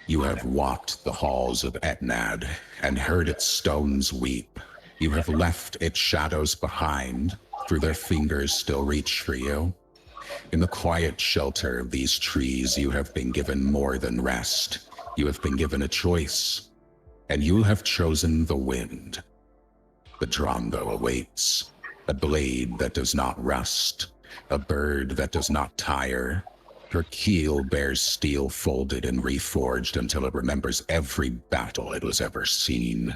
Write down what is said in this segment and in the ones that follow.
You have walked the halls of Etnad and heard its stones weep. You have left its shadows behind, through their fingers still reach for you. In the quiet shelter of these trees, you have been given more than rest. You have been given a choice, and you have chosen the wind. The Drongo awaits, a blade that does not rust, a bird that does not tire. Her keel bears steel folded and reforged until it remembers every battle it was ever seen.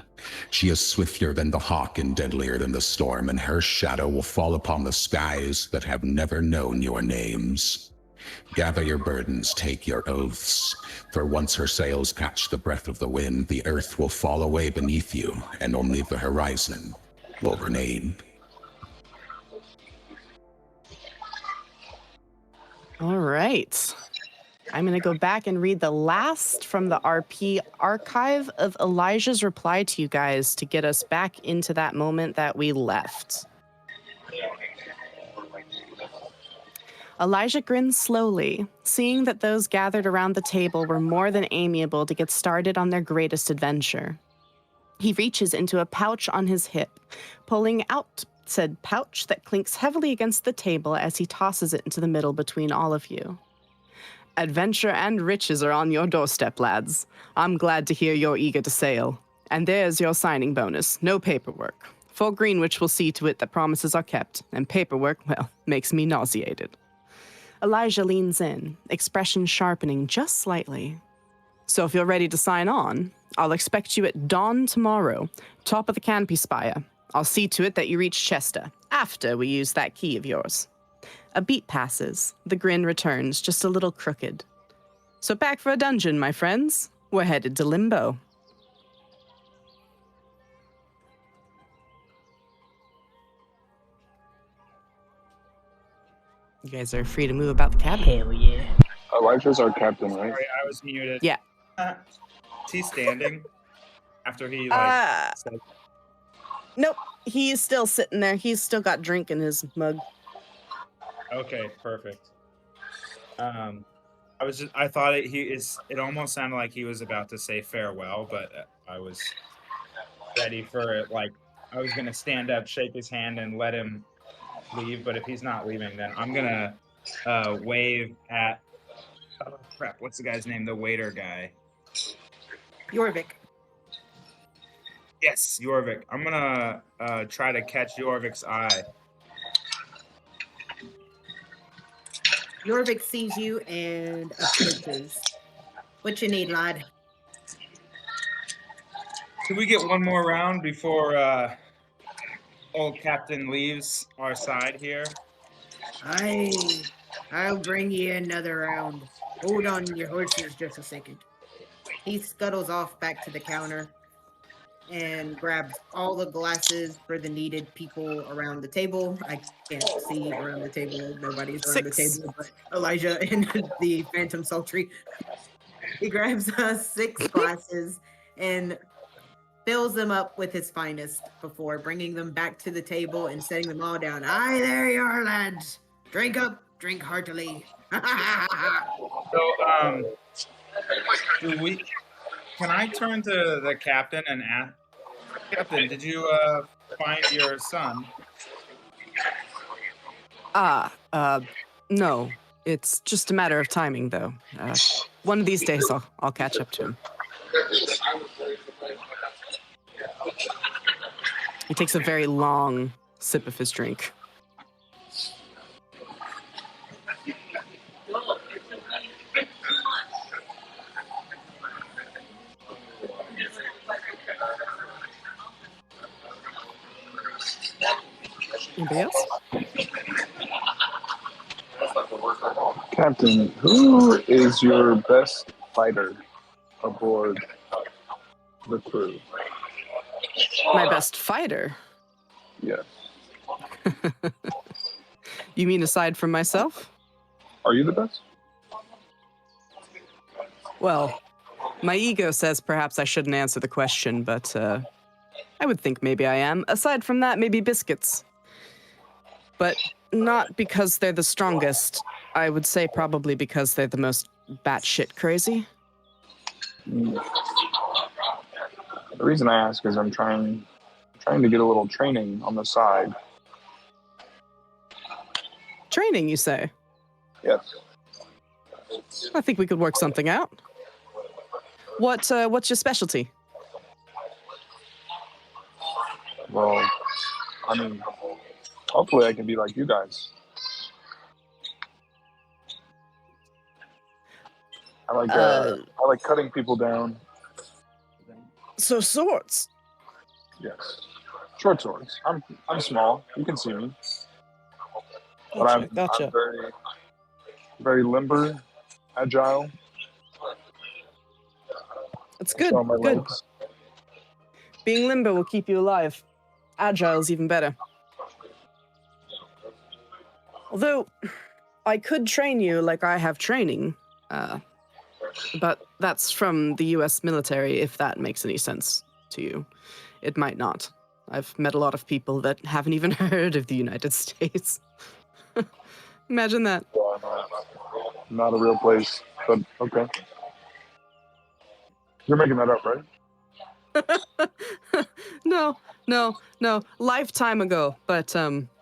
She is swifter than the hawk and deadlier than the storm, and her shadow will fall upon the skies that have never known your names. Gather your burdens, take your oaths, for once her sails catch the breath of the wind, the earth will fall away beneath you, and only the horizon will remain. All right. I'm going to go back and read the last from the RP archive of Elijah's reply to you guys to get us back into that moment that we left. Elijah grinned slowly, seeing that those gathered around the table were more than amiable to get started on their greatest adventure. He reaches into a pouch on his hip, pulling out said pouch that clinks heavily against the table as he tosses it into the middle between all of you. Adventure and riches are on your doorstep, lads. I'm glad to hear you're eager to sail. And there's your signing bonus, no paperwork. For Greenwich will see to it that promises are kept, and paperwork, well, makes me nauseated. Elijah leans in, expression sharpening just slightly. So if you're ready to sign on, I'll expect you at dawn tomorrow, top of the canopy spire. I'll see to it that you reach Chester, after we use that key of yours. A beat passes. The grin returns, just a little crooked. So back for a dungeon, my friends. We're headed to Limbo. You guys are free to move about the cabin. Hell yeah. Elijah's our captain, right? Sorry, I was muted. Yeah. Is he standing after he said? Nope. He's still sitting there. He's still got drink in his mug. Okay, perfect. I thought it almost sounded like he was about to say farewell, but I was ready for it. Like, I was gonna stand up, shake his hand, and let him leave. But if he's not leaving, then I'm gonna wave at. Oh crap! What's the guy's name? The waiter guy. Jorvik. Yes, Jorvik. I'm gonna try to catch Jorvik's eye. Jorvik sees you and approaches. What you need, lad? Can we get one more round before old Captain leaves our side here? I'll bring you another round. Hold on your horses just a second. He scuttles off back to the counter and grabs all the glasses for the needed people around the table. I can't see around the table. Nobody's around the table but Elijah and the Phantom Saltrey. He grabs 6 glasses and fills them up with his finest before bringing them back to the table and setting them all down. Aye, there you are, lads. Drink up, drink heartily. So, can I turn to the captain and ask, Captain, did you find your son? No. It's just a matter of timing, though. One of these days, I'll catch up to him. He takes a very long sip of his drink. Anybody else? Captain, who is your best fighter aboard the crew? My best fighter? Yes. You mean aside from myself? Are you the best? Well, my ego says perhaps I shouldn't answer the question, but I would think maybe I am. Aside from that, maybe biscuits. But not because they're the strongest. I would say probably because they're the most batshit crazy. Mm. The reason I ask is I'm trying to get a little training on the side. Training, you say? Yes. I think we could work something out. What's your specialty? Well, I mean, hopefully I can be like you guys. I like cutting people down. So swords. Yes. Short swords. I'm small. You can see me. But Gotcha. I'm very, very limber, agile. That's I good. show my Good. legs. Being limber will keep you alive. Agile's even better. Although, I could train you like I have training, but that's from the US military, if that makes any sense to you. It might not. I've met a lot of people that haven't even heard of the United States. Imagine that. Not a real place, but okay. You're making that up, right? No. Lifetime ago, but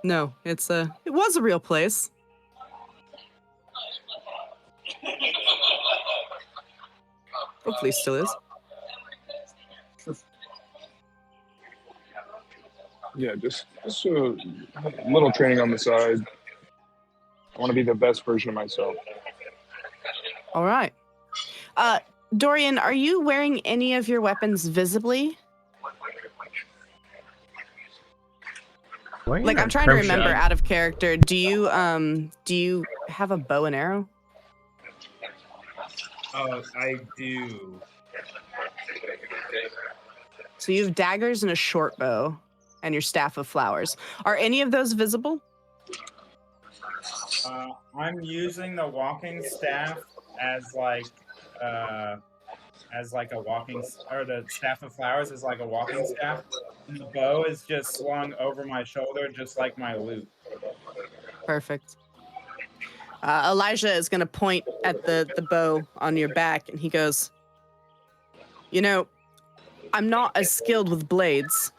no, it was a real place. Hopefully, still is. Yeah, just a little training on the side. I want to be the best version of myself. All right. Dorian, are you wearing any of your weapons visibly? Like, I'm trying to remember out of character. Do you have a bow and arrow? Oh, I do. So you have daggers and a short bow and your staff of flowers. Are any of those visible? I'm using the walking staff as like a walking, or the staff of flowers is like a walking staff. And the bow is just slung over my shoulder, just like my loot. Perfect. Elijah is going to point at the bow on your back, and he goes, "You know, I'm not as skilled with blades,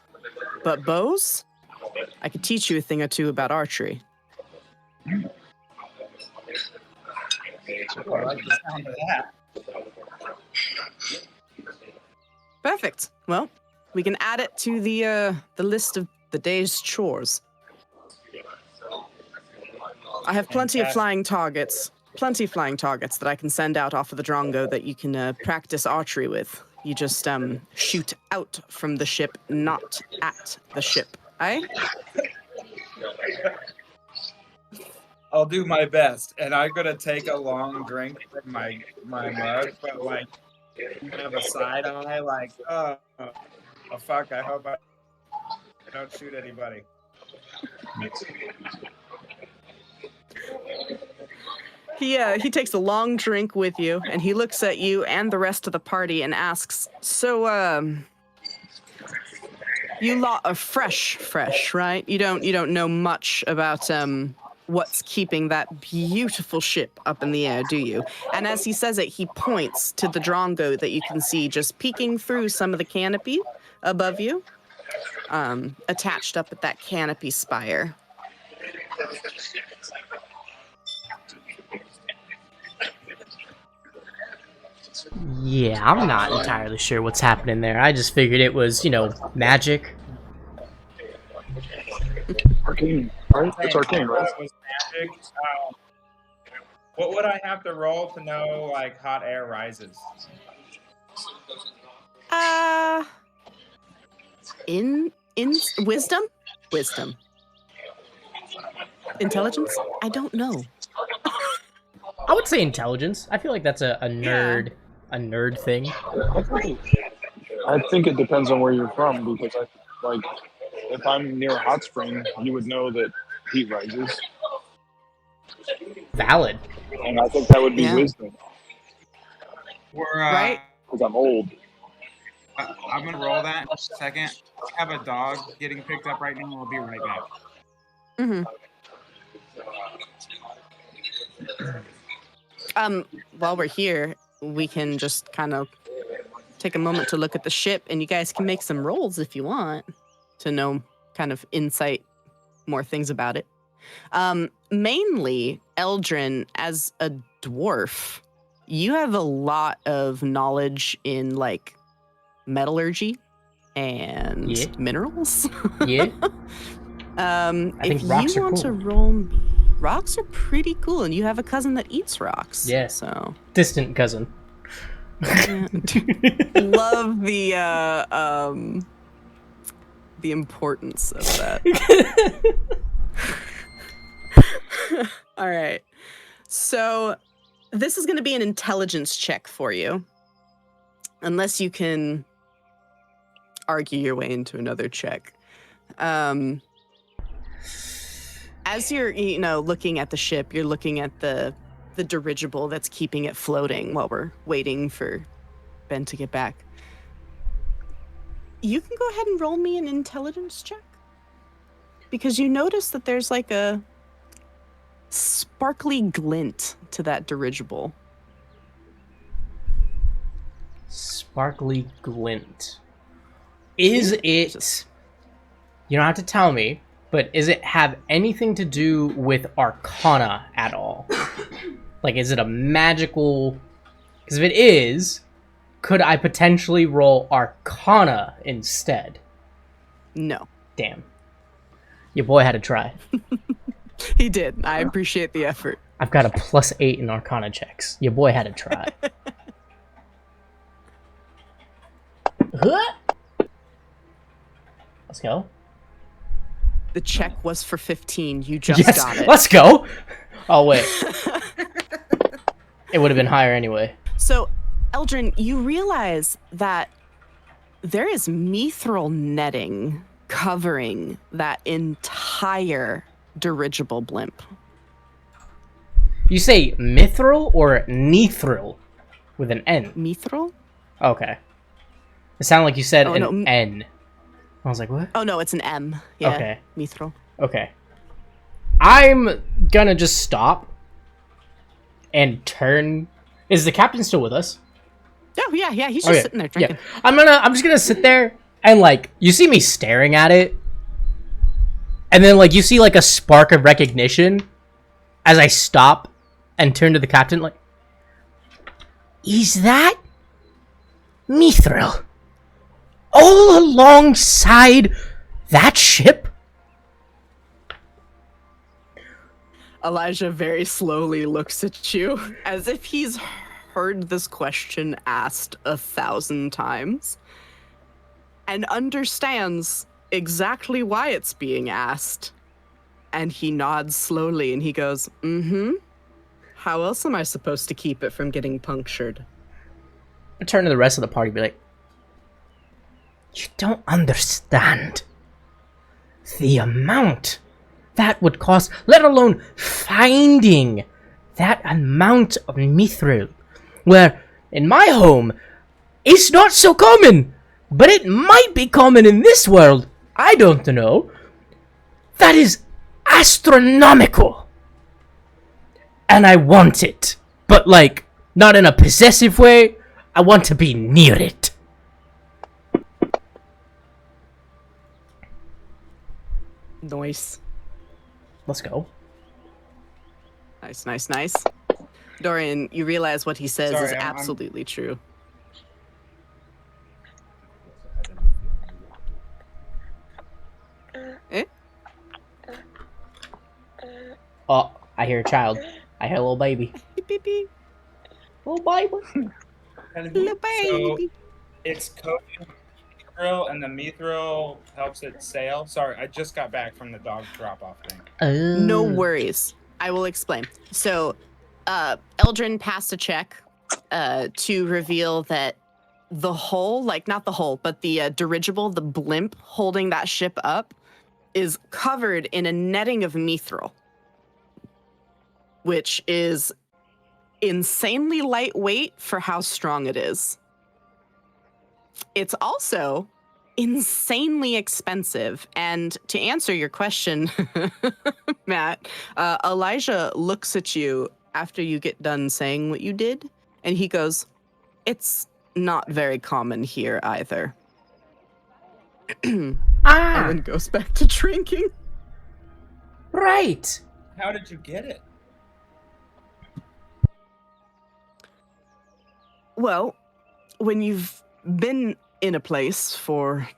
but bows? I could teach you a thing or two about archery." I like the sound of that. Perfect. Well, we can add it to the list of the day's chores. I have plenty of flying targets that I can send out off of the Drongo that you can practice archery with. You just shoot out from the ship, not at the ship. Eh? I'll do my best, and I'm gonna take a long drink from my mug, but like have a side eye, like oh fuck, I hope I don't shoot anybody. He takes a long drink with you, and he looks at you and the rest of the party and asks, "So, you lot are fresh, right? You don't know much about what's keeping that beautiful ship up in the air, do you?" And as he says it, he points to the Drongo that you can see just peeking through some of the canopy above you, attached up at that canopy spire. Yeah, I'm not entirely sure what's happening there. I just figured it was, magic. Arcane, right? It's arcane, right? Magic. What would I have to roll to know like hot air rises? In wisdom? Intelligence? I don't know. I would say intelligence. I feel like that's a nerd thing. I think it depends on where you're from, because if I'm near a hot spring, you would know that heat rises. Valid. And I think that would be wisdom. We're right? Because I'm old. I'm gonna roll that in a second. I have a dog getting picked up right now. I'll be right back. Mm-hmm. While we're here, we can just kind of take a moment to look at the ship, and you guys can make some rolls if you want to know kind of insight, more things about it. Mainly, Eldrin, as a dwarf, you have a lot of knowledge in like metallurgy and minerals. Yeah. I think if rocks you are want cool. to roll, rocks are pretty cool, and you have a cousin that eats rocks. Yeah. So Distant cousin. yeah. Love the importance of that. All right. So this is going to be an intelligence check for you. Unless you can argue your way into another check. As you're, looking at the ship, you're looking at the dirigible that's keeping it floating while we're waiting for Ben to get back. You can go ahead and roll me an intelligence check. Because you notice that there's like a sparkly glint to that dirigible. Sparkly glint. Is it... You don't have to tell me, but is it have anything to do with Arcana at all? Like, is it a magical... Because if it is, could I potentially roll Arcana instead? No. Damn. Your boy had to try. He did. I appreciate the effort. I've got a +8 in Arcana checks. Your boy had to try. Let's go. The check was for 15. You just Yes, got it. let's go! Oh, wait. It would have been higher anyway. So, Eldrin, you realize that there is mithril netting covering that entire dirigible blimp. You say mithril or nethril with an N? Mithril? Okay. It sounded like you said Oh, an no, N. I was like, what? Oh, no, it's an M. Yeah, Okay. mithril. Okay. I'm gonna just stop and turn. Is the captain still with us? Oh, yeah, he's just sitting there drinking. Yeah. I'm just gonna sit there and like you see me staring at it, and then like you see like a spark of recognition as I stop and turn to the captain like, is that mithril all alongside that ship? Elijah very slowly looks at you as if he's heard this question asked 1,000 times and understands exactly why it's being asked. And he nods slowly and he goes, mm-hmm. How else am I supposed to keep it from getting punctured? I turn to the rest of the party and be like, you don't understand the amount that would cost, let alone finding that amount of mithril, where in my home it's not so common, but it might be common in this world. I don't know. That is astronomical, and I want it, but like not in a possessive way. I want to be near it. Nice. Let's go. Nice. Dorian, you realize what he says Sorry, is I'm- absolutely true. Eh? Oh, I hear a child. I hear a little baby. Beep, beep, beep. Little baby. Little baby. It's coated with mithril, and the mithril helps it sail. Sorry, I just got back from the dog drop-off thing. No worries. I will explain. So, Eldrin passed a check to reveal that the hull, like not the hull, but the dirigible, the blimp holding that ship up, is covered in a netting of mithril, which is insanely lightweight for how strong it is. It's also insanely expensive. And to answer your question, Matt, Elijah looks at you after you get done saying what you did, and he goes, it's not very common here either. Ah, Owen goes back to drinking. right. How did you get it? Well, when you've been in a place for,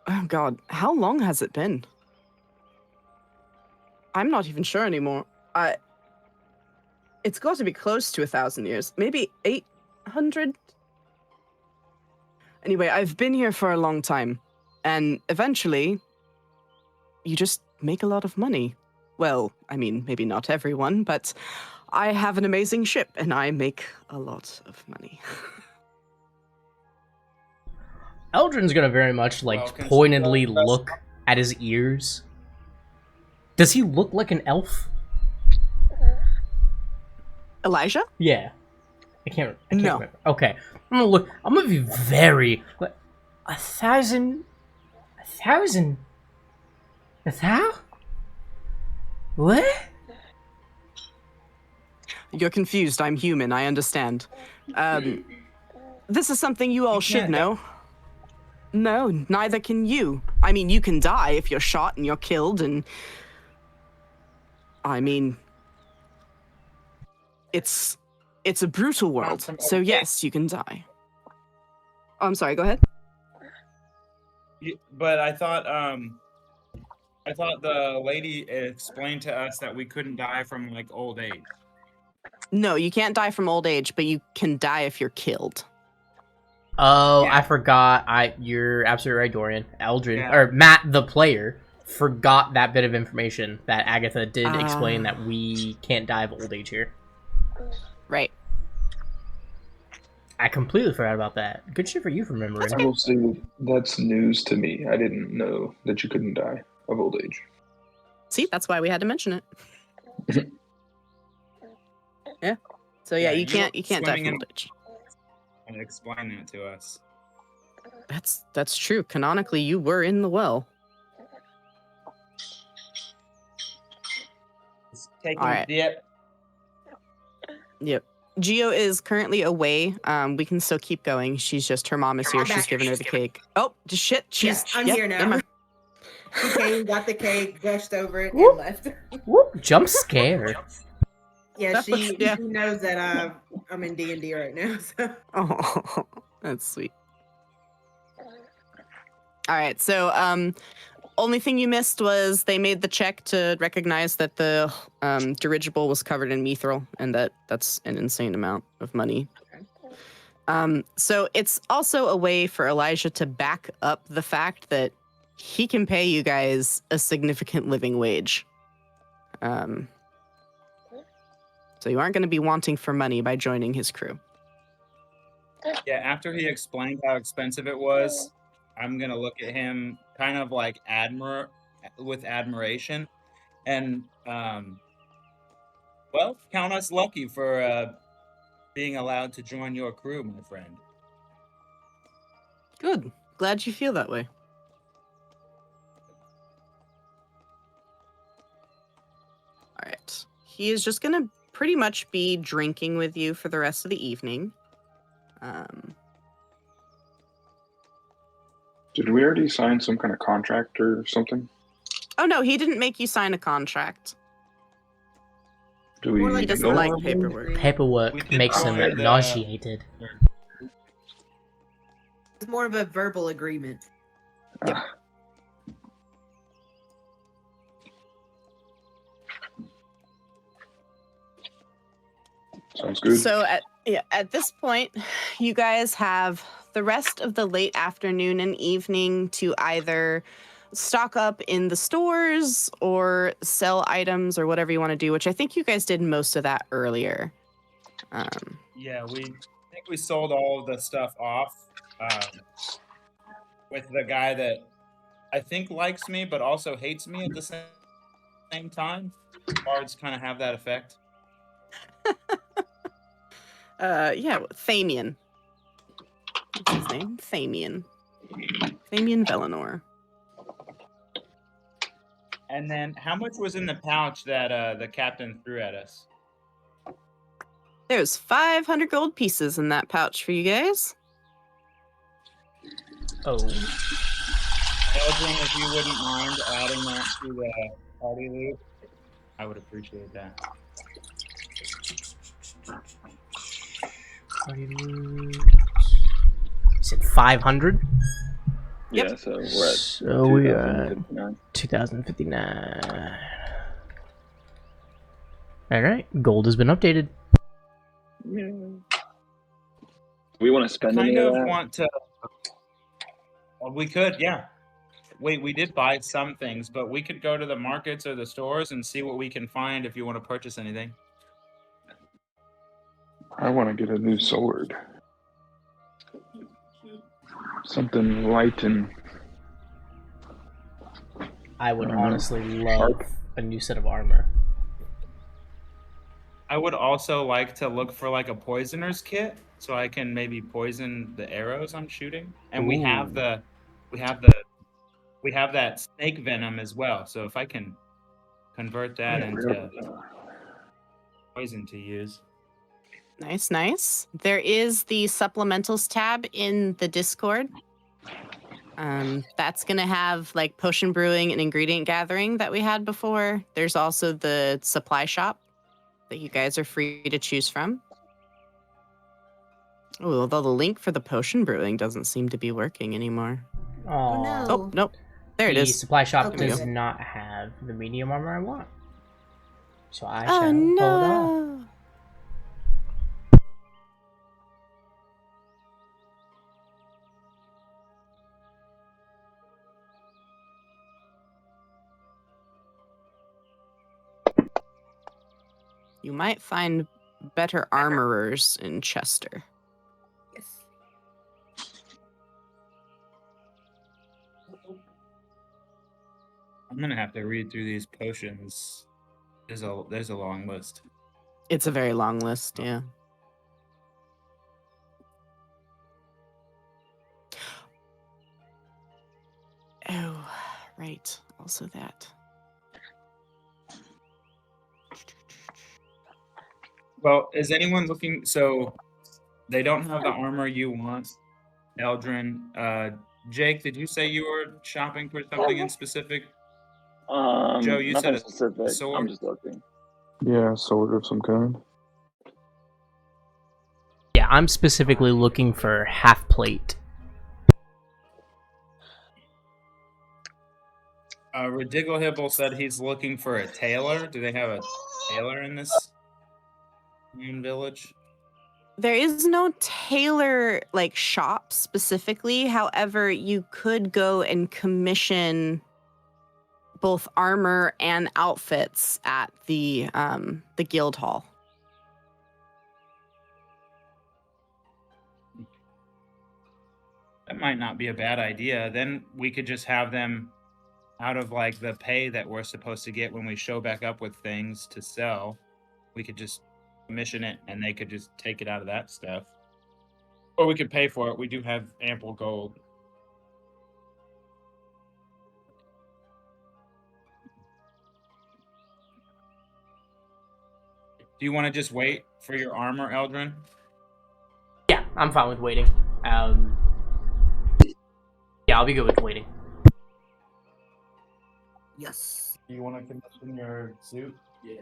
oh God, how long has it been? I'm not even sure anymore. It's got to be close to 1,000 years, maybe 800. Anyway, I've been here for a long time, and eventually, you just make a lot of money. Well, I mean, maybe not everyone, but I have an amazing ship, and I make a lot of money. Eldrin's gonna very much like Well, consider pointedly us- look at his ears. Does he look like an elf? Elijah? Yeah. I can't No. remember. Okay. I'm gonna be very... What? 1,000... 1,000... 1,000? What? You're confused. I'm human. I understand. This is something you all should can't know. No, neither can you. I mean, you can die if you're shot and you're killed, and... I mean... It's a brutal world, so yes, you can die. Oh, I'm sorry, go ahead. But I thought the lady explained to us that we couldn't die from like old age. No, you can't die from old age, but you can die if you're killed. Oh, Yeah. I forgot. You're absolutely right, Dorian. Eldrin, Yeah. or Matt, the player, forgot that bit of information that Agatha did Ah. explain that we can't die of old age here. Right. I completely forgot about that. Good shit for you for remembering. I will say that's news to me. I didn't know that you couldn't die of old age. See, that's why we had to mention it. Yeah. So yeah, Yeah, you can't die swimming from in- old age. And explain that to us. That's true. Canonically, you were in the well. Just taking All a right. dip. Yep. Geo is currently away. We can still keep going. Her mom is here. I'm She's back. giving her the cake. Oh, just shit. She's I'm yep, here never now. mind. He came, got the cake, gushed over it, Whoop. and left. Whoop, jump scare. Yeah, she Yeah. knows that I'm in D&D right now. So. Oh, that's sweet. All right. So, only thing you missed was they made the check to recognize that the dirigible was covered in mithril, and that's an insane amount of money. So it's also a way for Elijah to back up the fact that he can pay you guys a significant living wage. So you aren't going to be wanting for money by joining his crew. Yeah, after he explained how expensive it was, I'm gonna look at him kind of like with admiration, and well, count us lucky for being allowed to join your crew, my friend. Good. Glad you feel that way. All right. He is just going to pretty much be drinking with you for the rest of the evening. Did we already sign some kind of contract or something? Oh, no, he didn't make you sign a contract. Do we More He like doesn't know like what- paperwork. We Paperwork did makes him sign the- nauseated. It's more of a verbal agreement. Ah, sounds good. So at this point, you guys have the rest of the late afternoon and evening to either stock up in the stores or sell items or whatever you want to do, which I think you guys did most of that earlier. Yeah, I think we sold all of the stuff off with the guy that I think likes me but also hates me at the same time. Bards kind of have that effect. Yeah, Thamian. What's his name? Thamian. Thamian Velinor. And then, how much was in the pouch that the captain threw at us? There's 500 gold pieces in that pouch for you guys. Oh. Eldrin, if you wouldn't mind adding that to the party loop, I would appreciate that. Party loot. Is it 500? Yep. Yeah, so we're at So we are 2059. 2059. Alright, gold has been updated. Yeah. We want to spend Kind any of of that? want to. Well, we could, yeah. Wait, we did buy some things, but we could go to the markets or the stores and see what we can find if you want to purchase anything. I want to get a new sword. Something light and I would I don't know. honestly love Sharp. a new set of armor. I would also like to look for like a poisoner's kit so I can maybe poison the arrows I'm shooting. And we have Ooh. that snake venom as well. So if I can convert that into poison to use. Nice, nice. There is the supplementals tab in the Discord. That's going to have like potion brewing and ingredient gathering that we had before. There's also the supply shop that you guys are free to choose from. Oh, although the link for the potion brewing doesn't seem to be working anymore. Oh, no. Oh, nope. There it the is. supply shop Okay, does good. not have the medium armor I want. So I Oh, shall hold off. no. You might find better armorers in Chester. Yes. I'm gonna have to read through these potions. There's a long list. It's a very long list, yeah. Oh, right. Also that. Well, is anyone looking? So they don't have the armor you want, Eldrin. Jake, did you say you were shopping for something in specific? Joe, you Nothing said specific. I'm sword? just looking. yeah, sword of some kind. Yeah, I'm specifically looking for half plate. Ridiglehibble said he's looking for a tailor. Do they have a tailor in this village? There is no tailor like shop specifically. However, you could go and commission both armor and outfits at the guild hall. That might not be a bad idea. Then we could just have them out of like the pay that we're supposed to get when we show back up with things to sell. We could just commission it and they could just take it out of that stuff. Or we could pay for it. We do have ample gold. Do you want to just wait for your armor, Eldrin? Yeah, I'm fine with waiting. Yeah, I'll be good with waiting. Yes. Do you want to commission your suit? Yes,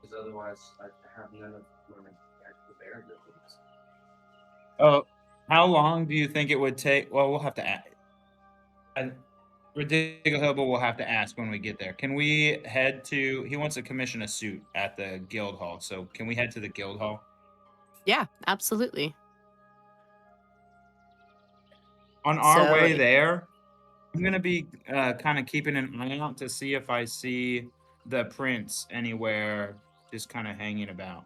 because otherwise I have none of my actual bear abilities. Oh, how long do you think it would take? Well, we'll have to ask. Ridiculous will have to ask when we get there. Can we head to? He wants to commission a suit at the guild hall. So can we head to the guild hall? Yeah, absolutely. On our So- way there, I'm gonna be kind of keeping an eye out to see if I see the prince anywhere, just kind of hanging about.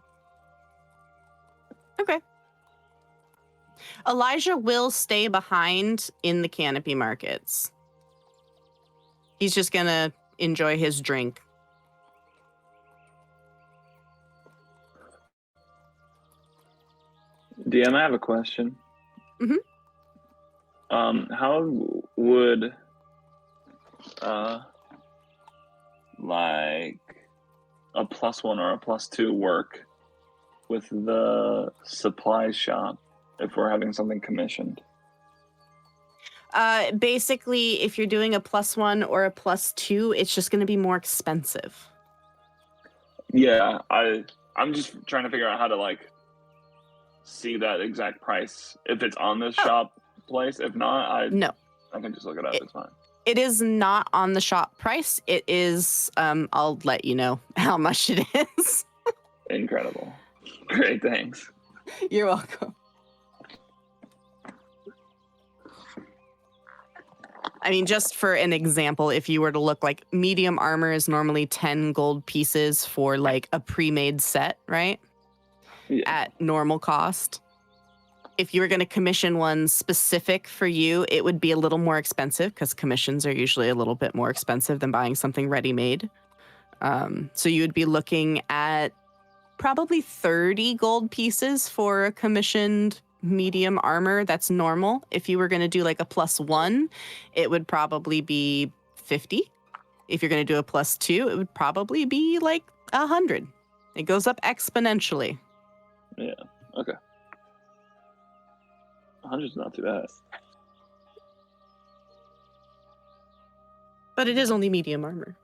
Okay. Elijah will stay behind in the canopy markets. He's just gonna enjoy his drink. DM, I have a question. Mhm. How would like a +1 or a +2 work with the supply shop if we're having something commissioned? Basically, if you're doing a +1 or a +2, it's just going to be more expensive. Yeah, I'm just trying to figure out how to like see that exact price if it's on this shop place. If not, No, I can just look it up. It's fine. it is not on the shop price. It is. I'll let you know how much it is. Incredible. Great, thanks. You're welcome. I mean, just for an example, if you were to look like medium armor is normally 10 gold pieces for like a pre-made set, right? Yeah. At normal cost. If you were going to commission one specific for you, it would be a little more expensive because commissions are usually a little bit more expensive than buying something ready-made. So you would be looking at probably 30 gold pieces for a commissioned medium armor. That's normal. If you were going to do like a +1, it would probably be 50. If you're going to do a +2, it would probably be like 100. It goes up exponentially. Yeah. Okay. 100's not too bad. But it is only medium armor.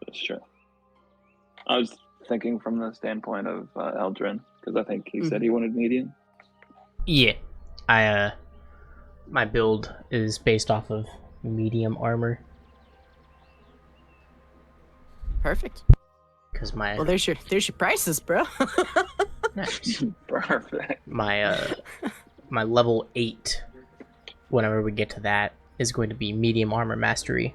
That's true. I was thinking from the standpoint of Eldrin, because I think he said he wanted medium. Yeah, my build is based off of medium armor. Perfect. Because my Well, there's your prices, bro. nice. Perfect. My level 8, whenever we get to that, is going to be medium armor mastery,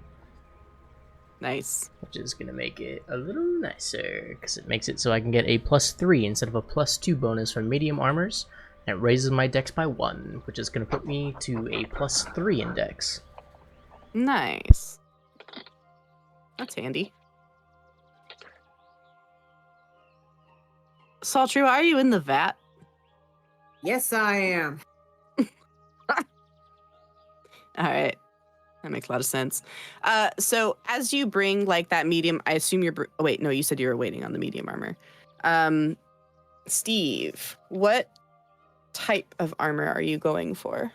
Nice. which is going to make it a little nicer because it makes it so I can get a +3 instead of a +2 bonus from medium armors. And it raises my dex by 1, which is going to put me to a +3 in dex. Nice. That's handy. Saltrey, why are you in the vat? Yes, I am. All right. That makes a lot of sense. So as you bring like that medium, I assume you're, oh, wait, no, you said you were waiting on the medium armor. Steve, what type of armor are you going for?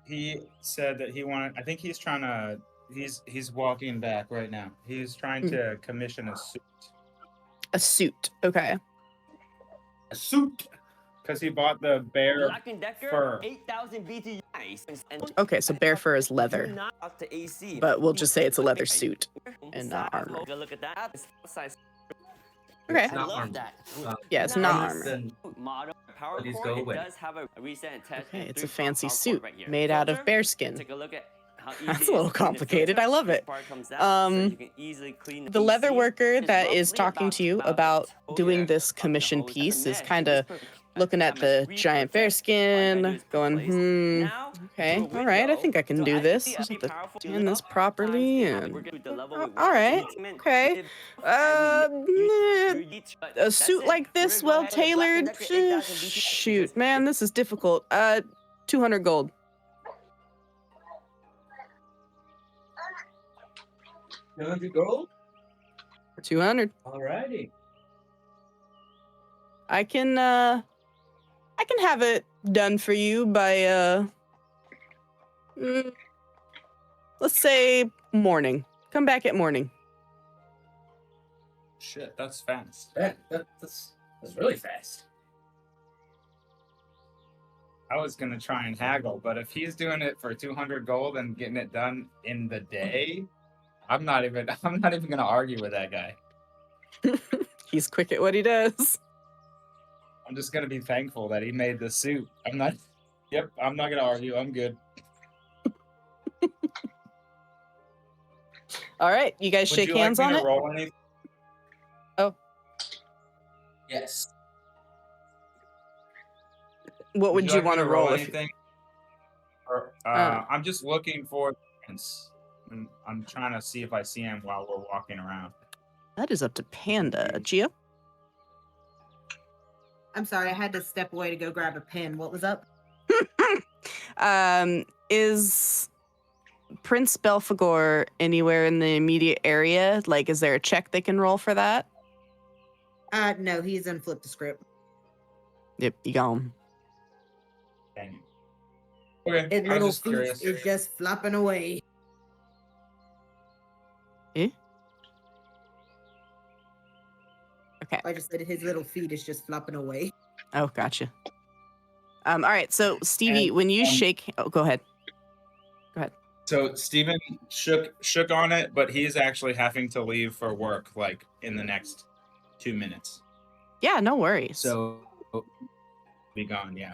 He said that he wanted. I think he's trying to. He's walking back right now. He's trying to commission a suit. A suit. Okay. A suit. Because he bought the bear Black & Decker, fur. 8,000 BT. Okay, so bear fur is leather, but we'll just say it's a leather suit and not armor. Look at that. Okay. It's not I love armor. that. Yeah, it's not armor. Then Model power Please core, go it away. does have a recent test. Okay, and it's a 3-prong fancy power suit cord right here. made out of Filter, bear skin. Take a look at how easy That's it a little is to clean the complicated. filter. I love This it. part comes out, so you can easily clean The leather AC. worker It's that is roughly talking to you about doing this commission piece is kind of looking at the giant bear skin, going, okay, all right, I think I can do this. I just have to stand this properly and, all right, okay. A suit like this, well tailored, shoot, man, this is difficult. 200 gold. 200 gold? 200. Alrighty. I can have it done for you by let's say morning. Come back at morning. Shit, that's fast. That's really fast. I was gonna try and haggle, but if he's doing it for 200 gold and getting it done in the day, I'm not even gonna argue with that guy. He's quick at what he does. I'm just gonna be thankful that he made the suit. I'm not gonna argue. I'm good. All right, you guys Would shake you like hands me on to it. roll anything? Yes. What would you like me want to roll? If anything? Or, I'm just looking for. I'm trying to see if I see him while we're walking around. that is up to Panda. Gio? I'm sorry, I had to step away to go grab a pen. What was up? Is Prince Belphegor anywhere in the immediate area? Like, is there a check they can roll for that? No, he's in flip the script. Yep, you got him. Dang Okay, His I little was just feet curious. is just flopping away. Eh? Okay. I just said his little feet is just flopping away. Oh, gotcha. All right. So Stevie, And, when you shake, oh, go ahead. So Steven shook on it, but he's actually having to leave for work like in the next 2 minutes. Yeah, no worries. So be gone, yeah.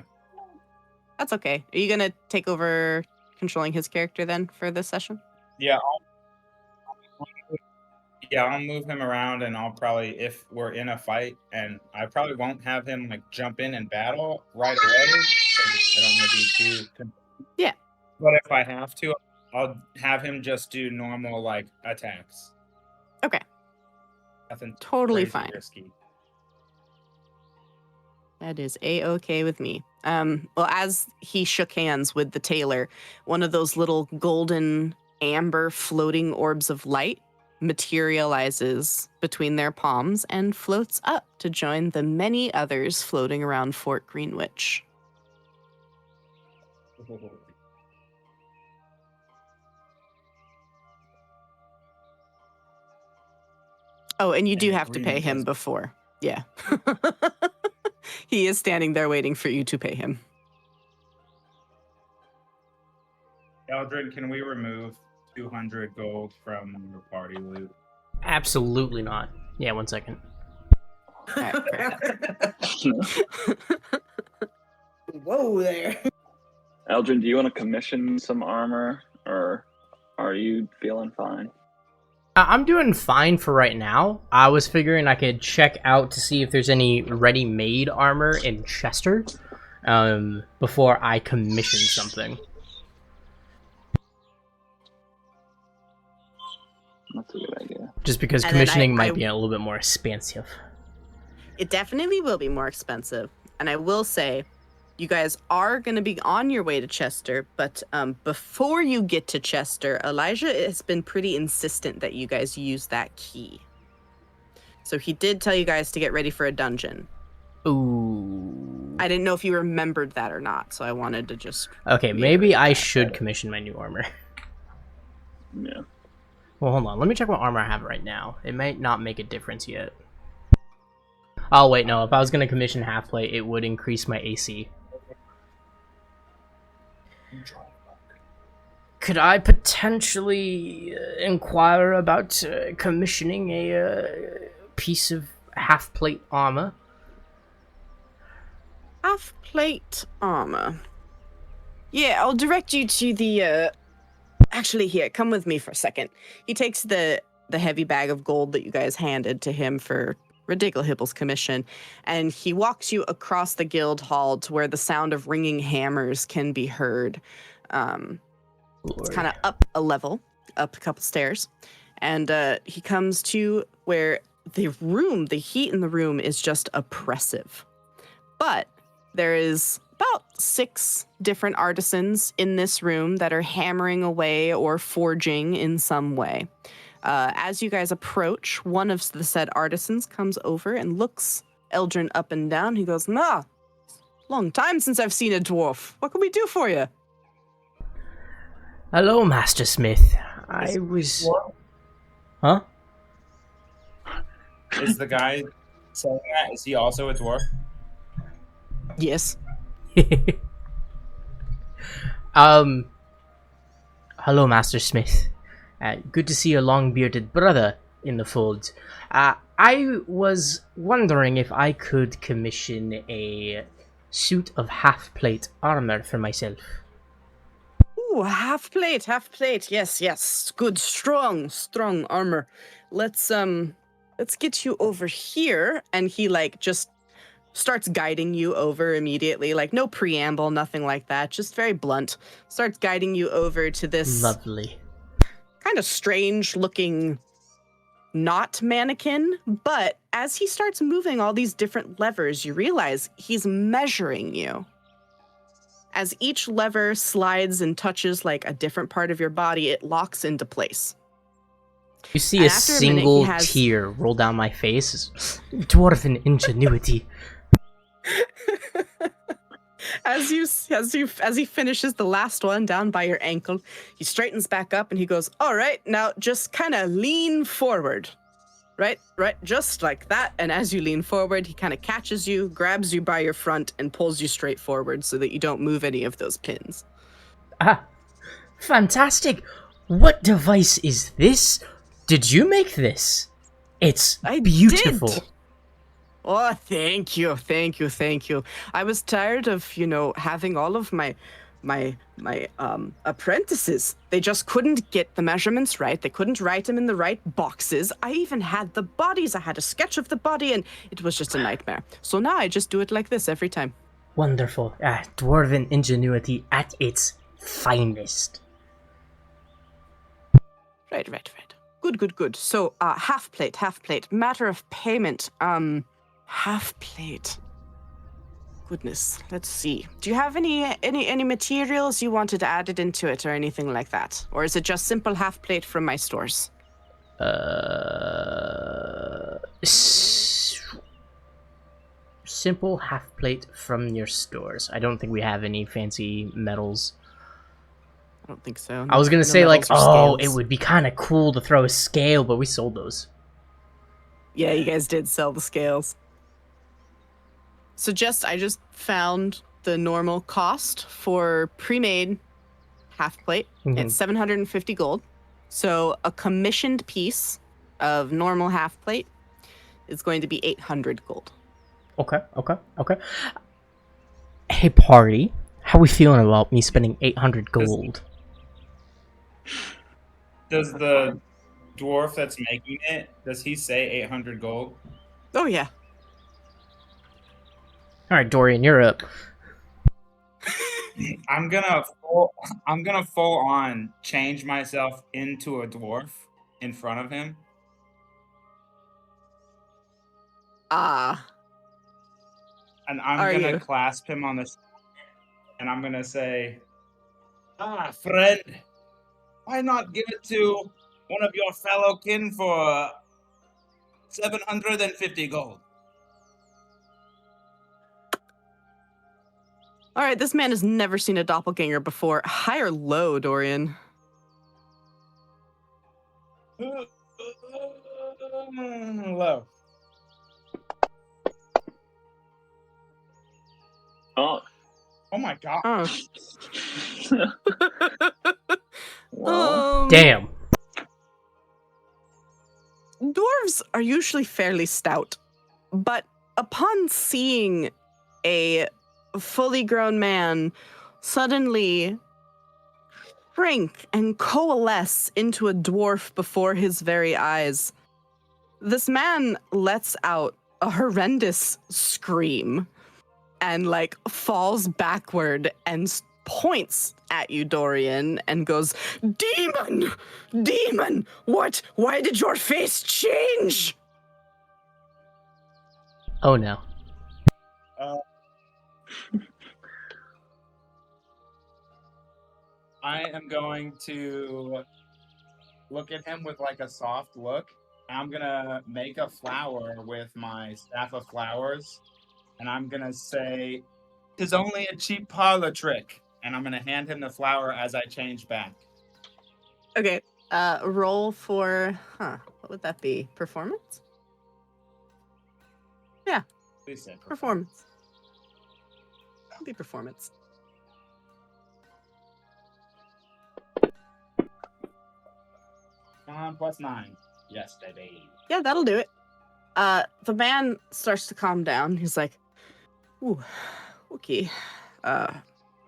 That's okay. Are you gonna take over controlling his character then for this session? Yeah, I'll move him around, and I'll probably, if we're in a fight, and I probably won't have him like jump in and battle right away because I don't want to be too. Yeah. But if I have to, I'll have him just do normal like attacks. Okay. Nothing Totally crazy fine. risky. That is a-okay with me. Well, as he shook hands with the tailor, one of those little golden amber floating orbs of light materializes between their palms and floats up to join the many others floating around Fort Greenwich. Oh, and you do have to pay him before. Yeah. He is standing there waiting for you to pay him. Eldred, can we remove 200 gold from your party loot? Absolutely not. Yeah, 1 second. All right, fair enough. Whoa there. Eldrin, do you want to commission some armor, or are you feeling fine? I'm doing fine for right now. I was figuring I could check out to see if there's any ready-made armor in Chester before I commission something. That's a good idea. Just because And then commissioning might be a little bit more expensive. It definitely will be more expensive. And I will say, you guys are going to be on your way to Chester, but before you get to Chester, Elijah has been pretty insistent that you guys use that key. So he did tell you guys to get ready for a dungeon. Ooh. I didn't know if you remembered that or not, so I wanted to just... Okay, maybe I should commission my new armor. Yeah. Well, hold on. Let me check what armor I have right now. It might not make a difference yet. Oh, wait, no. If I was going to commission half plate, it would increase my AC. Could I potentially inquire about commissioning a piece of half plate armor? Half plate armor. Yeah, I'll direct you to the, Actually, here, come with me for a second. He takes the heavy bag of gold that you guys handed to him for Ridiculous commission, and he walks you across the guild hall to where the sound of ringing hammers can be heard. It's kind of up a level, up a couple stairs, and he comes to where the heat in the room is just oppressive. But there is about 6 different artisans in this room that are hammering away or forging in some way. As you guys approach, one of the said artisans comes over and looks Eldrin up and down. He goes, long time since I've seen a dwarf. What can we do for you? Hello, Master Smith. I was... Huh? Is the guy saying that, is he also a dwarf? Yes. Hello, Master Smith. Good to see your long-bearded brother in the fold. I was wondering if I could commission a suit of half-plate armor for myself. Ooh, half plate. Yes. Good, strong armor. Let's get you over here. And he just starts guiding you over immediately. No preamble, nothing like that. Just very blunt. Starts guiding you over to this Lovely. kind of strange looking not mannequin. But as he starts moving all these different levers, you realize he's measuring you. As each lever slides and touches a different part of your body, it locks into place. You see And a after a minute, single he has- tear roll down my face. Dwarven ingenuity. As he finishes the last one down by your ankle, he straightens back up and he goes, "All right, now just kind of lean forward." Right, just like that. And as you lean forward, he kind of catches you, grabs you by your front, and pulls you straight forward so that you don't move any of those pins. Ah, fantastic! What device is this? Did you make this? It's I beautiful. did. Oh, thank you. I was tired of, having all of my apprentices. They just couldn't get the measurements right. They couldn't write them in the right boxes. I even had the bodies. I had a sketch of the body, and it was just a nightmare. So now I just do it like this every time. Wonderful. Dwarven ingenuity at its finest. Right. Good. So, half plate. Matter of payment. Half plate. Goodness, let's see. Do you have any materials you wanted added into it or anything like that? Or is it just simple half plate from my stores? Simple half plate from your stores. I don't think we have any fancy metals. I don't think so. I was gonna No say, like, metals or it scales. would be kind of cool to throw a scale, but we sold those. Yeah, you guys did sell the scales. So I just found the normal cost for pre-made half plate. Mhm. It's 750 gold. So a commissioned piece of normal half plate is going to be 800 gold. Okay. Hey, party. How we feeling about me spending 800 gold? Does the dwarf that's making it, does he say 800 gold? Oh yeah. All right, Dorian, you're up. I'm gonna full on change myself into a dwarf in front of him. And I'm Are gonna you? clasp him on the and I'm gonna say, friend, why not give it to one of your fellow kin for 750 gold? All right, this man has never seen a doppelganger before. High or low, Dorian? Low. Oh, Oh my god. Oh. well, Damn. Dwarves are usually fairly stout, but upon seeing a fully grown man suddenly shrink and coalesce into a dwarf before his very eyes, this man lets out a horrendous scream and falls backward and points at you, Dorian, and goes, "Demon! Demon! What? Why did your face change?" Oh no. I am going to look at him with a soft look. I'm gonna make a flower with my staff of flowers, and I'm gonna say, "'Tis only a cheap parlor trick," and I'm gonna hand him the flower as I change back. Okay, roll for, what would that be? Performance? Yeah, Please say performance. It'll be performance. +9. Yes, baby. Yeah, that'll do it. The man starts to calm down. He's like, "Ooh, okay.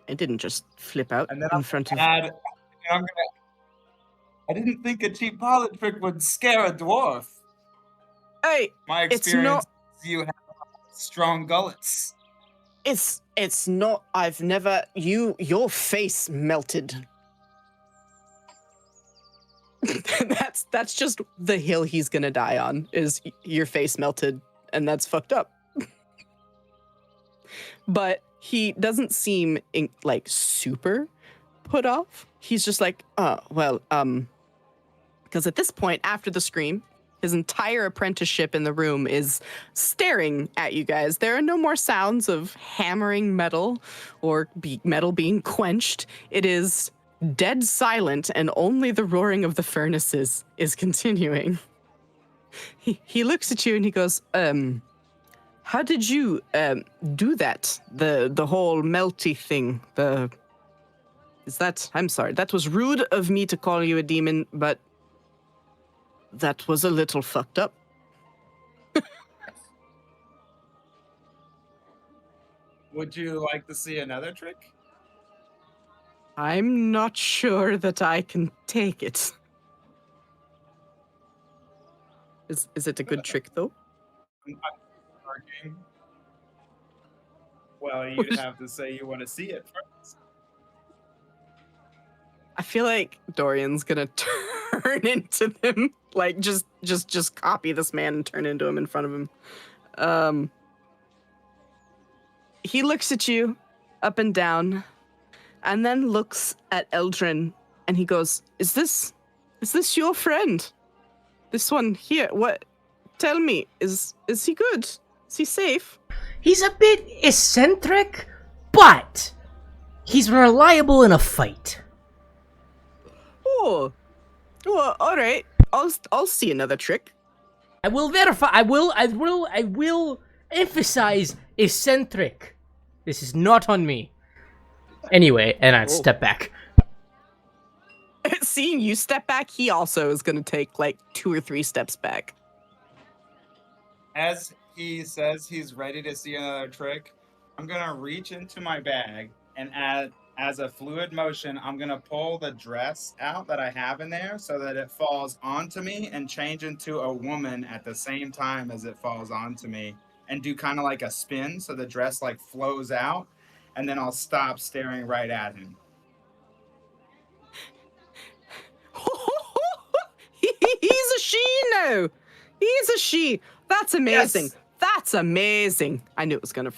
It didn't just flip out And then in front of." I didn't think a cheap parlor trick would scare a dwarf. Hey, My it's experience, not. you have strong gullets. It's not. I've never. Your face melted. That's just the hill he's gonna die on. Is your face melted, and that's fucked up. But he doesn't seem super put off. He's just like, well, because at this point, after the scream, His entire apprenticeship in the room is staring at you guys. There are no more sounds of hammering metal or metal being quenched. It is dead silent, and only the roaring of the furnaces is continuing. He looks at you and he goes, how did you do that? The whole melty thing. I'm sorry, that was rude of me to call you a demon, but that was a little fucked up. Would you like to see another trick? I'm not sure that I can take it. Is it a good trick, though? Working. Well, you'd have to say you want to see it first. I feel like Dorian's gonna turn into them. Like, just copy this man and turn into him in front of him. He looks at you up and down, and then looks at Eldrin, and he goes, Is this your friend? This one here, what? Tell me, is he good? Is he safe? He's a bit eccentric, but he's reliable in a fight. Oh, well, all right. I'll see another trick. I will verify. I will emphasize eccentric. This is not on me. Anyway, and I step back. Seeing you step back, he also is gonna take like 2 or 3 steps back. As he says he's ready to see another trick, I'm gonna reach into my bag and as a fluid motion, I'm gonna pull the dress out that I have in there so that it falls onto me and change into a woman at the same time as it falls onto me, and do kind of like a spin so the dress like flows out, and then I'll stop staring right at him. He's a she now. He's a she. That's amazing. Yes. That's amazing. I knew it was gonna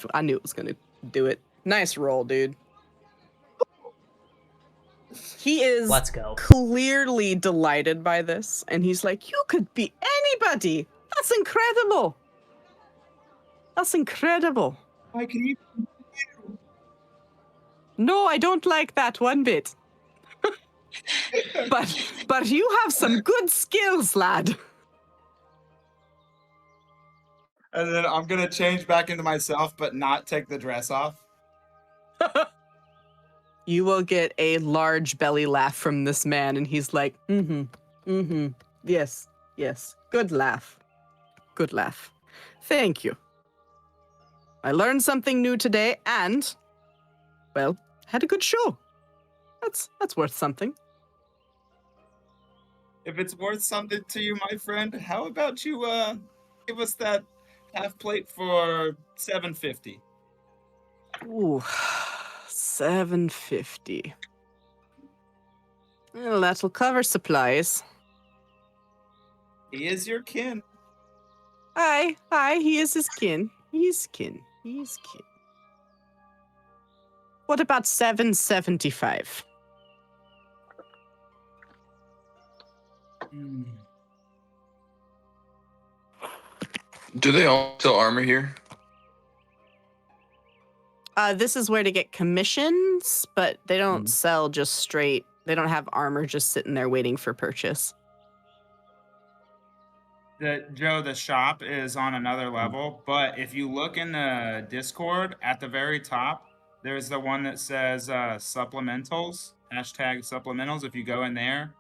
do it. Nice roll, dude. He is Let's go. clearly delighted by this, and he's like, you could be anybody. That's incredible. That's incredible. I can even No, I don't like that one bit. but you have some good skills, lad. And then I'm gonna change back into myself, but not take the dress off. You will get a large belly laugh from this man, and he's like, yes, good laugh. Good laugh. Thank you. I learned something new today, and, well, had a good show. That's worth something. If it's worth something to you, my friend, how about you give us that half plate for $7.50? Ooh, $7.50. Well, that'll cover supplies. He is your kin. Aye, he is his kin. He's kin. What about $7.75? Do they all sell armor here? This is where to get commissions, but they don't sell just straight. They don't have armor just sitting there waiting for purchase. Joe, the shop is on another level, but if you look in the Discord at the very top, there's the one that says supplementals, #supplementals. If you go in there,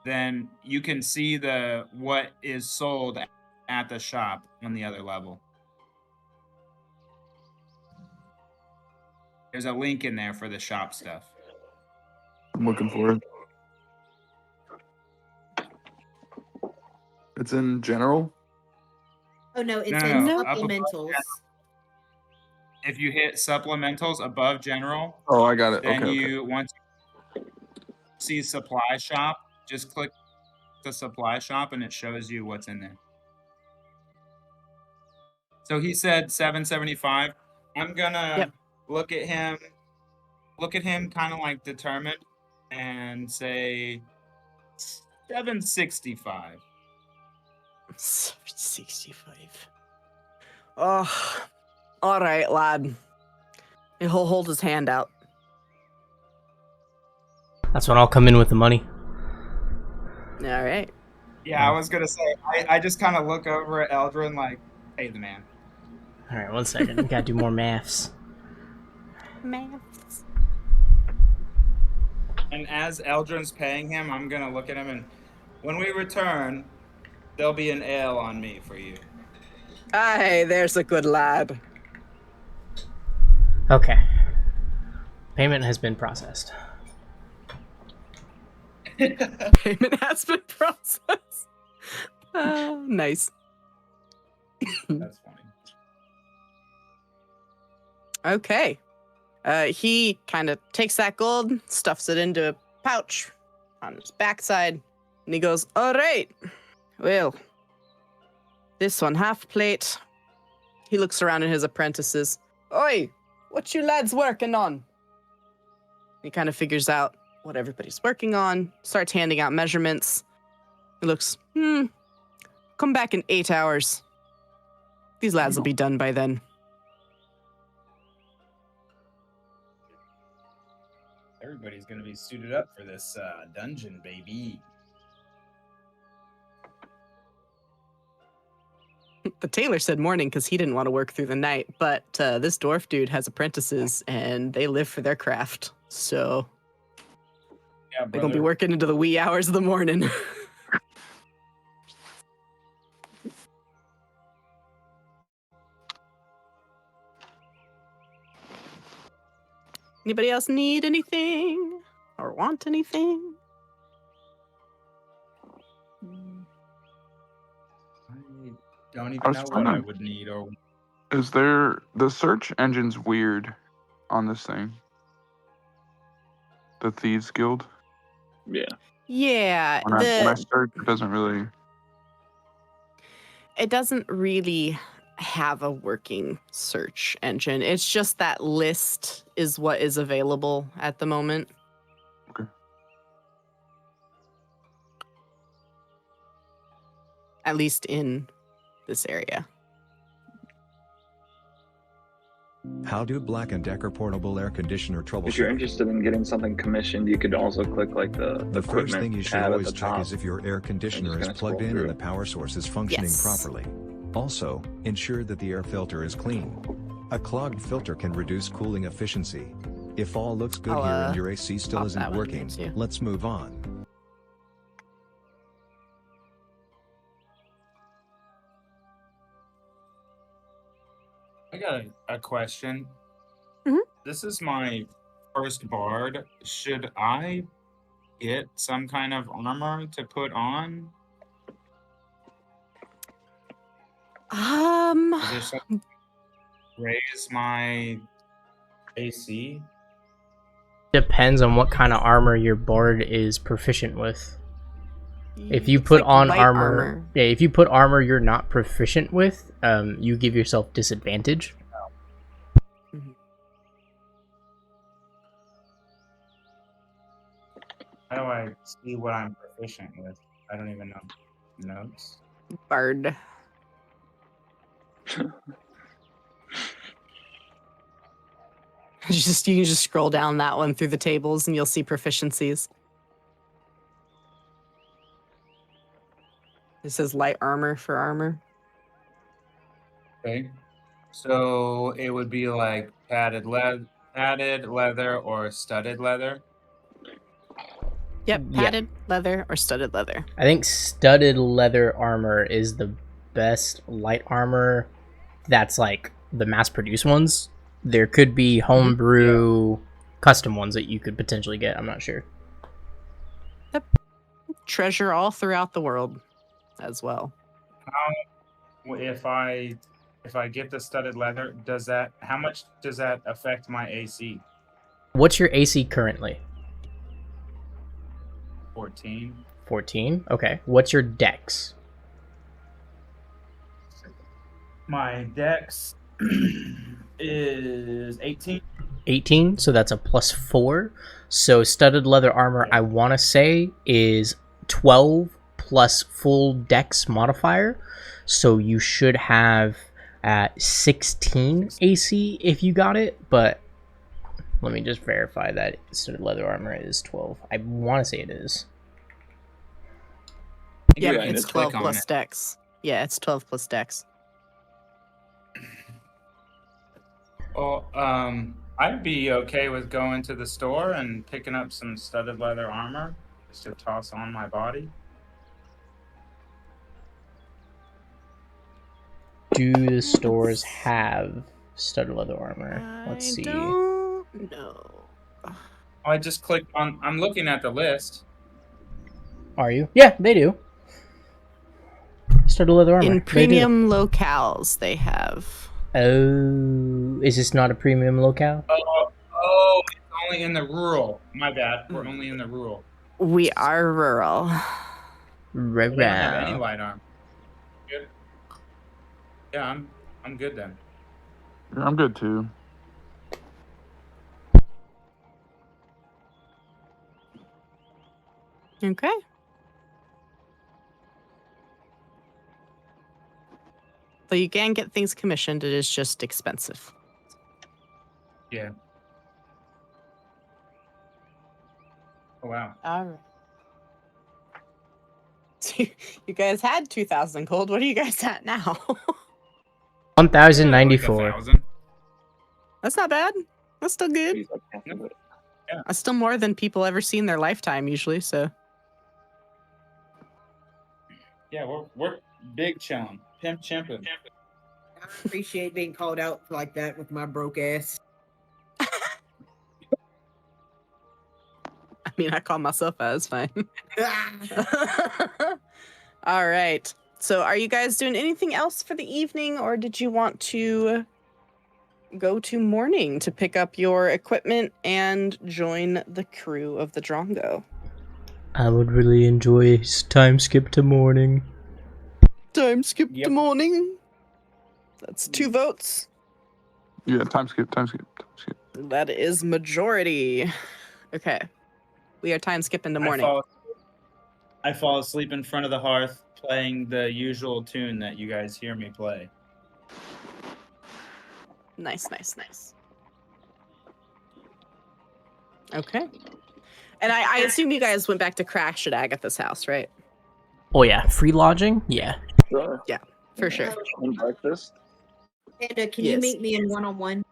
then you can see what is sold at the shop on the other level. There's a link in there for the shop stuff. I'm looking for it. It's in general? Oh no, it's No, in no, up above supplementals. If you hit supplementals above general, Oh, I got it. then Okay. once you see supply shop, just click the supply shop and it shows you what's in there. So he said $7.75. I'm gonna look at him kind of like determined and say $7.65. 765. Oh, all right, lad. He'll hold his hand out. That's when I'll come in with the money. All right. Yeah, I was gonna say. I just kind of look over at Eldrin like, "Hey, the man." All right, 1 second. Gotta do more maths. Maths. And as Eldrin's paying him, I'm gonna look at him and, when we return, there'll be an ale on me for you. Aye, there's a good lad. Okay. Payment has been processed. Payment has been processed. Nice. That's funny. Okay. He kind of takes that gold, stuffs it into a pouch on his backside, and he goes, all right. Well, this one, half plate. He looks around at his apprentices. Oi, what you lads working on? He kind of figures out what everybody's working on, starts handing out measurements. He looks, come back in 8 hours. These lads will be done by then. Everybody's gonna be suited up for this dungeon, baby. The tailor said morning because he didn't want to work through the night, but this dwarf dude has apprentices and they live for their craft. So Yeah, they're going to be brother. working into the wee hours of the morning. Anybody else need anything or want anything? I don't I even was know trying what to- I would need or. Is there the search engine's weird on this thing? The Thieves Guild. Yeah. Yeah, When I search, it doesn't really. it doesn't really have a working search engine. It's just that list is what is available at the moment. Okay. At least in this area. How do Black & Decker portable air conditioner troubleshoot? If you're interested in getting something commissioned, you could also click like the The first equipment thing you should tab at always the check top. is if your air conditioner just is gonna plugged scroll in and through. the power source is functioning Yes. properly. Also, ensure that the air filter is clean. A clogged filter can reduce cooling efficiency. If all looks good I'll, here and your AC still pop isn't that one in there working, too. let's move on. I got a question. Mhm. This is my first bard. Should I get some kind of armor to put on? Is there something to raise my AC? Depends on what kind of armor your bard is proficient with. If you It's put like on light armor, yeah, if you put armor you're not proficient with, you give yourself disadvantage. How do I see what I'm proficient with? I don't even know. Notes? Bard. You can just scroll down that one through the tables and you'll see proficiencies. It says light armor for armor. Okay. So it would be like padded leather or studded leather. Yep, Yeah. padded leather or studded leather. I think studded leather armor is the best light armor that's like the mass produced ones. There could be homebrew custom ones that you could potentially get. I'm not sure. Treasure all throughout the world as well. If I get the studded leather, how much does that affect my AC? What's your AC currently? 14. 14? Okay. What's your dex? My dex is 18. 18, so that's a +4. So studded leather armor, I want to say, is 12 plus full dex modifier, so you should have 16 AC if you got it, but let me just verify that studded leather armor is 12. I want to say it is. Yeah, Yeah, it's just click 12 on plus it. dex. Yeah, it's 12 plus dex. Well, I'd be okay with going to the store and picking up some studded leather armor just to toss on my body. Do the stores have studded leather armor? Let's I see. don't know. I just clicked on. I'm looking at the list. Are you? Yeah, they do. Studded leather armor. In They do. premium locales, they have. Oh, is this not a premium locale? Oh, it's only in the rural. My bad. We're only in the rural. We are rural. I don't have any light armor. Good. Yeah, I'm good then. I'm good too. Okay. So you can get things commissioned. It is just expensive. Yeah. Oh wow. All right. You guys had 2,000 gold. What are you guys at now? 1,094. Like 1,000. That's not bad. That's still good. He's like half of it. That's still more than people ever see in their lifetime usually. So Yeah, we're big chillin', pimp chimping. I appreciate being called out like that with my broke ass. I mean, I call myself out. It's fine. All right. So are you guys doing anything else for the evening, or did you want to go to morning to pick up your equipment and join the crew of the Drongo? I would really enjoy time skip to morning. Time skip Yep. to morning. That's 2 votes. Yeah, time skip. That is majority. Okay. We are time skipping to morning. I fall asleep in front of the hearth playing the usual tune that you guys hear me play. Nice. Okay. And I assume you guys went back to crash at Agatha's house, right? Oh yeah, free lodging? Yeah. Sure. Yeah, for sure. And breakfast. Panda, can Yes. you meet me in one-on-one?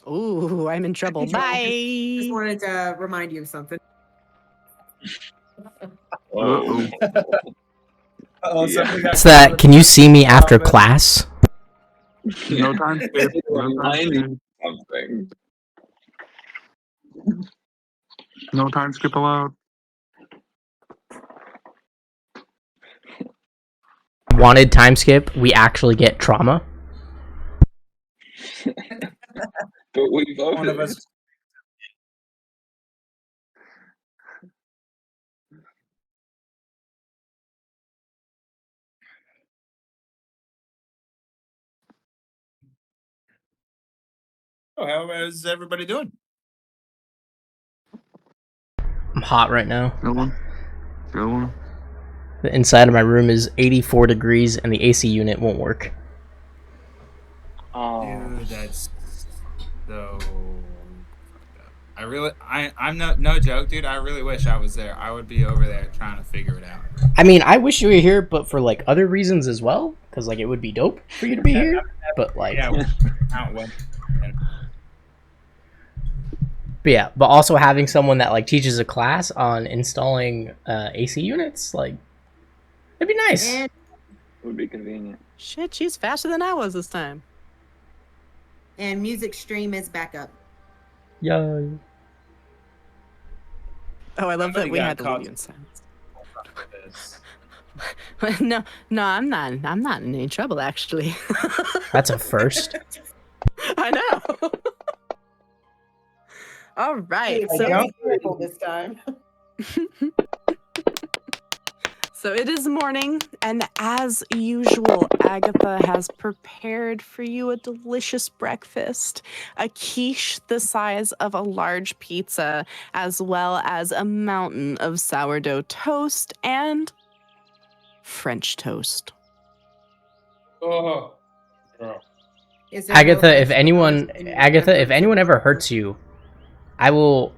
Ooh, I'm in trouble. Just Bye. wanted to remind you of something. Whoa. Something What's that? Can you see me after class? No time skip. No time Reminding skip. something. No time skip allowed. Wanted time skip. We actually get trauma. But we voted. One of us. Oh, how is everybody doing? I'm hot right now. Chilling. The inside of my room is 84 degrees and the AC unit won't work. Oh. Dude, that's so. I'm no joke, dude. I really wish I was there. I would be over there trying to figure it out. I mean, I wish you were here, but for like other reasons as well, because like it would be dope for you to be here. But like, Yeah, out with. but also having someone that like teaches a class on installing AC units, like, it'd be nice. And Would be convenient. Shit, she's faster than I was this time. music stream is back up. Yay. Oh, I love that Somebody we got had to caught. leave you in silence. no, I'm not in any trouble actually. That's a first. I know. All right. Hey, very careful this time. So it is morning, and as usual, Agatha has prepared for you a delicious breakfast, a quiche the size of a large pizza, as well as a mountain of sourdough toast and French toast. Oh, girl. Is there no Agatha, French if anyone, toast in your Agatha, if beverage anyone ever of hurts you, I will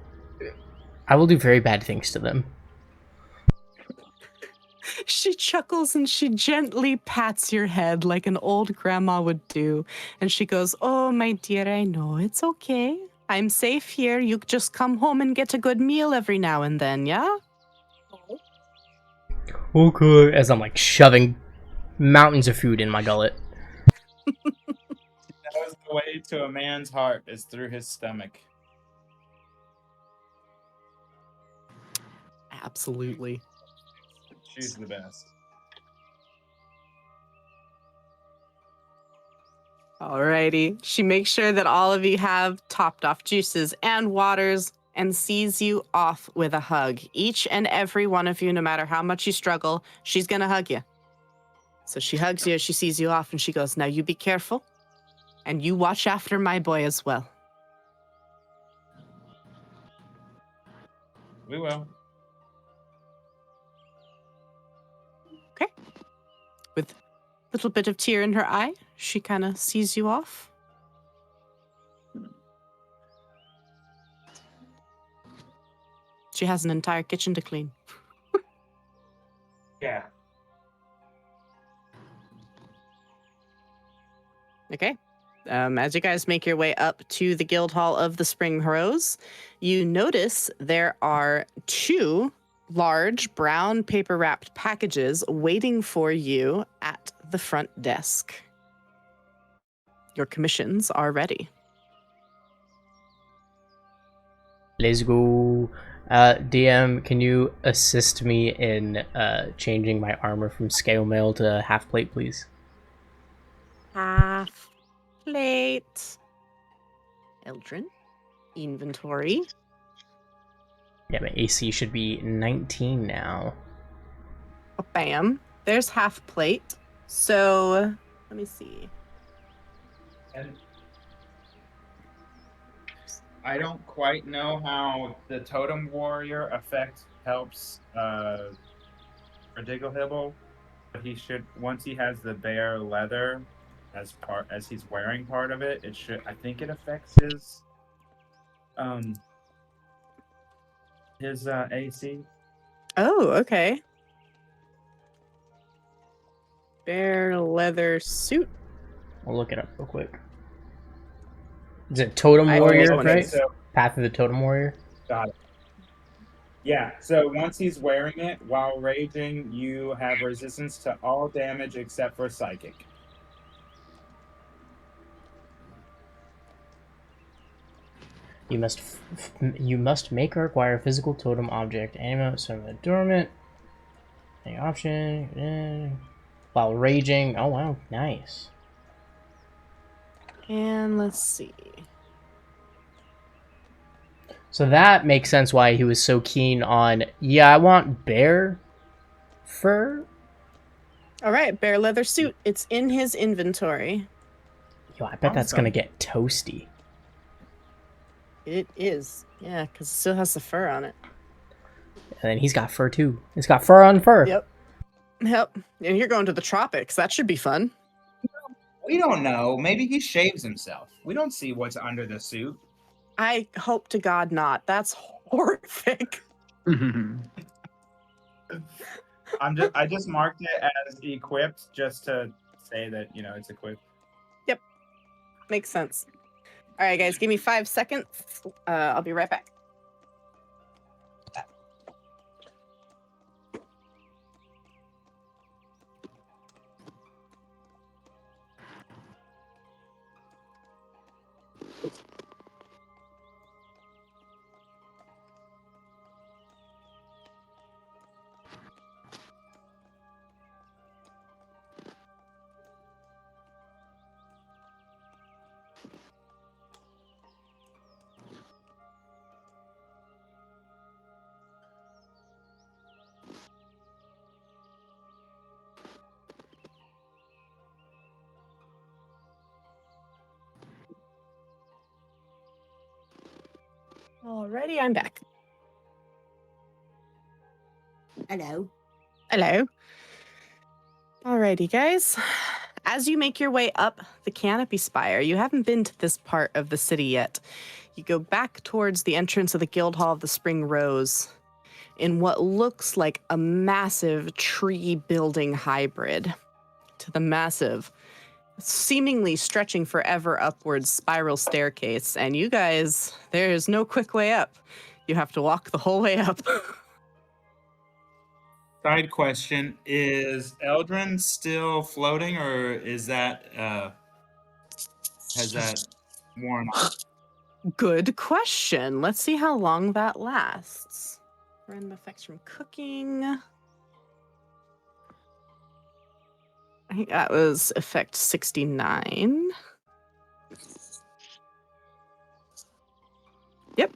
do very bad things to them. She chuckles and she gently pats your head like an old grandma would do. And she goes, "Oh, my dear, I know. It's okay. I'm safe here. You just come home and get a good meal every now and then, yeah?" Okay. As I'm like shoving mountains of food in my gullet. That was the way to a man's heart is through his stomach. Absolutely. She's the best. Alrighty. She makes sure that all of you have topped off juices and waters and sees you off with a hug. Each and every one of you, no matter how much you struggle, she's going to hug you. So she hugs you as she sees you off and she goes, "Now you be careful and you watch after my boy as well." We will. Okay. With a little bit of tear in her eye, she kind of sees you off. She has an entire kitchen to clean. Yeah. Okay. As you guys make your way up to the Guild Hall of the Spring Rose, you notice there are 2 large brown paper wrapped packages waiting for you at the front desk. Your commissions are ready. Let's go. DM, can you assist me in changing my armor from scale mail to half plate, please? Half plate. Eldrin. Inventory. Yeah, my AC should be 19 now. Bam. There's half plate. So, let me see. And I don't quite know how the totem warrior effect helps for Digglehibble, but he should, once he has the bear leather as he's wearing part of it, it should, I think it affects his AC. Oh, okay. Bear leather suit. I'll look it up real quick. Is it Totem I Warrior, okay, right? so- Path of the Totem Warrior? Got it. Yeah, so once he's wearing it while raging, you have resistance to all damage except for psychic. You must make or acquire a physical totem object, animate, summon dormant. Any option while raging. Oh wow, nice. And let's see. So that makes sense why he was so keen on. Yeah, I want bear fur. All right, bear leather suit. It's in his inventory. Yo, I bet that's Awesome. gonna get toasty. It is. Yeah, because it still has the fur on it. And then he's got fur too. He's got fur on fur. Yep. Yep. And you're going to the tropics. That should be fun. We don't know. Maybe he shaves himself. We don't see what's under the suit. I hope to God not. That's horrific. I just marked it as equipped just to say that, it's equipped. Makes sense. All right, guys, give me 5 seconds. I'll be right back. Alrighty, I'm back. Hello. Hello. Alrighty, guys. As you make your way up the canopy spire, you haven't been to this part of the city yet. You go back towards the entrance of the Guild Hall of the Spring Rose in what looks like a massive tree building hybrid to the massive, seemingly stretching forever upwards spiral staircase. And you guys, there's no quick way up. You have to walk the whole way up. Side question: is Eldrin still floating, or is that has that worn off? Good question. Let's see how long that lasts. Random effects from cooking. I think that was effect 69. Yep.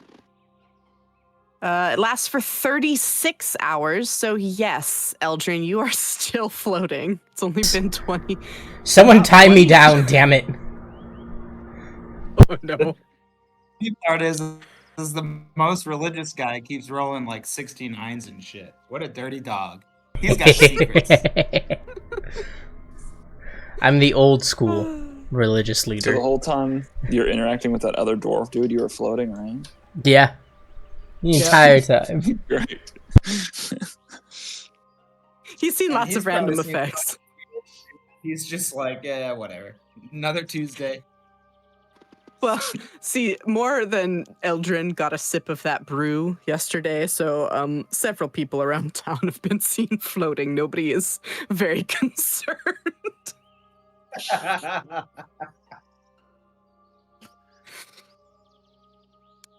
It lasts for 36 hours, so yes, Eldrin, you are still floating. It's only been 20. Someone tie me down, damn it. Oh no. The part is the most religious guy keeps rolling like 69s and shit. What a dirty dog. He's got secrets. I'm the old school religious So leader. the whole time you're interacting with that other dwarf dude, you were floating, right? Yeah. The entire time. Great. He's seen And lots he's of random probably seen effects. He's just like, yeah, whatever. Another Tuesday. Well, see, more than Eldrin got a sip of that brew yesterday, so several people around town have been seen floating. Nobody is very concerned.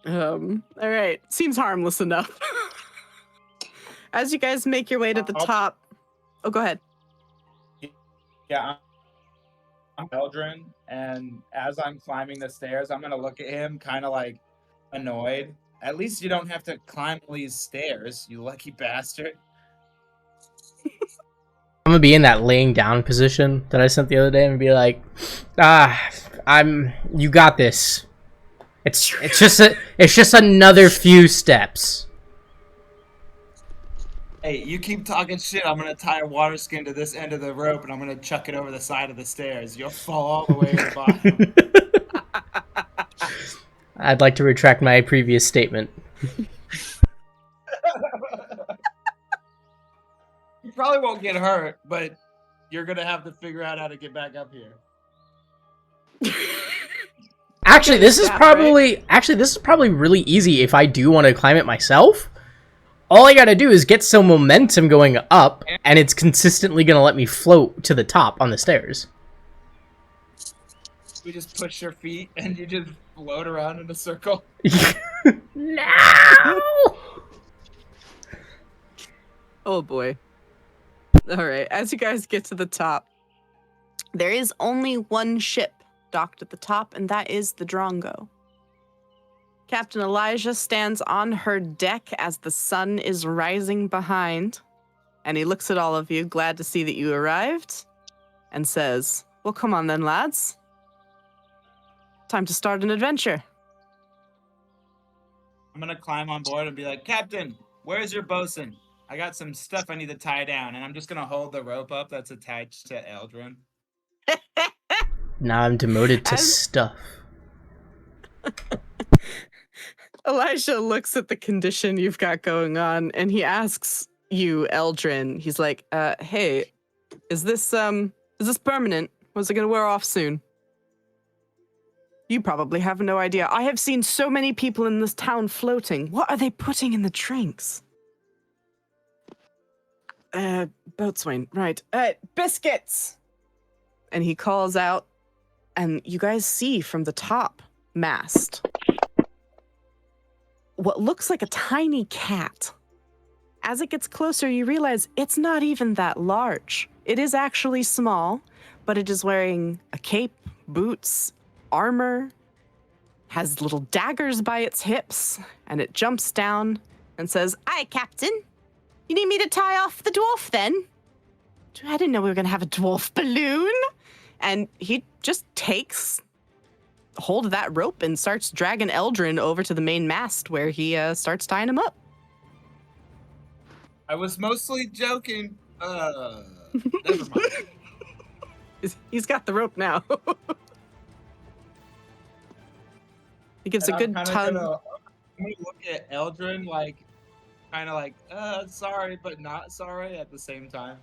All right. Seems harmless enough. As you guys make your way to the top. Oh, go ahead. Yeah, I'm Eldrin, and as I'm climbing the stairs, I'm gonna look at him kind of like annoyed. At least you don't have to climb all these stairs, you lucky bastard. I'm gonna be in that laying down position that I sent the other day and be like, you got this. It's just another few steps. Hey, you keep talking shit, I'm gonna tie a water skin to this end of the rope and I'm gonna chuck it over the side of the stairs. You'll fall all the way to the bottom. I'd like to retract my previous statement. You probably won't get hurt, but you're gonna have to figure out how to get back up here. Actually, this is probably really easy if I do want to climb it myself. All I gotta do is get some momentum going up, and it's consistently gonna let me float to the top on the stairs. We just push your feet and you just float around in a circle. No! Oh boy. All right. As you guys get to the top, there is only one ship docked at the top, and that is the Drongo. Captain Elijah stands on her deck as the sun is rising behind, and he looks at all of you, glad to see that you arrived, and says, well, come on then, lads. Time to start an adventure. I'm gonna climb on board and be like, Captain, where's your bosun? I got some stuff I need to tie down, and I'm just gonna hold the rope up that's attached to Eldrin. Now I'm demoted to stuff. Elijah looks at the condition you've got going on, and he asks you, Eldrin. He's like, hey, is this permanent? Was it gonna wear off soon? You probably have no idea. I have seen so many people in this town floating. What are they putting in the drinks? Boatswain, right. Biscuits! And he calls out, and you guys see from the top mast what looks like a tiny cat. As it gets closer, you realize it's not even that large. It is actually small, but it is wearing a cape, boots, armor, has little daggers by its hips, and it jumps down and says, "Aye, Captain. You need me to tie off the dwarf then? I didn't know we were going to have a dwarf balloon." And he just takes hold of that rope and starts dragging Eldrin over to the main mast where he starts tying him up. I was mostly joking. Never mind. He's got the rope now. He gives And a I'm good kinda tug. gonna look at Eldrin like, kind of like, sorry, but not sorry at the same time.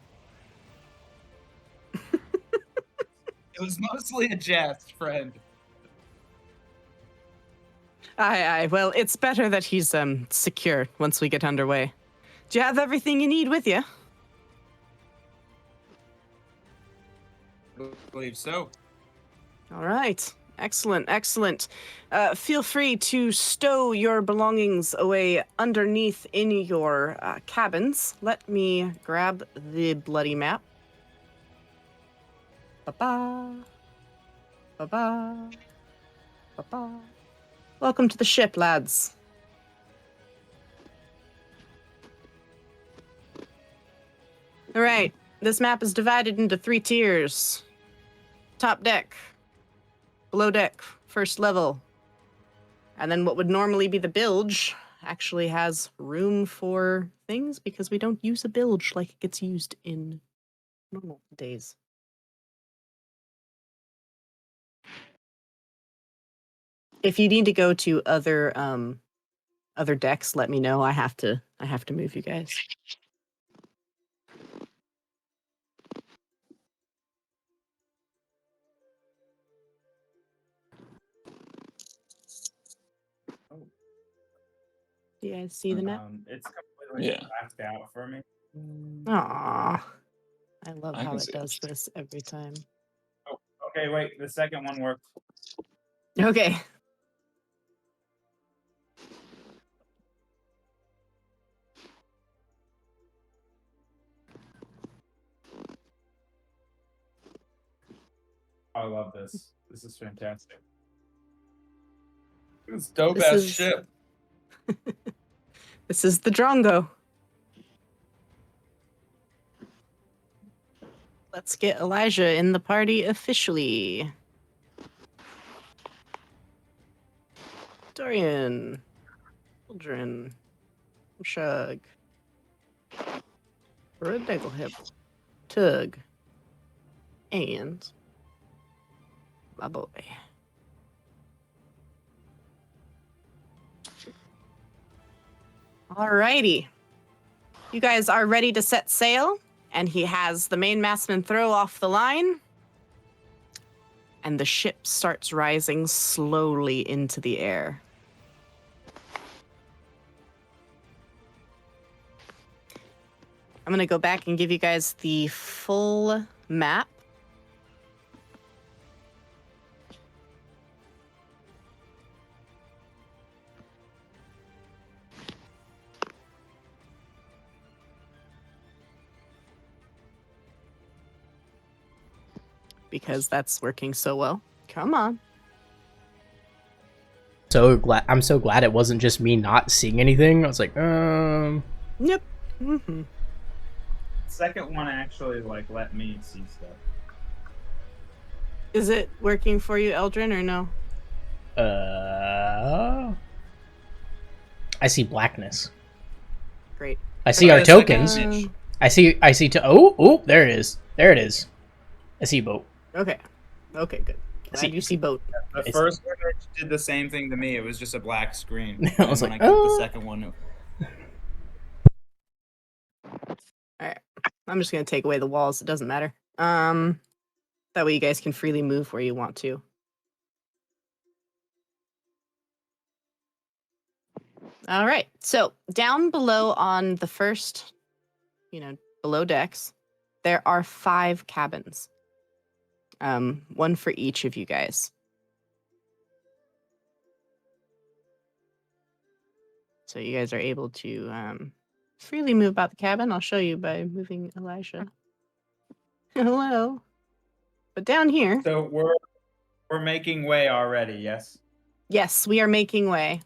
It was mostly a jest, friend. Aye. Well, it's better that he's secure once we get underway. Do you have everything you need with you? I believe so. All right. Excellent. Feel free to stow your belongings away underneath in your cabins. Let me grab the bloody map. Ba-ba. Ba-ba. Ba-ba. Welcome to the ship, lads. All right. This map is divided into 3 tiers. Top deck, below deck, first level. And then what would normally be the bilge actually has room for things because we don't use a bilge like it gets used in normal days. If you need to go to other decks, let me know. I have to move you guys. Do you guys see the map? It's completely Yeah. blacked out for me. Aww. I love I how can it see does this every time. Oh, okay, wait. The second one worked. Okay. I love this. This is fantastic. This dope This ass is- ship. This is the Drongo. Let's get Elijah in the party officially. Dorian. Aldrin. Shug. Red Hip. Tug. And my boy. Alrighty. You guys are ready to set sail, and he has the main mastman throw off the line, and the ship starts rising slowly into the air. I'm going to go back and give you guys the full map. Because that's working so well. Come on. I'm so glad it wasn't just me not seeing anything. I was like, Yep. Mm-hmm. Second one actually let me see stuff. Is it working for you, Eldrin, or no? I see blackness. Great. I see our tokens. I see there it is. There it is. I see boat. Okay, good. Glad you see boat. The first one did the same thing to me. It was just a black screen. I was when like, I clicked the second one. Alright. I'm just gonna take away the walls, it doesn't matter. That way you guys can freely move where you want to. Alright, so down below on the first, below decks, there are 5 cabins. One for each of you guys. So you guys are able to freely move about the cabin. I'll show you by moving Elijah. Hello. But down here. So we're making way already, yes? Yes, we are making way.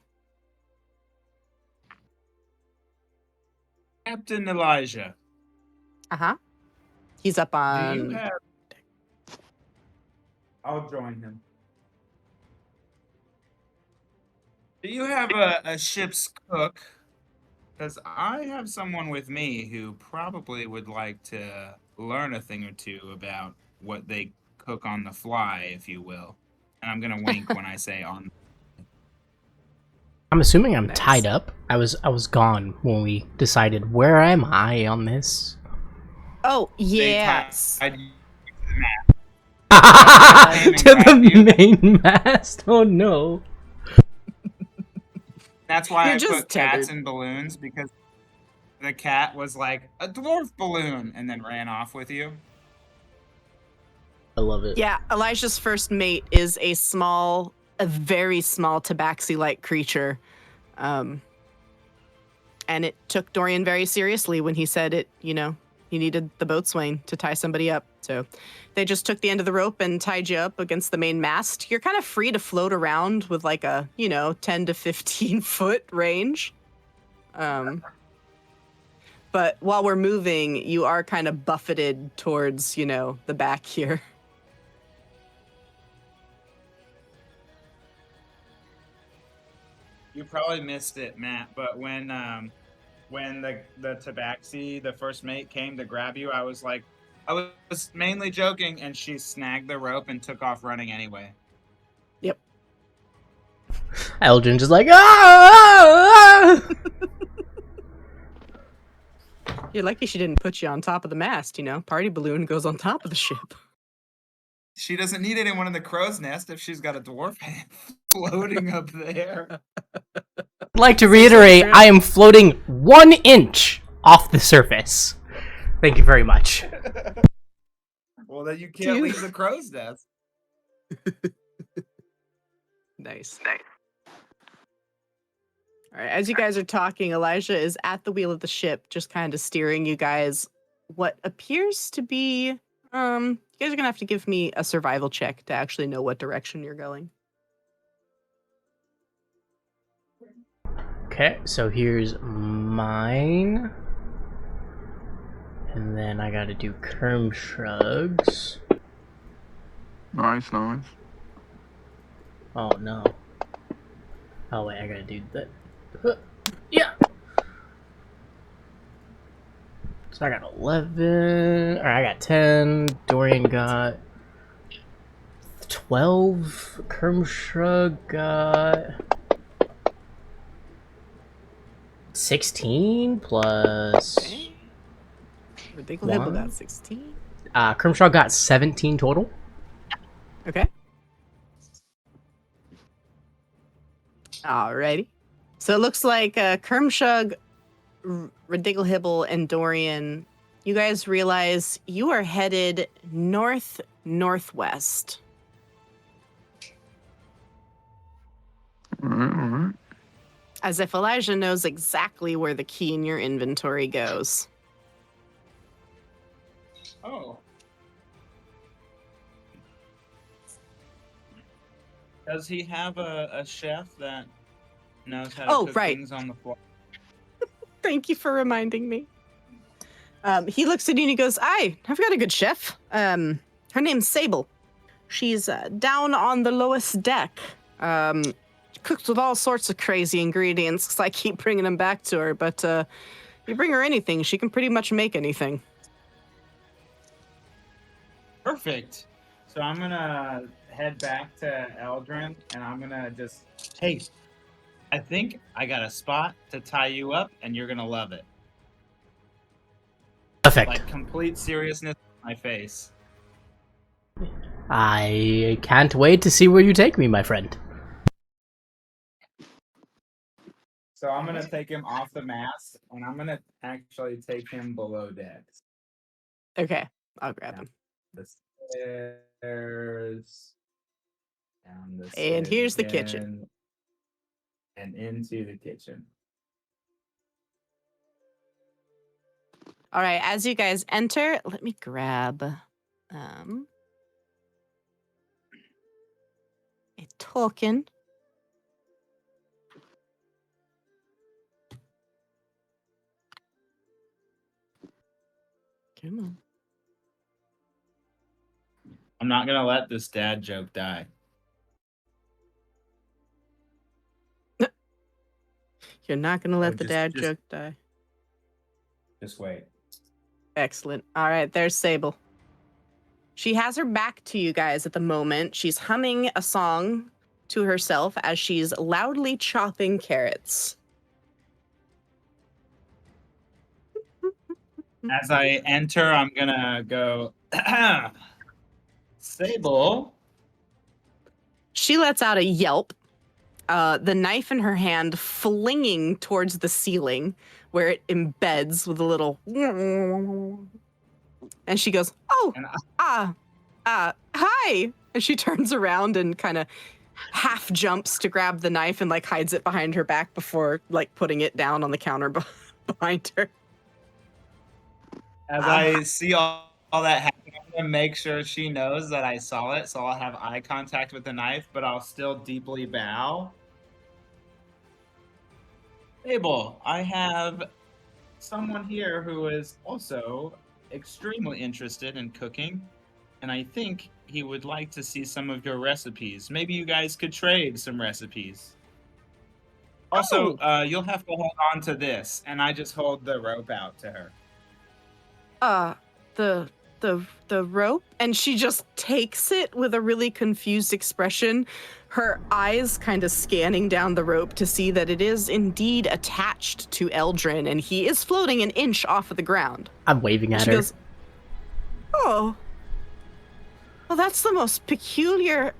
Captain Elijah. Uh-huh. He's up on... Do you have... I'll join him. Do you have a ship's cook Because I have someone with me who probably would like to learn a thing or two about what they cook on the fly, if you will. And I'm gonna wink when I say on. I'm assuming I'm Nice. tied up. I was gone when we decided where am I on this. Oh, They yes. tied you To grab you. the main mast. Oh no. That's why You're I just put cats tethered. in balloons, because the cat was like a dwarf balloon and then ran off with you. I love it. Yeah, Elijah's first mate is a very small tabaxi-like creature. And it took Dorian very seriously when he said he needed the boatswain to tie somebody up. So they just took the end of the rope and tied you up against the main mast. You're kind of free to float around with like a, 10 to 15 foot range. But while we're moving, you are kind of buffeted towards, the back here. You probably missed it, Matt, but when the tabaxi, the first mate, came to grab you, I was mainly joking, and she snagged the rope and took off running anyway. Yep. Eldrin just like, ah! You're lucky she didn't put you on top of the mast, Party balloon goes on top of the ship. She doesn't need anyone in the crow's nest if she's got a dwarf hand floating up there. I'd like to reiterate, I am floating 1 inch off the surface. Thank you very much. Well, then you can't leave the crow's nest. Nice. All right, as you guys are talking, Elijah is at the wheel of the ship, just kind of steering you guys what appears to be, you guys are gonna have to give me a survival check to actually know what direction you're going. Okay, so here's mine. And then I gotta do Kerm shrugs. Nice. Oh no. Oh wait, I gotta do that. Yeah! So I got 11, or I got 10, Dorian got 12, Kerm Shrug got 16 plus Limbo got 16. Kerm Shrug got 17 total. Okay. Alrighty. So it looks like Kermshug, Ridiglehibble, and Dorian, you guys realize you are headed north-northwest. All right. As if Elijah knows exactly where the key in your inventory goes. Oh. Does he have a chef that knows how to cook things on the fly? Thank you for reminding me. He looks at you and he goes, I've got a good chef. Her name's Sable. She's down on the lowest deck. Cooks with all sorts of crazy ingredients because I keep bringing them back to her. But you bring her anything, she can pretty much make anything. Perfect. So I'm gonna head back to Eldrin, and I'm gonna just, hey, I think I got a spot to tie you up, and you're gonna love it. Perfect. Like complete seriousness on my face. I can't wait to see where you take me, my friend. So I'm gonna take him off the mast, and I'm gonna actually take him below decks. Okay, I'll grab him. The stairs, down the stairs, And here's the again, kitchen. and into the kitchen. All right, as you guys enter, let me grab a token. Come on. I'm not gonna let this dad joke die. You're not gonna let the just- dad just- joke die. Just wait. Excellent. All right, there's Sable. She has her back to you guys at the moment. She's humming a song to herself as she's loudly chopping carrots. As I enter, I'm gonna go, Sable. She lets out a yelp, the knife in her hand flinging towards the ceiling where it embeds with a little... And she goes, oh, hi. And she turns around and kind of half jumps to grab the knife and like hides it behind her back before like putting it down on the counter behind her. As I see all that happen, I'm gonna make sure she knows that I saw it, so I'll have eye contact with the knife, but I'll still deeply bow. Abel, I have someone here who is also extremely interested in cooking, and I think he would like to see some of your recipes. Maybe you guys could trade some recipes. Also, you'll have to hold on to this, and I just hold the rope out to her. The rope, and she just takes it with a really confused expression, her eyes kind of scanning down the rope to see that it is indeed attached to Eldrin, and he is floating an inch off of the ground. I'm waving at She her. goes, oh, well, that's the most peculiar.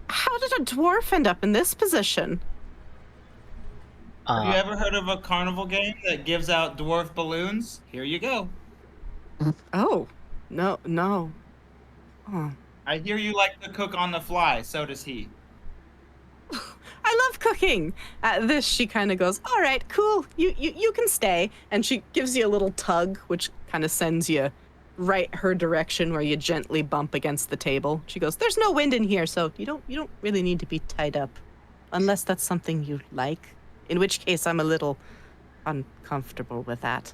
How did a dwarf end up in this position? Have you ever heard of a carnival game that gives out dwarf balloons? Here you go. Oh, no. Oh. I hear you like to cook on the fly, so does he. I love cooking. At this, she kind of goes, all right, cool, you can stay. And she gives you a little tug, which kind of sends you right her direction where you gently bump against the table. She goes, there's no wind in here, so you don't really need to be tied up. Unless that's something you like. In which case, I'm a little uncomfortable with that.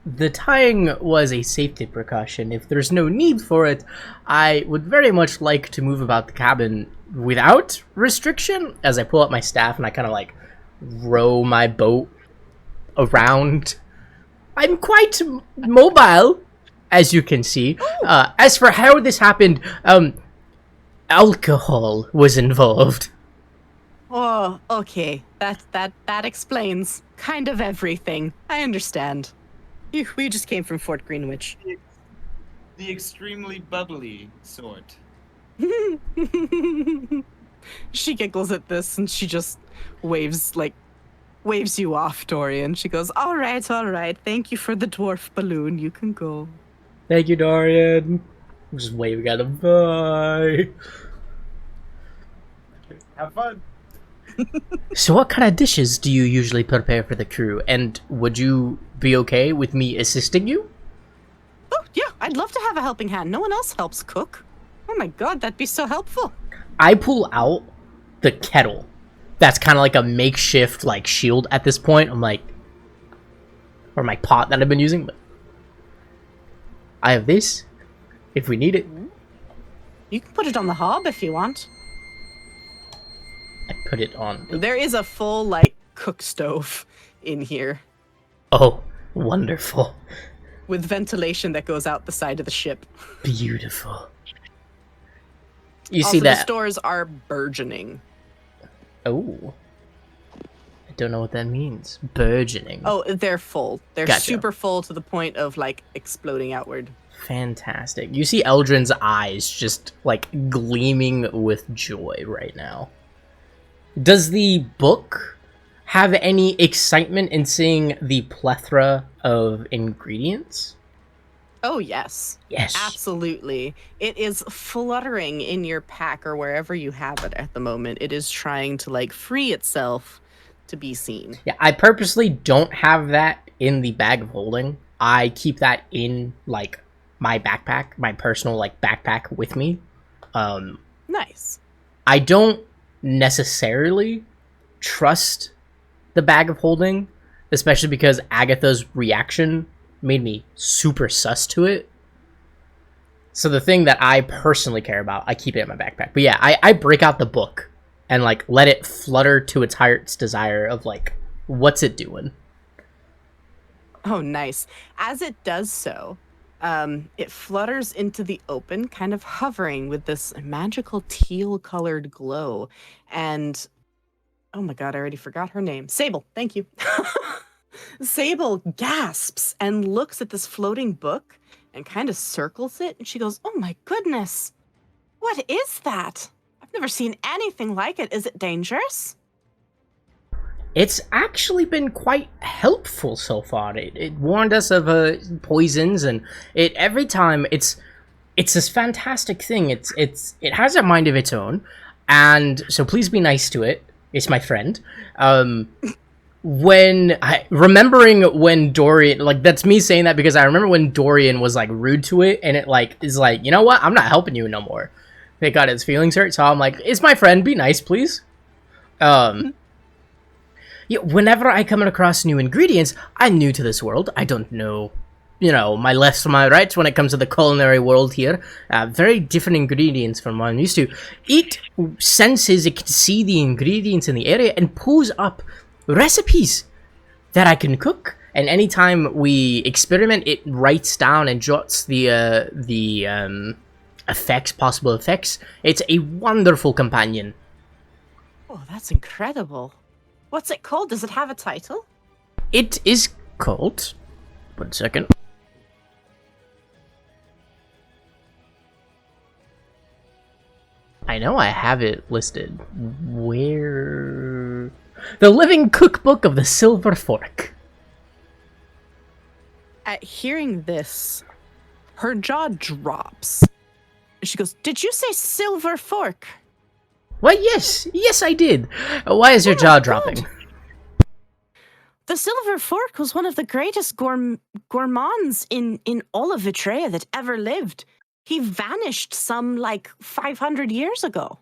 The tying was a safety precaution. If there's no need for it, I would very much like to move about the cabin without restriction. As I pull up my staff and I kind of like row my boat around. I'm quite mobile, as you can see. As for how this happened, alcohol was involved. Oh, okay. That explains kind of everything. I understand. We just came from Fort Greenwich. The extremely bubbly sort. She giggles at this and she just waves you off, Dorian. She goes, all right. Thank you for the dwarf balloon. You can go. Thank you, Dorian. I'm just waving at him. Bye. Have fun. So what kind of dishes do you usually prepare for the crew? And would you be okay with me assisting you? Oh, yeah. I'd love to have a helping hand. No one else helps cook. Oh my god, that'd be so helpful. I pull out the kettle. That's kind of like a makeshift like shield at this point. I'm like, or my pot that I've been using. But I have this if we need it. You can put it on the hob if you want. I put it on. There is a full like cook stove in here. Oh, wonderful. With ventilation that goes out the side of the ship. Beautiful. You also, see that? The stores are burgeoning. Oh. I don't know what that means. Burgeoning. Oh, they're full. They're Gotcha. super full to the point of like exploding outward. Fantastic. You see Eldrin's eyes just like gleaming with joy right now. Does the book have any excitement in seeing the plethora of ingredients? Oh, yes. Yes. Absolutely. It is fluttering in your pack or wherever you have it at the moment. It is trying to like free itself to be seen. Yeah, I purposely don't have that in the bag of holding. I keep that in like my backpack, my personal like backpack with me. Nice. I don't necessarily trust the bag of holding, especially because Agatha's reaction made me super sus to it. So the thing that I personally care about, I keep it in my backpack. But yeah, I break out the book and like let it flutter to its heart's desire of like what's it doing. Oh, nice. As it does so, it flutters into the open, kind of hovering with this magical teal-colored glow. And, oh my god, I already forgot her name. Sable, thank you. Sable gasps and looks at this floating book and kind of circles it. And she goes, oh my goodness, what is that? I've never seen anything like it. Is it dangerous? It's actually been quite helpful so far. It warned us of poisons, and it every time it's this fantastic thing. It has a mind of its own, and so please be nice to it. It's my friend. Remembering when Dorian, like that's me saying that because I remember when Dorian was like rude to it, and it like is like, you know what? I'm not helping you no more. It got its feelings hurt, so I'm like, it's my friend. Be nice, please. Yeah, whenever I come across new ingredients, I'm new to this world. I don't know, my lefts from my rights when it comes to the culinary world here. Very different ingredients from what I'm used to. It senses, it can see the ingredients in the area and pulls up recipes that I can cook. And anytime we experiment, it writes down and jots the possible effects. It's a wonderful companion. Oh, that's incredible. What's it called? Does it have a title? It is called... 1 second. I know I have it listed. Where... The Living Cookbook of the Silver Fork. At hearing this, her jaw drops. She goes, did you say silver fork? Why, yes, I did. Why is your jaw dropping? The silver fork was one of the greatest gourmands in all of Vitrea that ever lived. He vanished some, 500 years ago.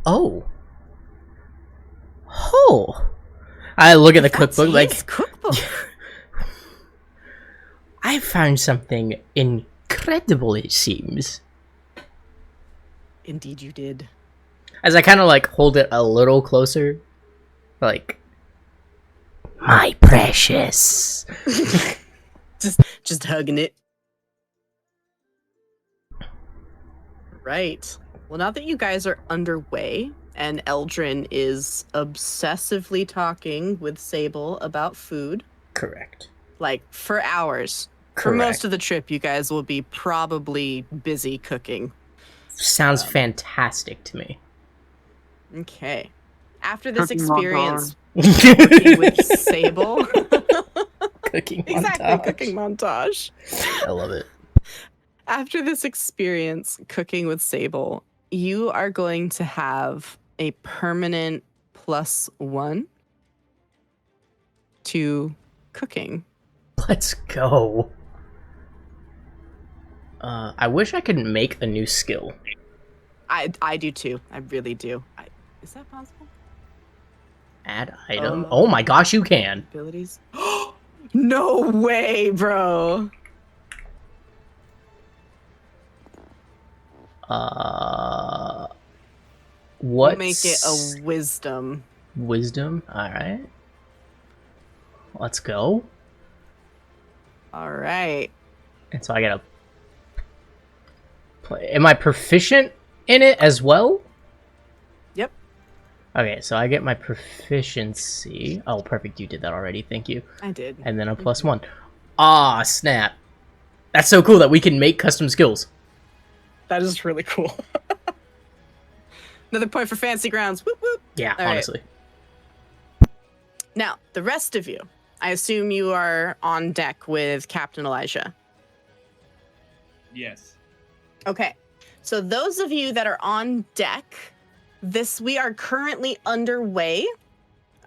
Oh. I look at the cookbook like... cookbook. I found something incredible, it seems. Indeed you did. As I kind of hold it a little closer, my precious. just hugging it. Right. Well, now that you guys are underway and Eldrin is obsessively talking with Sable about food. Correct. For hours. Correct. For most of the trip, you guys will be probably busy cooking. Sounds fantastic to me. Okay. After this Cooking experience working with Sable. Cooking montage. Exactly, cooking montage. I love it. After this experience cooking with Sable, you are going to have a permanent +1 to cooking. Let's go. I wish I could make a new skill. I do too. I really do. Is that possible? Add item? Oh my gosh, you can. Abilities? No way, bro. What? We'll make it a wisdom. Wisdom? Alright. Let's go. Alright. And so I gotta play. Am I proficient in it as well? Yep. Okay, so I get my proficiency. Oh, perfect. You did that already. Thank you. I did. And then a +1. Ah, snap. That's so cool that we can make custom skills. That is really cool. Another point for Fancy Grounds. Whoop, whoop. Yeah, All honestly. Right. Now, the rest of you, I assume you are on deck with Captain Elijah. Yes. Okay. So those of you that are on deck, we are currently underway.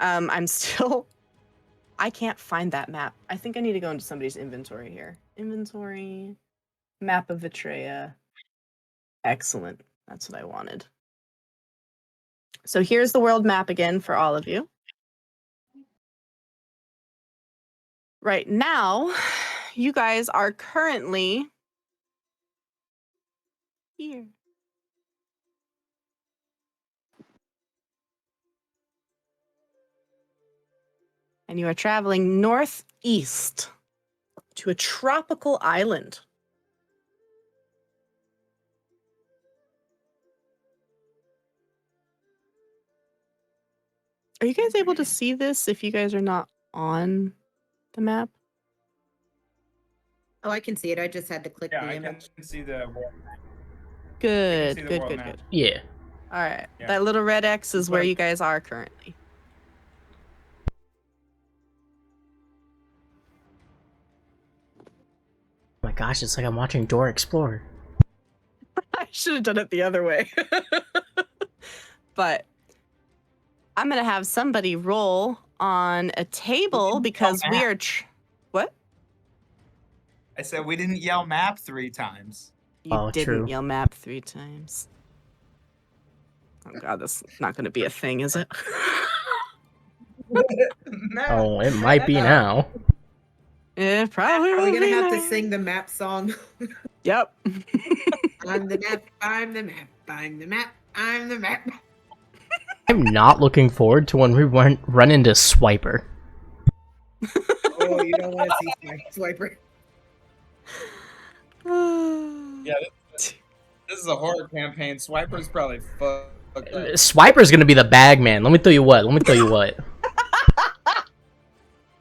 I can't find that map. I think I need to go into somebody's inventory here. Inventory, map of Vitrea. Excellent. That's what I wanted. So here's the world map again for all of you. Right now, you guys are currently... here. And you are traveling northeast to a tropical island. Are you guys able to see this if you guys are not on the map? Oh, I can see it. I just had to click Yeah, the I can image. see the world map. Good, see the good, world good, map. good. Yeah. All right. Yeah. That little red X is where But- you guys are currently. Oh my gosh, it's like I'm watching Dora Explorer. I should have done it the other way. But I'm going to have somebody roll on a table because we are... What? I said we didn't yell map 3 times. You Oh, didn't true. yell map 3 times. Oh god, that's not going to be a thing, is it? Oh, it might be now. Yeah, probably Are will we gonna be have to now. sing the map song? Yep. I'm the map. I'm the map. I'm the map. I'm the map. I'm not looking forward to when we run into Swiper. Oh, you don't want to see Swiper. Yeah, this is a horror campaign. Swiper's probably fucked up. Swiper's gonna be the bag man. Let me tell you what.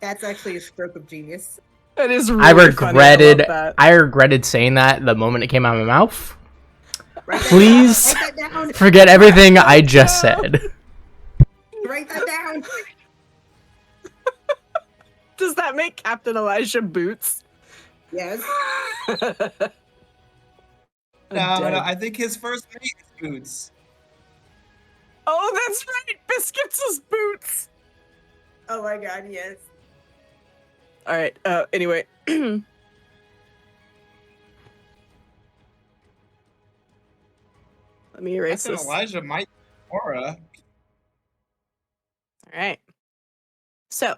That's actually a stroke of genius. That is I really funny. I love that. I regretted saying that the moment it came out of my mouth. Write that Please down. Write that down. forget everything I just said. Write that down. Does that make Captain Elijah Boots? Yes. No, I think his first mate is Boots. Oh, that's right. Biscuits is Boots. Oh my god, yes. All right. Anyway. Let me erase Captain this. Elijah might be Aura. All right. So,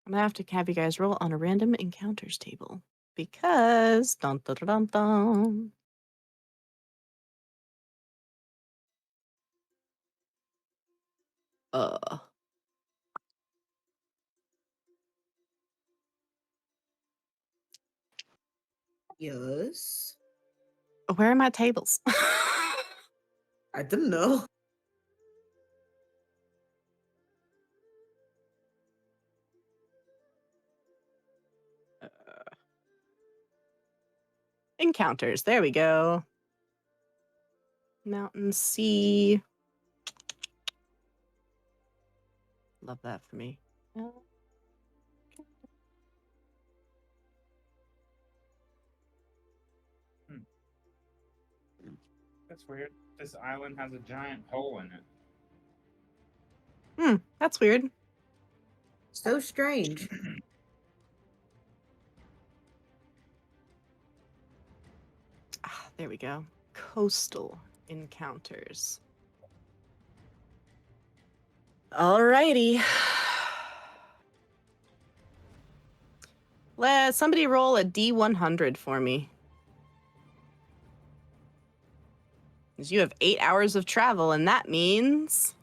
I'm gonna have to have you guys roll on a random encounters table because dun dun dun dun. Dun. Yes. Where are my tables? I don't know. Encounters. There we go. Mountain, sea. Love that for me. That's weird. This island has a giant hole in it. That's weird. So strange. There we go. Coastal encounters. Alrighty. Let somebody roll a D100 for me. Because you have 8 hours of travel, and that means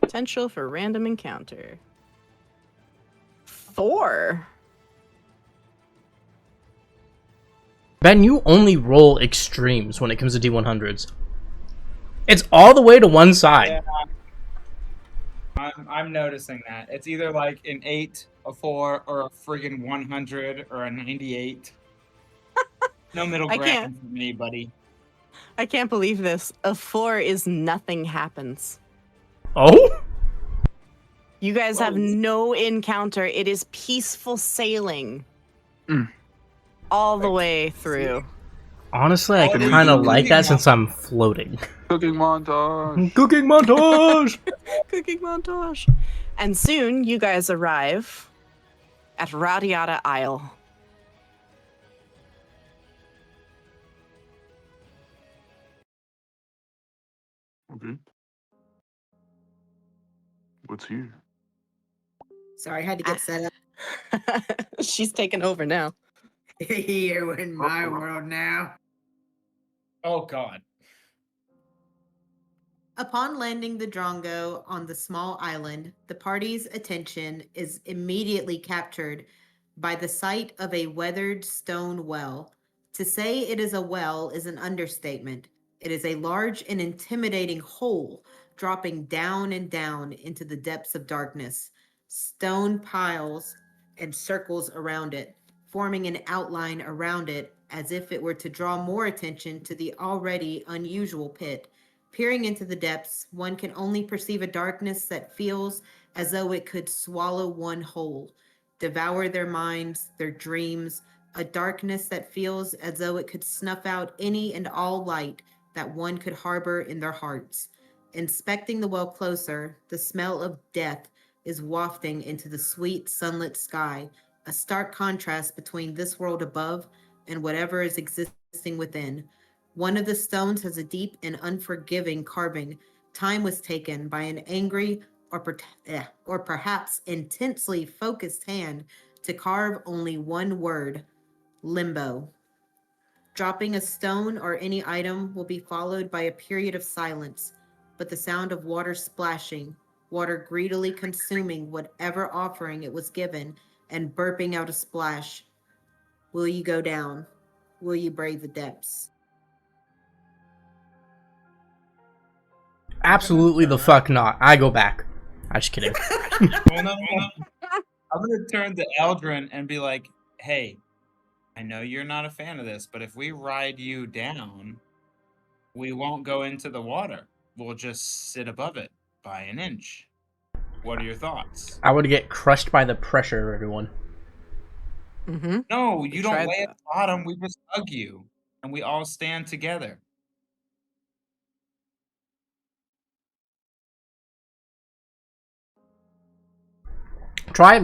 potential for random encounter. 4. Ben, you only roll extremes when it comes to D100s. It's all the way to one side. Yeah. I'm noticing that. It's either like an 8, a 4, or a friggin' 100 or a 98. No middle I ground can't. for me, buddy. I can't believe this. A 4 is nothing happens. Oh? You guys have Whoa. no encounter. It is peaceful sailing. Mm. All the way through. Honestly, I Oh, kind dude, of you like cooking that since I'm floating. Cooking montage. Cooking montage! Cooking montage. And soon you guys arrive at Radiata Isle. Okay. What's here? Sorry, I had to get set up. She's taking over now. You're in my world now. Oh God. Upon landing the Drongo on the small island, the party's attention is immediately captured by the sight of a weathered stone well. To say it is a well is an understatement. It is a large and intimidating hole dropping down and down into the depths of darkness. Stone piles and circles around it, forming an outline around it as if it were to draw more attention to the already unusual pit. Peering into the depths, one can only perceive a darkness that feels as though it could swallow one whole, devour their minds, their dreams, a darkness that feels as though it could snuff out any and all light that one could harbor in their hearts. Inspecting the well closer, the smell of death is wafting into the sweet sunlit sky, a stark contrast between this world above and whatever is existing within. One of the stones has a deep and unforgiving carving. Time was taken by an angry or perhaps intensely focused hand to carve only one word: Limbo. Dropping a stone or any item will be followed by a period of silence, but the sound of water splashing, water greedily consuming whatever offering it was given, and burping out a splash. Will you go down? Will you brave the depths? Absolutely the fuck not. I go back. I'm just kidding. Well, no. I'm gonna turn to Eldrin and be like, "Hey, I know you're not a fan of this, but if we ride you down, we won't go into the water. We'll just sit above it by an inch. What are your thoughts?" I would get crushed by the pressure of everyone. Mm-hmm. No, you don't tried lay at that. the bottom. We just hug you, and we all stand together. Try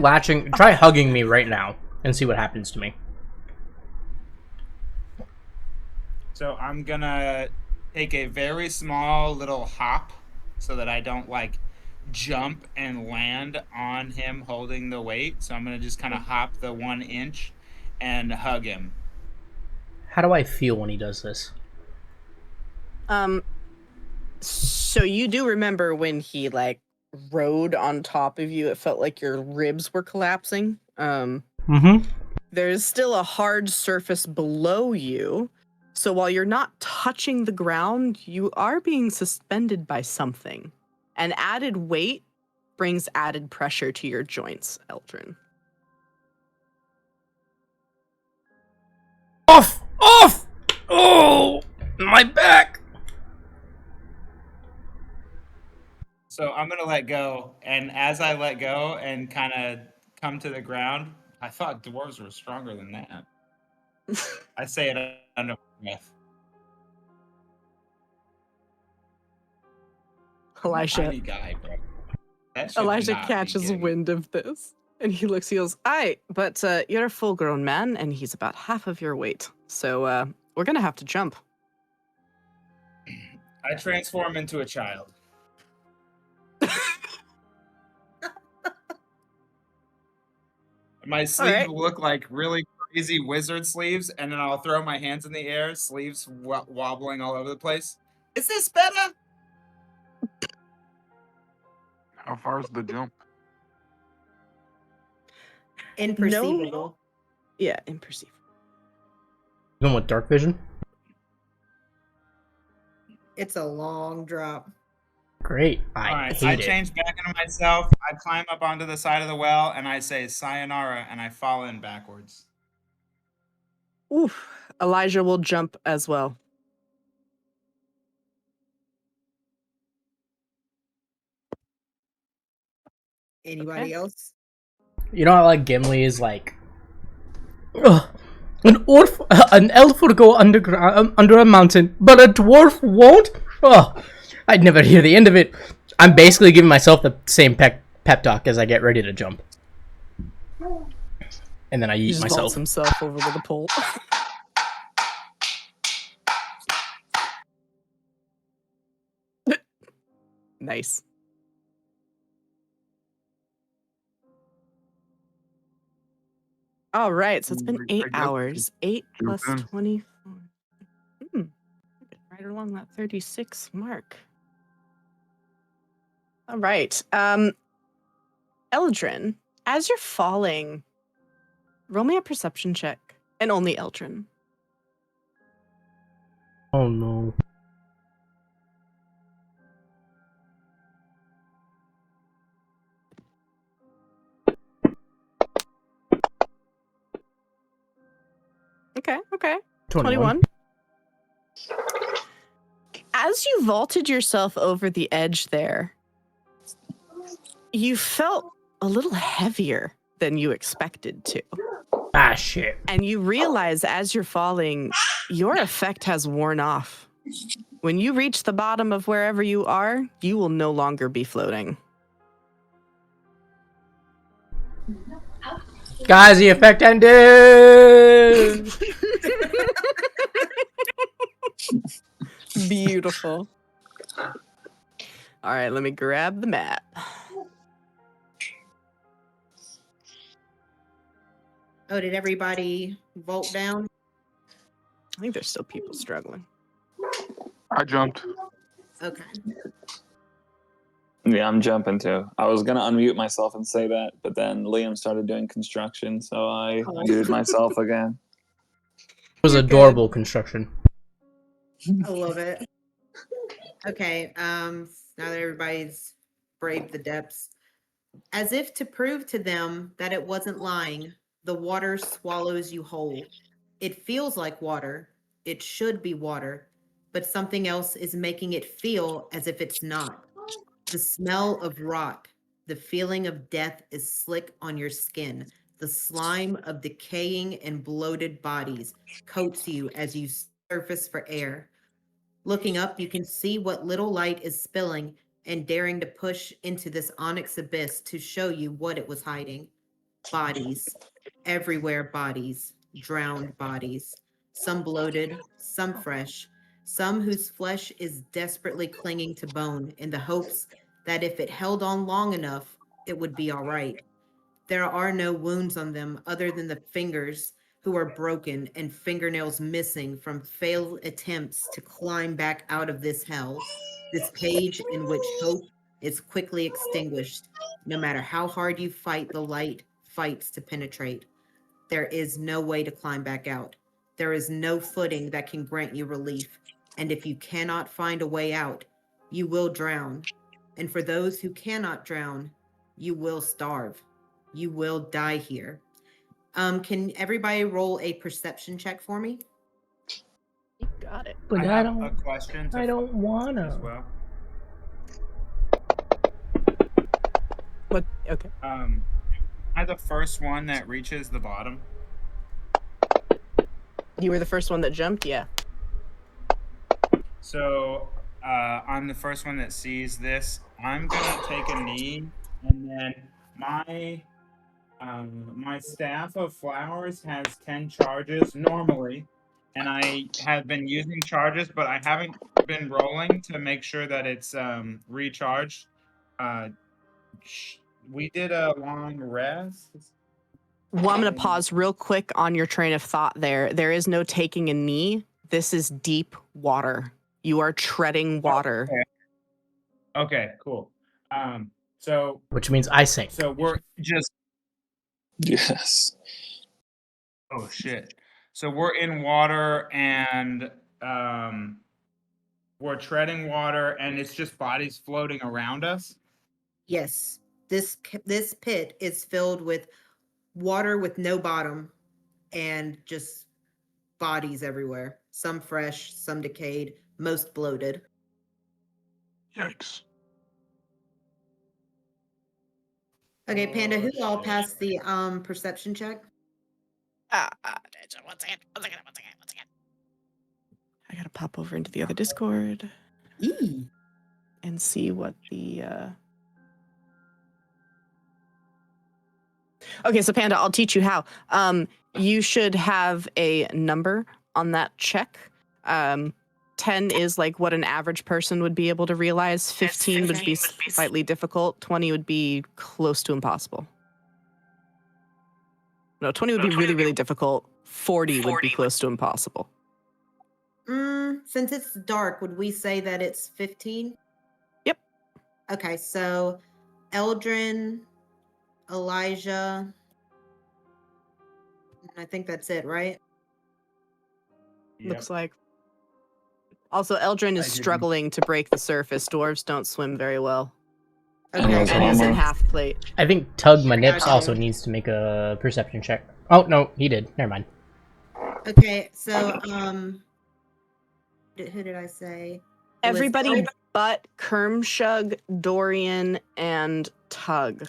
hugging me right now and see what happens to me. So I'm gonna take a very small little hop so that I don't like jump and land on him holding the weight. So I'm gonna just kind of hop the 1 inch and hug him. How do I feel when he does this? So you do remember when he like rode on top of you, it felt like your ribs were collapsing. Mm-hmm. There's still a hard surface below you. So while you're not touching the ground, you are being suspended by something. And added weight brings added pressure to your joints, Eldrin. Off! Off! Oh! My back! So I'm gonna let go, and as I let go and kind of come to the ground, I thought dwarves were stronger than that. I say it under my breath. Elijah. Tiny guy, bro. That should Elijah not be catches getting- wind of this. And he goes, aye, but you're a full grown man and he's about half of your weight. So we're going to have to jump. I transform into a child. My sleeves will look like really crazy wizard sleeves, and then I'll throw my hands in the air, sleeves wobbling all over the place. Is this better? How far is the jump? Imperceivable. No. Yeah, imperceivable. Even with dark vision? It's a long drop. Great. All right, hate I it. change back into myself. I climb up onto the side of the well, and I say sayonara, and I fall in backwards. Oof. Elijah will jump as well. Anybody else? You know how like Gimli is like, "Ugh, an elf will go underground under a mountain, but a dwarf won't? Oh, I'd never hear the end of it." I'm basically giving myself the same pep talk as I get ready to jump. And then I He eat just myself. vaults himself over with a pole. Nice. All right, so it's been 8 hours. 8 plus in. 24. along that 36 mark. All right. Eldrin, as you're falling, roll me a perception check. And only Eldrin. Oh no. Okay. 21. As you vaulted yourself over the edge there, you felt a little heavier than you expected to. Ah, shit. And you realize as you're falling, your effect has worn off. When you reach the bottom of wherever you are, you will no longer be floating. Guys, the effect ended! Beautiful. All right, let me grab the map. Oh, did everybody vault down? I think there's still people struggling. I jumped. Okay. Yeah, I'm jumping too. I was gonna unmute myself and say that, but then Liam started doing construction, so I muted myself again. It was adorable construction. I love it. Okay, now that everybody's braved the depths, as if to prove to them that it wasn't lying, the water swallows you whole. It feels like water. It should be water, but something else is making it feel as if it's not. The smell of rot, the feeling of death is slick on your skin. The slime of decaying and bloated bodies coats you as you surface for air. Looking up, you can see what little light is spilling and daring to push into this onyx abyss to show you what it was hiding. Bodies, everywhere bodies, drowned bodies, some bloated, some fresh, some whose flesh is desperately clinging to bone in the hopes that if it held on long enough, it would be all right. There are no wounds on them other than the fingers who are broken and fingernails missing from failed attempts to climb back out of this hell, this cage in which hope is quickly extinguished. No matter how hard you fight, the light fights to penetrate. There is no way to climb back out. There is no footing that can grant you relief. And if you cannot find a way out, you will drown. And for those who cannot drown, you will starve. You will die here. Can everybody roll a perception check for me? You got it. But I I have don't. a question. I don't wanna. As well. What? Okay. Am I the first one that reaches the bottom? You were the first one that jumped? Yeah. So I'm the first one that sees this. I'm gonna take a knee, and then my staff of flowers has 10 charges normally, and I have been using charges, but I haven't been rolling to make sure that it's recharged. We did a long rest. Well, I'm going to pause real quick on your train of thought there. There is no taking a knee. This is deep water. You are treading water. Okay, cool. So Which means I sink. So we're just Yes. oh shit. So we're in water and we're treading water and it's just bodies floating around us. Yes. This pit is filled with water with no bottom and just bodies everywhere. Some fresh, some decayed, most bloated. Yikes. Okay, Panda, who all passed the perception check? One second. I gotta pop over into the other Discord and see what the Okay, so Panda, I'll teach you how. You should have a number on that check. 10 is like what an average person would be able to realize. 15 would be slightly difficult. 20 would be close to impossible. No, 20 would be really, really difficult. 40 would be close to impossible. Since it's dark, would we say that it's 15? Yep. Okay, so Eldrin, Elijah, I think that's it, right? Looks like. Also, Eldrin is struggling to break the surface. Dwarves don't swim very well. Okay. And he's in half plate. I think Tug Manips Gotcha. also needs to make a perception check. Oh, no, he did. Never mind. Okay, so who did I say? It was Everybody but Kermshug, Dorian, and Tug.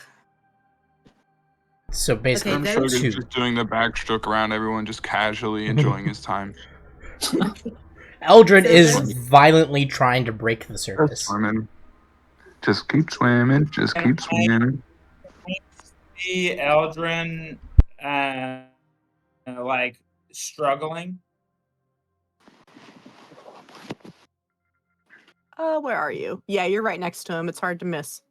So basically, I'm sure he's just doing the backstroke around everyone, just casually enjoying his time. Eldrin is violently trying to break the surface. Swimming. Just keep swimming. Just keep swimming. See Eldrin, like struggling. Where are you? Yeah, you're right next to him. It's hard to miss.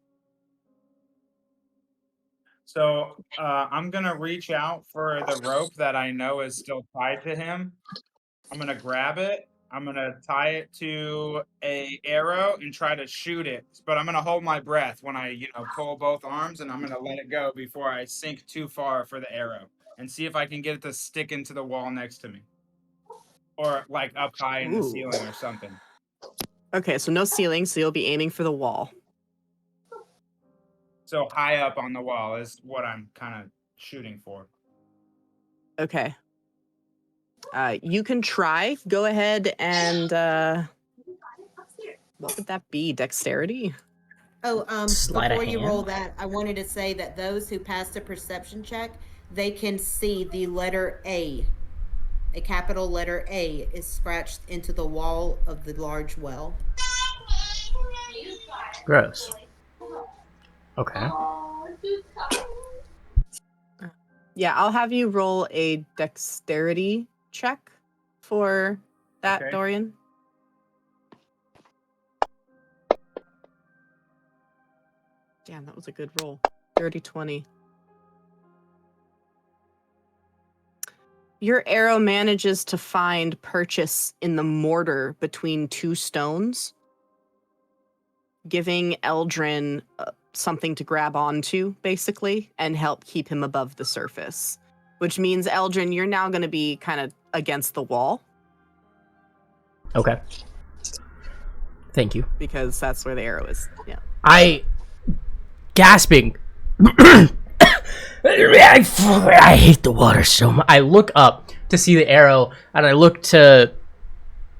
So I'm gonna reach out for the rope that I know is still tied to him. I'm gonna grab it. I'm gonna tie it to a arrow and try to shoot it. But I'm gonna hold my breath when I, pull both arms, and I'm gonna let it go before I sink too far for the arrow, and see if I can get it to stick into the wall next to me, or like up high in the ceiling or something. Okay, so no ceiling, so you'll be aiming for the wall. So high up on the wall is what I'm kind of shooting for. Okay. You can try. Go ahead and what would that be? Dexterity? Oh, Sleight of before you hand? roll that, I wanted to say that those who pass the perception check, they can see the letter A. A capital letter A is scratched into the wall of the large well. Gross. Okay. Yeah, I'll have you roll a dexterity check for that, Okay. Dorian. Damn, that was a good roll. 30-20. Your arrow manages to find purchase in the mortar between two stones, giving Eldrin something to grab onto, basically, and help keep him above the surface. Which means, Eldrin, you're now going to be kind of against the wall. Okay. Thank you. Because that's where the arrow is. Yeah. Gasping. I hate the water so much. I look up to see the arrow, and I look to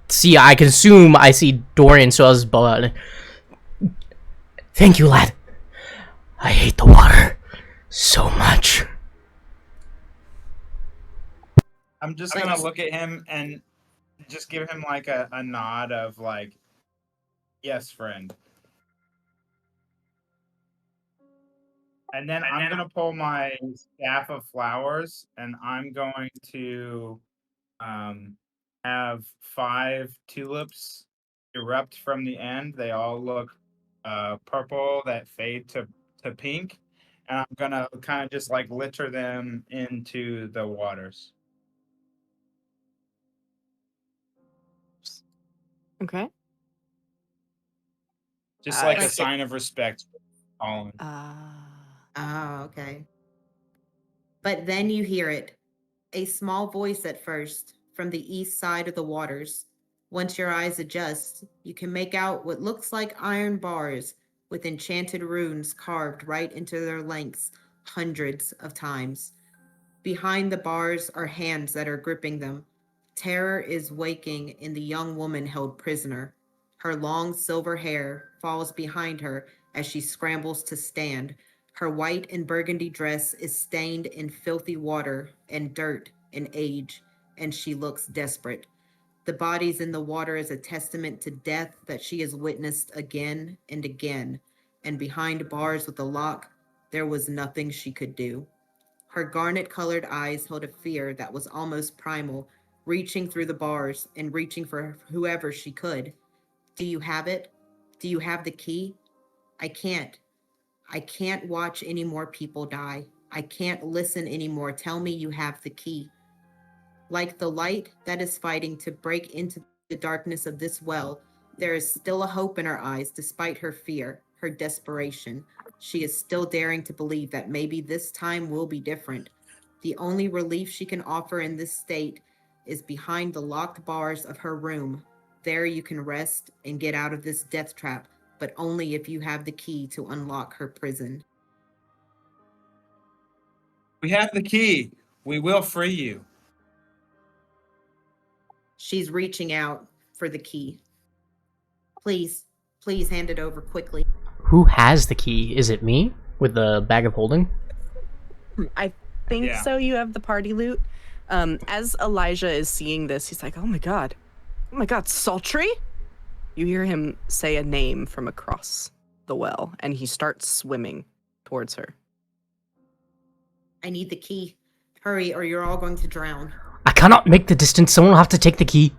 see, I consume, I see Dorian, so I was blood. Thank you, lad. I hate the water so much. I'm just gonna look at him and just give him like a nod of like, yes, friend. And then I'm gonna pull my staff of flowers, and I'm going to have 5 tulips erupt from the end. They all look purple that fade to pink, and I'm gonna kind of just like litter them into the waters. Okay. Just like a sign of respect. Colin. Okay. But then you hear it. A small voice at first from the east side of the waters. Once your eyes adjust, you can make out what looks like iron bars with enchanted runes carved right into their lengths hundreds of times. Behind the bars are hands that are gripping them. Terror is waking in the young woman held prisoner. Her long silver hair falls behind her as she scrambles to stand. Her white and burgundy dress is stained in filthy water and dirt and age, and she looks desperate. The bodies in the water is a testament to death that she has witnessed again and again, and behind bars with a lock, there was nothing she could do. Her garnet-colored eyes held a fear that was almost primal, reaching through the bars and reaching for whoever she could. Do you have it? Do you have the key? I can't. I can't watch any more people die. I can't listen anymore. Tell me you have the key. Like the light that is fighting to break into the darkness of this well, there is still a hope in her eyes despite her fear, her desperation. She is still daring to believe that maybe this time will be different. The only relief she can offer in this state is behind the locked bars of her room. There you can rest and get out of this death trap, but only if you have the key to unlock her prison. We have the key. We will free you. She's reaching out for the key. Please, please hand it over quickly. Who has the key? Is it me with the bag of holding? I think so. You have the party loot. As Elijah is seeing this, he's like, oh my god, Saltrey? You hear him say a name from across the well, and he starts swimming towards her. I need the key. Hurry, or you're all going to drown. I cannot make the distance. Someone will have to take the key.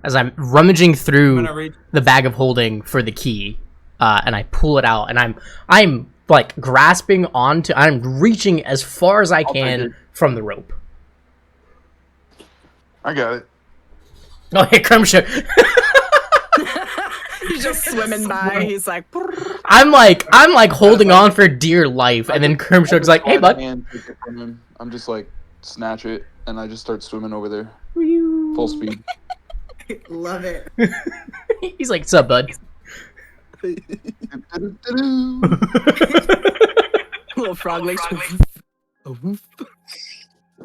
As I'm rummaging through the bag of holding for the key, and I pull it out, and I'm like grasping onto. I'm reaching as far as I can from the rope. I got it. Oh, hey, Kermshook. He's just swimming by. He's like, I'm like holding on for dear life, and then Kermshook's like, "Hey, bud." I'm just like snatch it, and I just start swimming over there, full speed. Love it. He's like, "Sup, bud?" Little frog legs.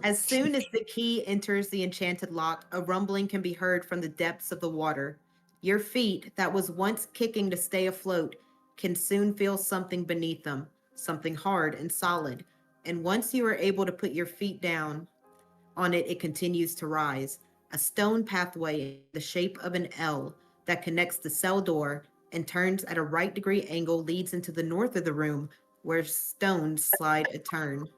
As soon as the key enters the enchanted lock, a rumbling can be heard from the depths of the water. Your feet, that was once kicking to stay afloat, can soon feel something beneath them, something hard and solid. And once you are able to put your feet down on it, it continues to rise. A stone pathway in the shape of an L that connects the cell door and turns at a right degree angle leads into the north of the room, where stones slide a turn.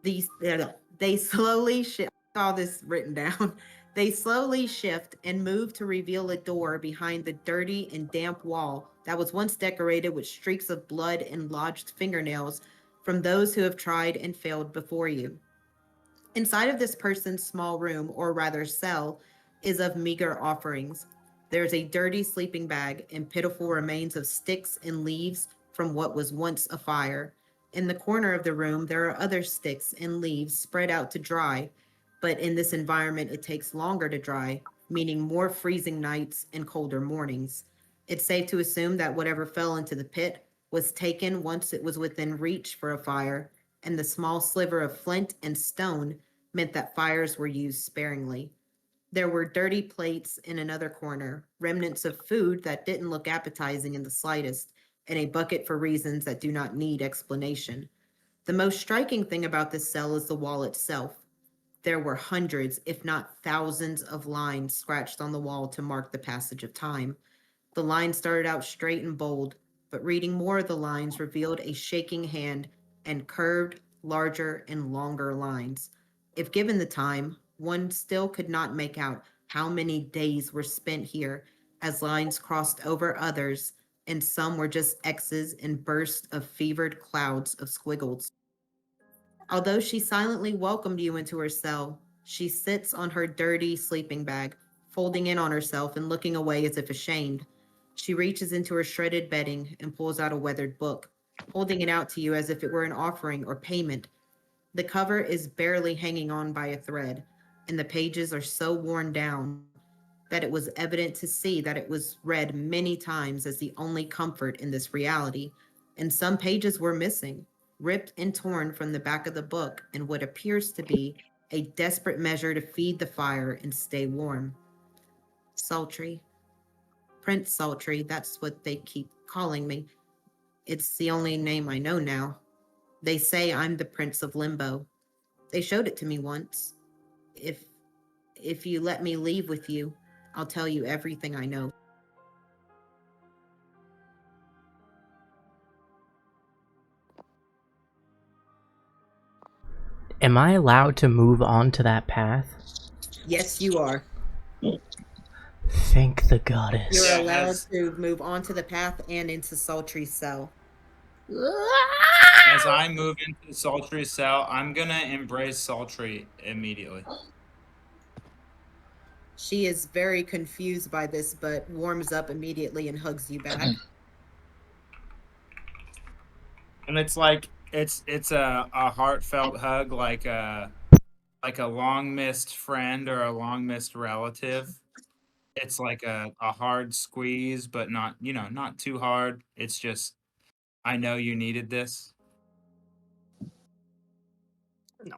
They slowly shift. All this written down. They slowly shift and move to reveal a door behind the dirty and damp wall that was once decorated with streaks of blood and lodged fingernails from those who have tried and failed before you. Inside of this person's small room, or rather cell, is of meager offerings. There's a dirty sleeping bag and pitiful remains of sticks and leaves from what was once a fire. In the corner of the room, there are other sticks and leaves spread out to dry, but in this environment, it takes longer to dry, meaning more freezing nights and colder mornings. It's safe to assume that whatever fell into the pit was taken once it was within reach for a fire, and the small sliver of flint and stone meant that fires were used sparingly. There were dirty plates in another corner, remnants of food that didn't look appetizing in the slightest, and a bucket for reasons that do not need explanation. The most striking thing about this cell is the wall itself. There were hundreds, if not thousands, of lines scratched on the wall to mark the passage of time. The lines started out straight and bold, but reading more of the lines revealed a shaking hand and curved, larger, and longer lines. If given the time, one still could not make out how many days were spent here, as lines crossed over others, and some were just X's and bursts of fevered clouds of squiggles. Although she silently welcomed you into her cell, she sits on her dirty sleeping bag, folding in on herself and looking away as if ashamed. She reaches into her shredded bedding and pulls out a weathered book, holding it out to you as if it were an offering or payment. The cover is barely hanging on by a thread, and the pages are so worn down that it was evident to see that it was read many times as the only comfort in this reality, and some pages were missing, ripped and torn from the back of the book in what appears to be a desperate measure to feed the fire and stay warm. Saltrey. Prince Saltrey, that's what they keep calling me. It's the only name I know now. They say I'm the Prince of Limbo. They showed it to me once. If you let me leave with you, I'll tell you everything I know. Am I allowed to move on to that path? Yes, you are. Thank the goddess. You're allowed to move onto the path and into Saltrey's cell. As I move into Saltrey's cell, I'm gonna embrace Saltrey immediately. She is very confused by this, but warms up immediately and hugs you back. And it's like it's a heartfelt hug, like a long missed friend or a long missed relative. It's like a hard squeeze, but not, not too hard. It's just, I know you needed this. No.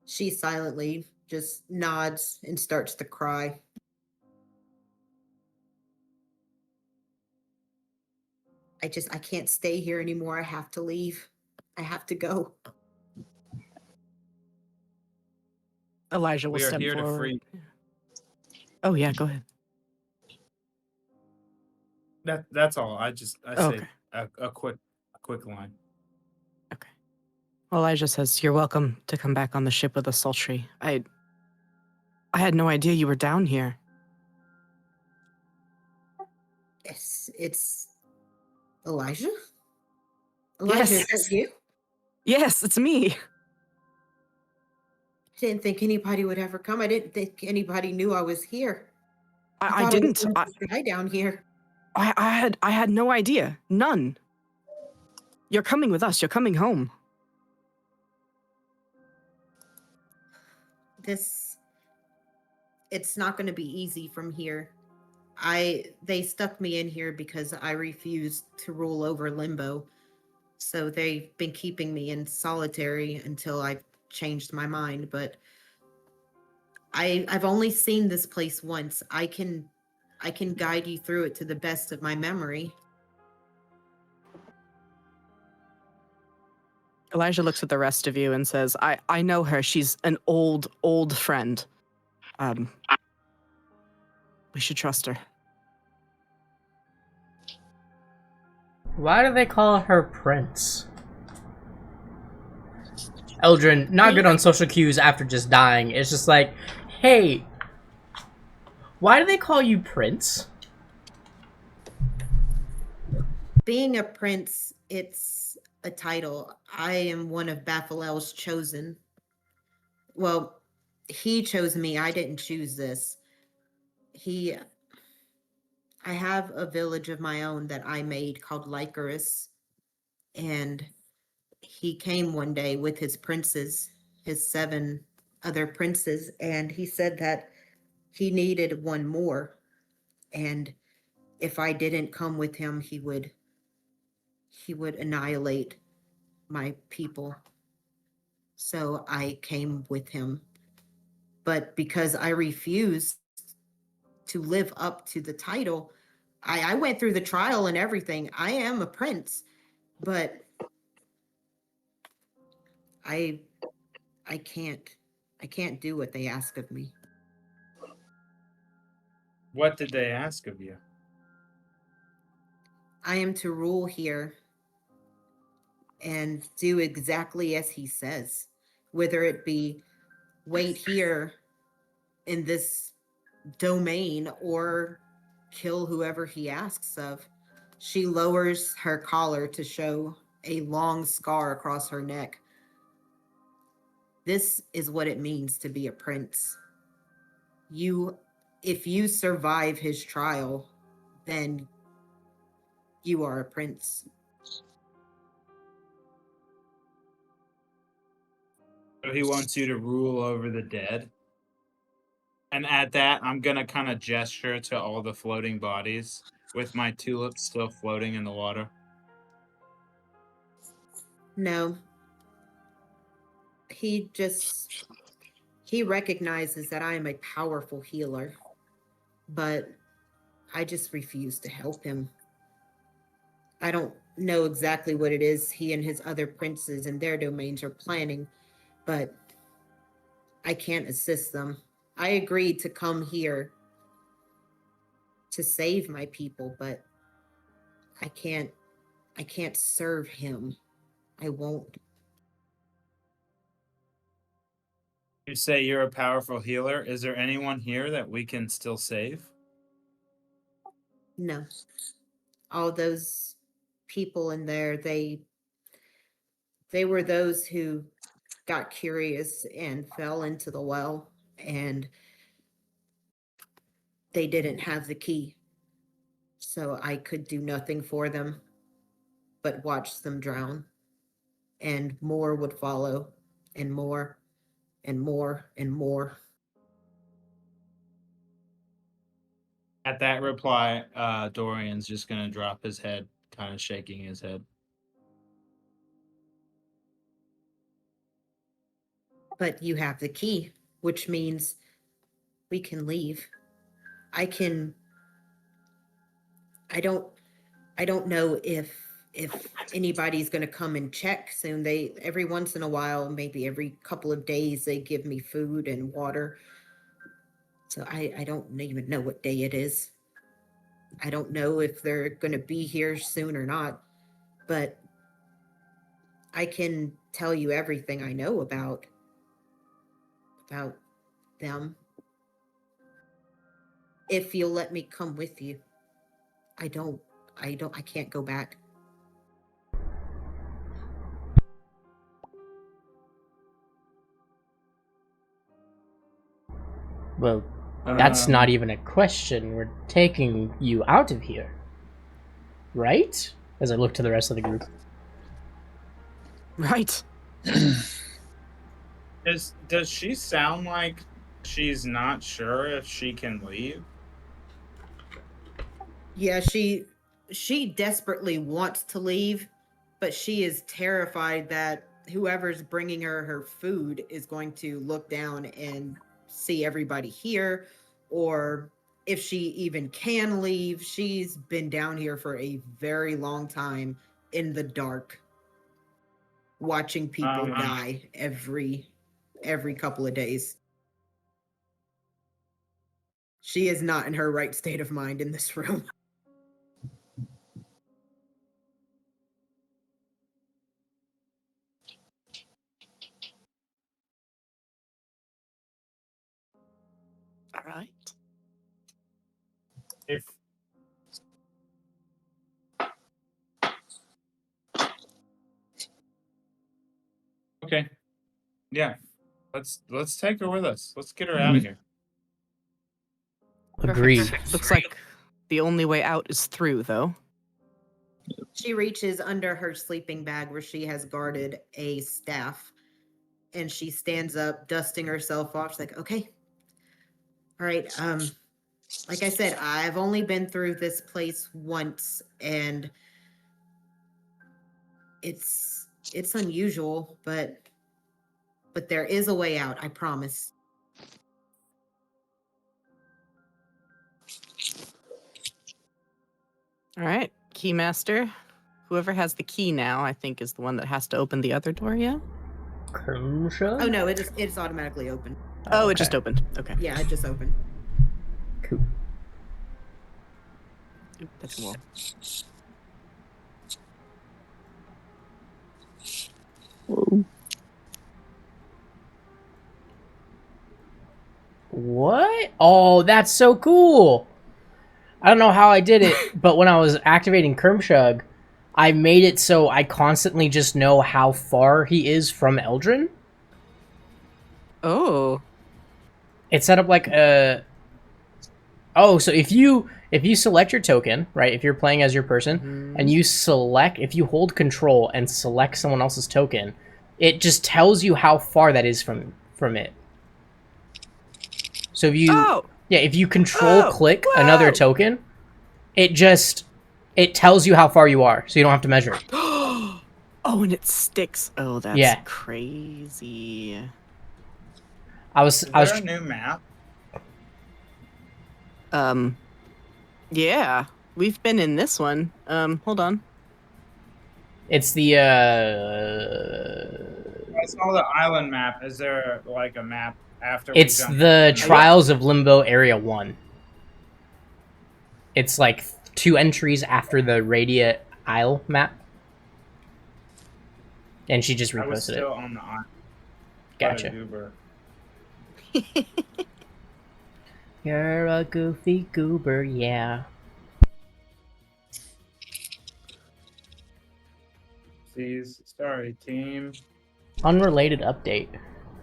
She silently just nods and starts to cry. I can't stay here anymore. I have to leave. I have to go. Elijah will We are step here to forward. free. Oh yeah, go ahead. That's all. I say Okay. a quick line. Okay. Well, Elijah says, "You're welcome to come back on the ship with us, Saltrey. I had no idea you were down here." It's Elijah? Elijah, is that you? Yes, it's me. I didn't think anybody would ever come. I didn't think anybody knew I was here. I thought didn't. I was going to die down here. I had no idea. None. You're coming with us. You're coming home. It's not going to be easy from here. They stuck me in here because I refused to rule over Limbo. So they've been keeping me in solitary until I've changed my mind, but I've only seen this place once. I can guide you through it to the best of my memory. Elijah looks at the rest of you and says, I know her. She's an old friend. We should trust her. Why do they call her Prince? Eldrin, not good on social cues after just dying. It's just like, hey, why do they call you Prince? Being a prince, it's a title. I am one of Baphalel's chosen. Well, he chose me. I didn't choose this. I have a village of my own that I made called Lycaris, and he came one day with his princes, his 7 other princes, and he said that he needed one more, and if I didn't come with him, he would annihilate my people. So I came with him. But because I refused to live up to the title, I went through the trial and everything. I am a prince, but I can't do what they ask of me. What did they ask of you? I am to rule here and do exactly as he says, whether it be wait here in this domain or kill whoever he asks of. She lowers her collar to show a long scar across her neck. This is what it means to be a prince. If you survive his trial, then you are a prince. So he wants you to rule over the dead. And at that, I'm going to kind of gesture to all the floating bodies with my tulips still floating in the water. No. He recognizes that I am a powerful healer, but I just refuse to help him. I don't know exactly what it is he and his other princes in their domains are planning, but I can't assist them. I agreed to come here to save my people, but I can't serve him. I won't. You say you're a powerful healer. Is there anyone here that we can still save? No. All those people in there, they were those who got curious and fell into the well, and they didn't have the key. So I could do nothing for them but watch them drown. And more would follow, and more, and more, and more. At that reply, Dorian's just gonna drop his head, kind of shaking his head. But you have the key, which means we can leave. I don't know if anybody's going to come and check soon. They every once in a while, maybe every couple of days, they give me food and water. So I don't even know what day it is. I don't know if they're going to be here soon or not, but I can tell you everything I know about them. If you'll let me come with you. I can't go back. Well, that's not even a question. We're taking you out of here. Right? As I look to the rest of the group. Right. Does she sound like she's not sure if she can leave? Yeah, she desperately wants to leave, but she is terrified that whoever's bringing her food is going to look down and see everybody here, or if she even can leave. She's been down here for a very long time in the dark, watching people die every couple of days. She is not in her right state of mind in this room. All right. Okay. Yeah. Let's take her with us. Let's get her out of here. Agreed. Looks like the only way out is through, though. She reaches under her sleeping bag where she has guarded a staff, and she stands up, dusting herself off. She's like, okay. All right. Like I said, I've only been through this place once, and it's unusual, but there is a way out, I promise. All right, Keymaster. Whoever has the key now, I think, is the one that has to open the other door, yeah? Oh no, it's automatically open. Oh, it just opened. Okay. Yeah, it just opened. Cool. Oop, that's a wall. What? Oh, that's so cool! I don't know how I did it, but when I was activating Kermshug, I made it so I constantly just know how far he is from Eldrin. Oh. It's set up like a... Oh, so if you select your token, right, if you're playing as your person, and you select, if you hold control and select someone else's token, it just tells you how far that is from it. So if you... Yeah, if you click another token, it tells you how far you are, so you don't have to measure it. Oh, and it sticks. Oh, that's crazy. Is there a new map? Yeah, we've been in this one. Hold on. It's the I saw the island map. Is there like a map after? It's the Trials of Limbo Area 1. It's like 2 entries after the Radiant Isle map. And she just reposted I was still it. on the island. Gotcha. You're a goofy goober, yeah. Sorry, team. Unrelated update.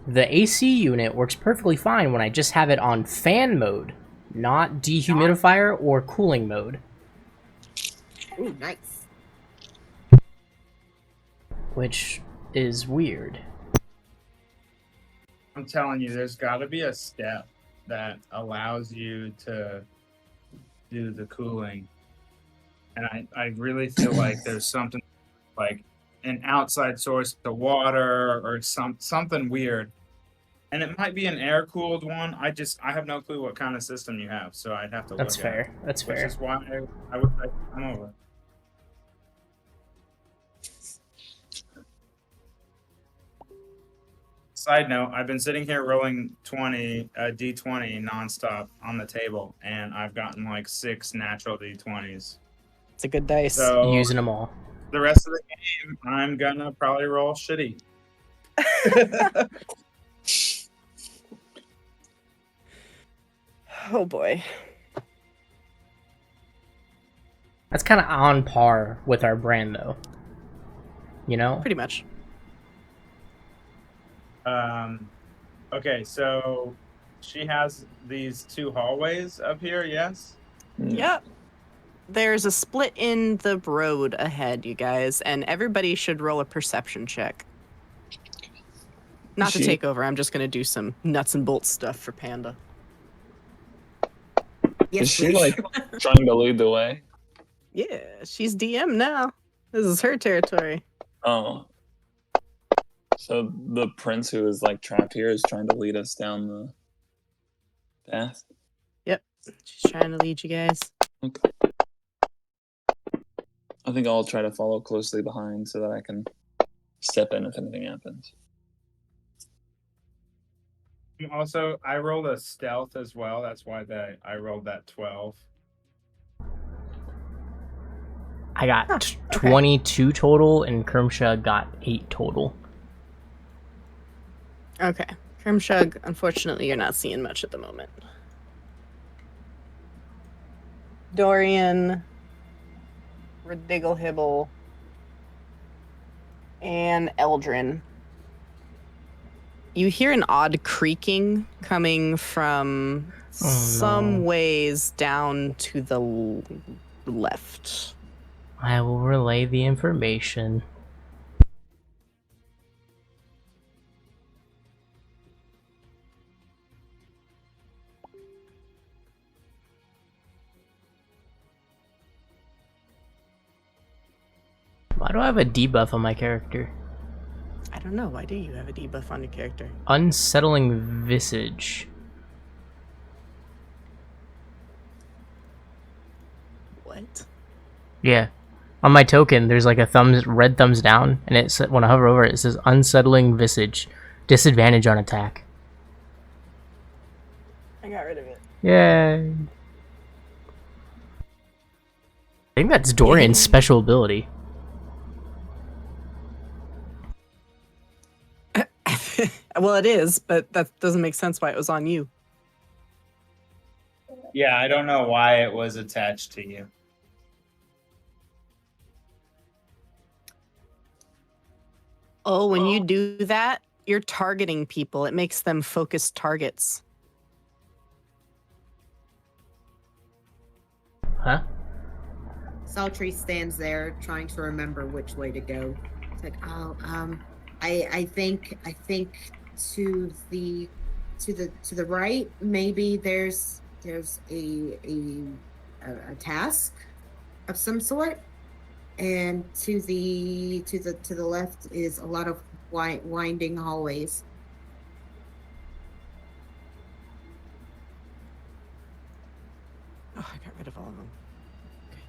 The AC unit works perfectly fine when I just have it on fan mode, not dehumidifier or cooling mode, Ooh, nice. which is weird. I'm telling you, there's got to be a step that allows you to do the cooling. And I really feel like there's something like an outside source of water or something weird. And it might be an air-cooled one. I have no clue what kind of system you have, so I'd have to That's look at fair. it. That's Which fair. is why I would like to come over. Side note, I've been sitting here rolling D20 nonstop on the table, and I've gotten like 6 natural D20s. It's a good dice. So Using them all. the rest of the game, I'm gonna probably roll shitty. Oh boy. That's kind of on par with our brand, though. You know? Pretty much. Okay, so she has these 2 hallways up here, yes? Yep. There's a split in the road ahead, you guys, and everybody should roll a perception check. Not to take over, I'm just going to do some nuts and bolts stuff for Panda. Yes, Is she please. like trying to lead the way? Yeah, she's DM now. This is her territory. Oh. So the prince who is like trapped here is trying to lead us down the path? Yep. She's trying to lead you guys. Okay. I think I'll try to follow closely behind so that I can step in if anything happens. Also, I rolled a stealth as well. That's why I rolled that 12. I got 22 total, and Kermsha got 8 total. Okay. Kermshug, unfortunately, you're not seeing much at the moment. Dorian, Ridigglehibble, and Eldrin. You hear an odd creaking coming from some ways down to the left. I will relay the information. Why do I have a debuff on my character? I don't know. Why do you have a debuff on your character? Unsettling Visage. What? Yeah. On my token, there's like a red thumbs down, and when I hover over it, it says Unsettling Visage. Disadvantage on attack. I got rid of it. Yay. I think that's Dorian's special ability. Well, it is, but that doesn't make sense why it was on you. Yeah, I don't know why it was attached to you. Oh, when you do that, you're targeting people. It makes them focused targets. Huh? Saltrey stands there trying to remember which way to go. It's like, I think to the right, maybe there's a task of some sort, and to the left is a lot of winding hallways. Oh, I got rid of all of them. Okay.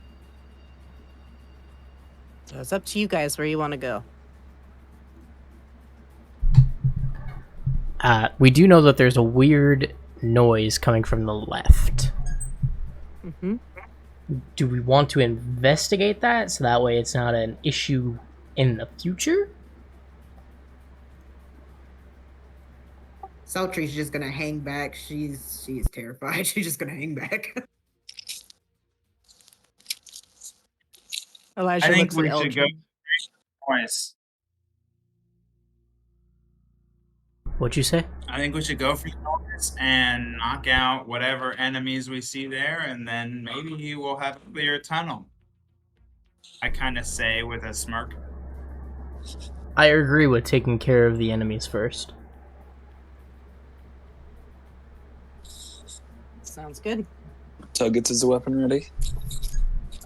So it's up to you guys where you want to go. We do know that there's a weird noise coming from the left. Mm-hmm. Do we want to investigate that so that way it's not an issue in the future? Saltrey's just gonna hang back. She's terrified. She's just gonna hang back. Elijah I think looks we at should go Eldrin. twice. What'd you say? I think we should go for Norris and knock out whatever enemies we see there, and then maybe we'll have a clear tunnel. I kind of say with a smirk. I agree with taking care of the enemies first. Sounds good. Tug gets his weapon ready.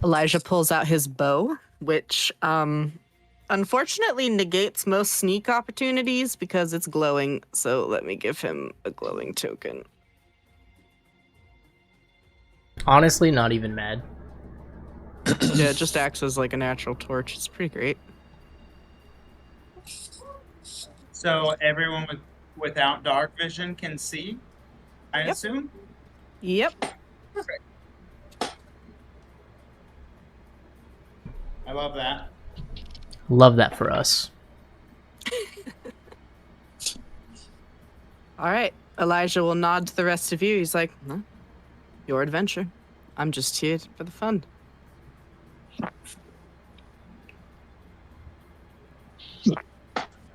Elijah pulls out his bow, which unfortunately negates most sneak opportunities because it's glowing. So let me give him a glowing token. Honestly, not even mad. Yeah, it just acts as like a natural torch. It's pretty great. So everyone without dark vision can see, I Yep. assume? Yep. Perfect. I love that. Love that for us. All right. Elijah will nod to the rest of you. He's like, huh? Your adventure. I'm just here for the fun.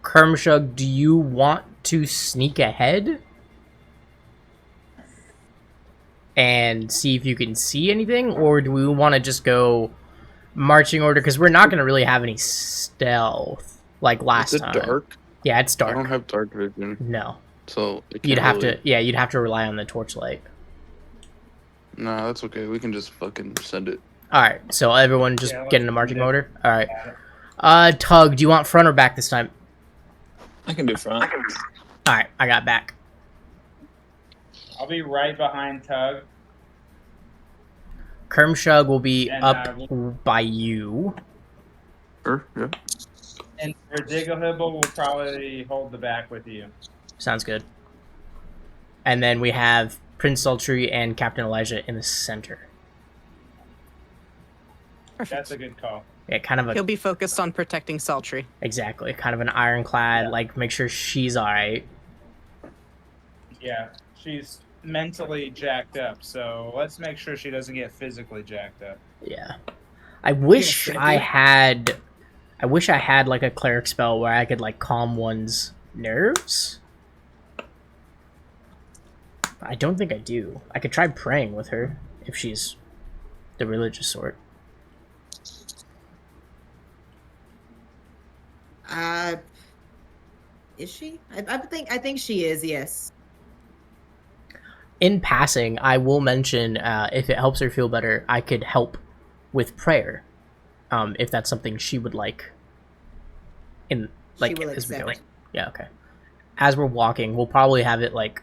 Kermshug, do you want to sneak ahead and see if you can see anything, or do we want to just go marching order? Because we're not going to really have any stealth like last Is it time. dark? Yeah, it's dark. I don't have dark vision. No. So You'd have to, yeah, you'd have to rely on the torchlight. Nah, that's okay. We can just fucking send it. All right, so everyone just Yeah, get into let's marching do it. order. All right. Tug, do you want front or back this time? I can do front. All right, I got back. I'll be right behind Tug. Kermshug will be And, up by you. Sure, yeah. And Verdigglehibble will probably hold the back with you. Sounds good. And then we have Prince Saltrey and Captain Elijah in the center. That's a good call. Yeah, kind of a... He'll be focused on protecting Saltrey. Exactly. Kind of an ironclad, like, make sure she's alright. Yeah, she's mentally jacked up, so let's make sure she doesn't get physically jacked up. Yeah. I wish I had... like, a cleric spell where I could, like, calm one's nerves. I don't think I do. I could try praying with her, if she's the religious sort. Is she? I think she is. Yes. In passing, I will mention, if it helps her feel better, I could help with prayer, if that's something she would like. In like She will as we go. accept. Yeah, okay. As we're walking, we'll probably have it like,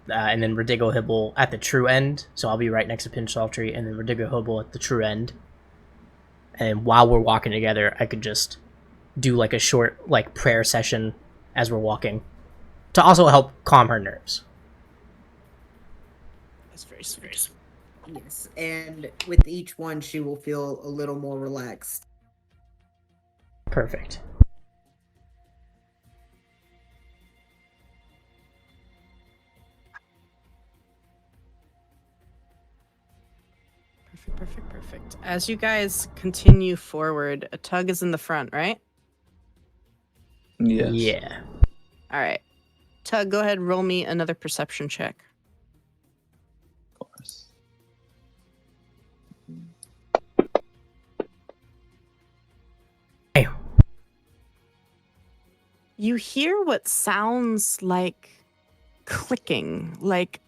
and then Verdigglehibble at the true end. So I'll be right next to Pinch Saltrey, and then Verdigglehibble at the true end. And while we're walking together, I could just do like a short like prayer session as we're walking, to also help calm her nerves. That's very sweet. Yes, and with each one, she will feel a little more relaxed. Perfect. Perfect. As you guys continue forward, a Tug is in the front, right? Yes. Yeah. All right. Tug, go ahead and roll me another perception check. Of course. Hey. You hear what sounds like clicking, like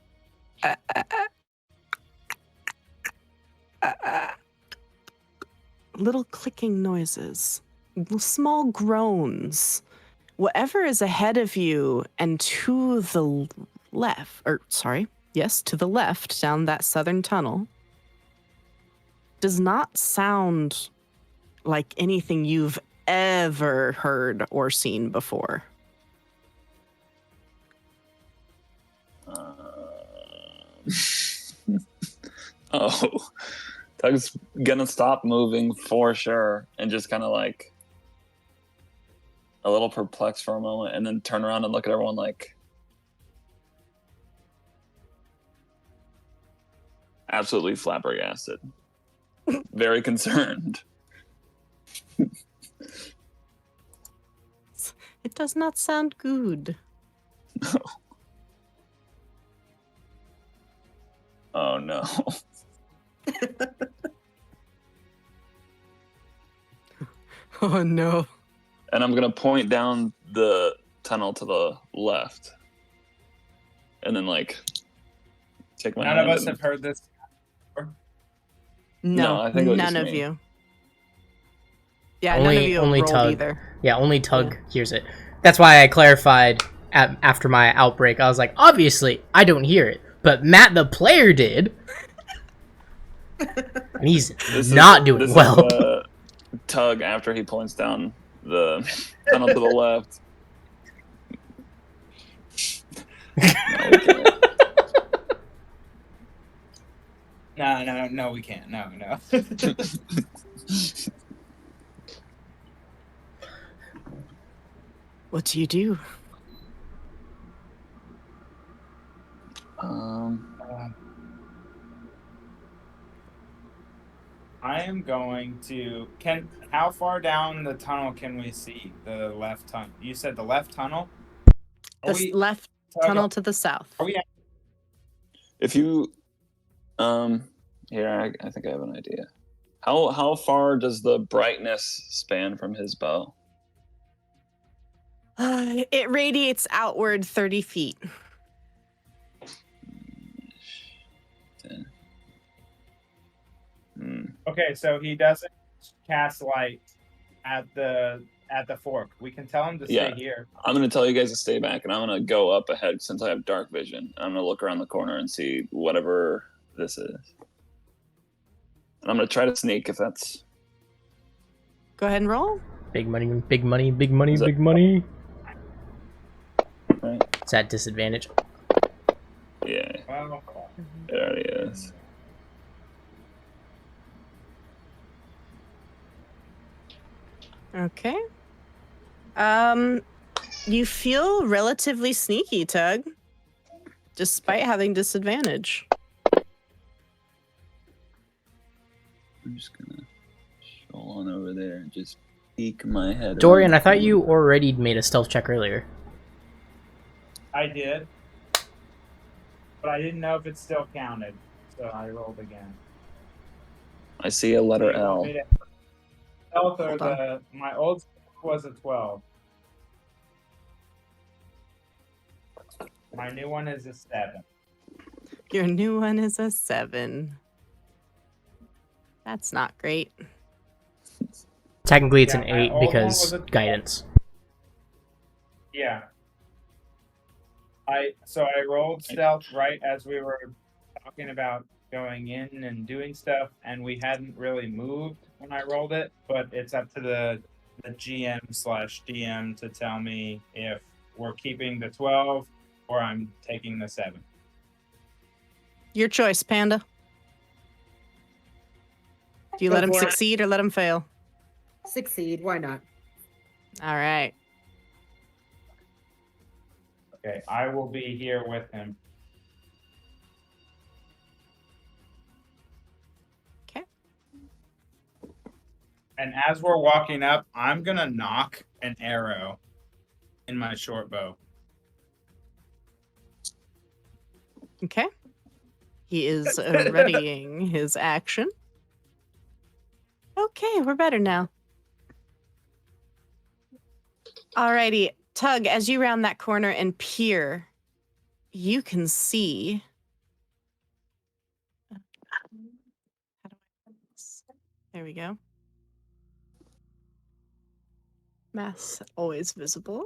little clicking noises, small groans. Whatever is ahead of you and to the left, to the left down that southern tunnel, does not sound like anything you've ever heard or seen before. Oh, Tug's gonna stop moving for sure and just kind of like a little perplexed for a moment, and then turn around and look at everyone like absolutely flabbergasted, very concerned. It does not sound good. Oh no. Oh no. And I'm gonna point down the tunnel to the left, and then like take my None hand of us and- have heard this. No, I think it was none just of me. you. Yeah, none of you have rolled Tug. either. Yeah, only Tug hears it. That's why I clarified after my outbreak. I was like, obviously, I don't hear it, but Matt the player did. And he's not doing well. Is, Tug after he points down the tunnel to the left. No, we can't. No. What do you do? I am going to. How far down the tunnel can we see? The left tunnel. You said the left tunnel. The left tunnel to the south. Are we? If you, here I think I have an idea. How far does the brightness span from his bow? It radiates outward 30 feet. Okay, so he doesn't cast light at the fork. We can tell him to stay here. I'm gonna tell you guys to stay back, and I'm gonna go up ahead since I have dark vision. I'm gonna look around the corner and see whatever this is, and I'm gonna try to sneak if that's. Go ahead and roll. Big money, big money, big money, big money. Right. It's at disadvantage. Yeah. Well, It already is. Okay. You feel relatively sneaky, Tug, despite having disadvantage. I'm just gonna stroll on over there and just peek my head. Dorian, around I thought the you corner. already made a stealth check earlier. I did, but I didn't know if it still counted, so I rolled again. I see a letter Do you want L. me to- Stealth or Hold on. my old stealth was a 12. My new one is a 7. Your new one is a 7. That's not great. Technically, it's Yeah, an my 8 old one because was a 12. guidance. Yeah. So I rolled stealth right as we were talking about going in and doing stuff, and we hadn't really moved when I rolled it, but it's up to the GM/DM to tell me if we're keeping the 12 or I'm taking the 7. Your choice, Panda. Do you Go let him for it. succeed or let him fail? Succeed. Why not? All right. Okay, I will be here with him. Okay. And as we're walking up, I'm gonna knock an arrow in my short bow. Okay. He is readying his action. Okay, we're better now. Alrighty, Tug, as you round that corner and peer, you can see. There we go. Mass always visible.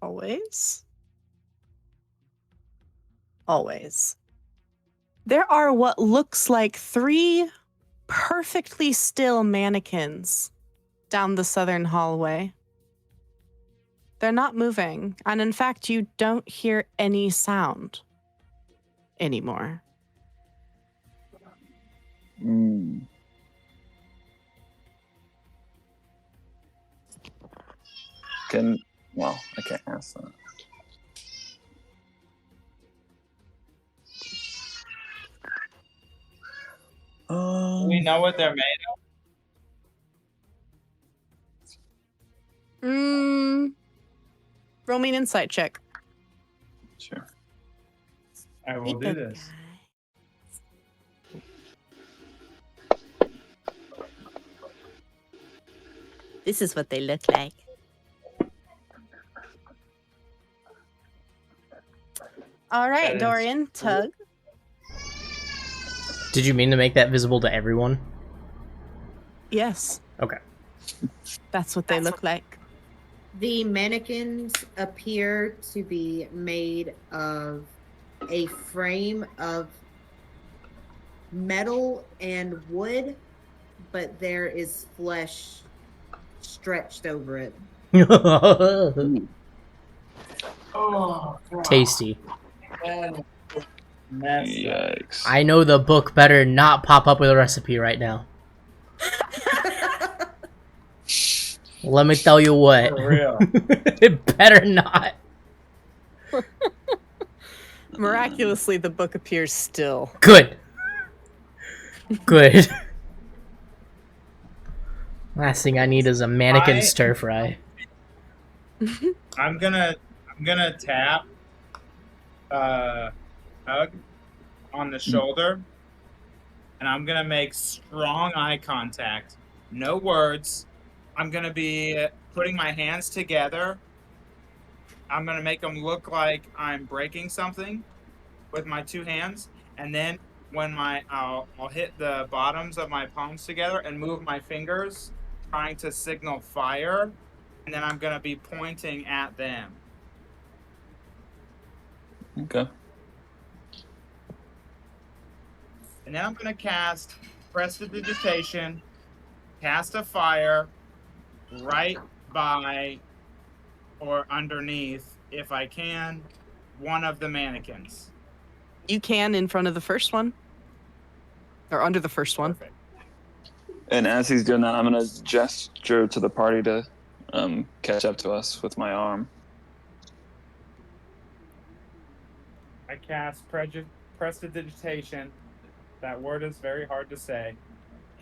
Always. Always. There are what looks like 3 perfectly still mannequins down the southern hallway. They're not moving, and in fact, you don't hear any sound anymore. Well, I can't ask that. Do we know what they're made of? Roll me an insight check. Sure. I will do this. This is what they look like. All That right, is Dorian, Tug. Did you mean to make that visible to everyone? Yes, Okay. that's what they look like. The mannequins appear to be made of a frame of metal and wood, but there is flesh stretched over it. Oh, Tasty. man. Messed up. Yikes. I know the book better not pop up with a recipe right now. Let me tell you what. For real. It better not. Miraculously, the book appears still. Good. Good. Last thing I need is a mannequin stir fry. I'm gonna tap Hug on the shoulder, and I'm gonna make strong eye contact. No words. I'm gonna be putting my hands together. I'm gonna make them look like I'm breaking something with my two hands, and then when I'll hit the bottoms of my palms together and move my fingers, trying to signal fire, and then I'm gonna be pointing at them. Okay. And then I'm going to cast Prestidigitation, cast a fire right by or underneath, if I can, one of the mannequins. You can in front of the first one. Or under the first one. Perfect. And as he's doing that, I'm gonna gesture to the party to catch up to us with my arm. I cast Prestidigitation. That word is very hard to say.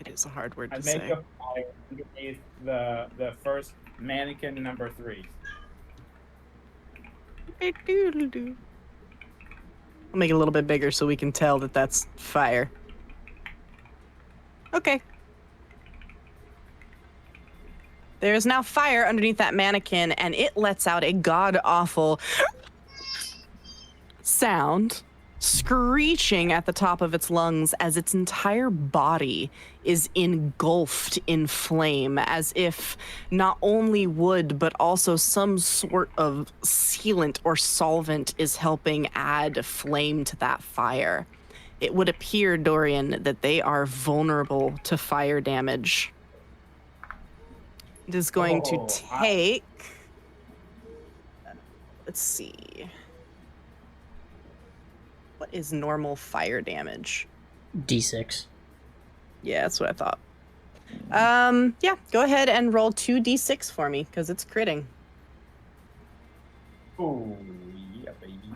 It is a hard word I to make say. a fire underneath the first mannequin number 3. I'll make it a little bit bigger so we can tell that that's fire. Okay. There is now fire underneath that mannequin, and it lets out a god-awful sound, screeching at the top of its lungs as its entire body is engulfed in flame, as if not only wood, but also some sort of sealant or solvent is helping add flame to that fire. It would appear, Dorian, that they are vulnerable to fire damage. It is going to take... Let's see. What is normal fire damage? D6. Yeah, that's what I thought. Yeah, go ahead and roll 2d6 for me, because it's critting. Oh, yeah, baby.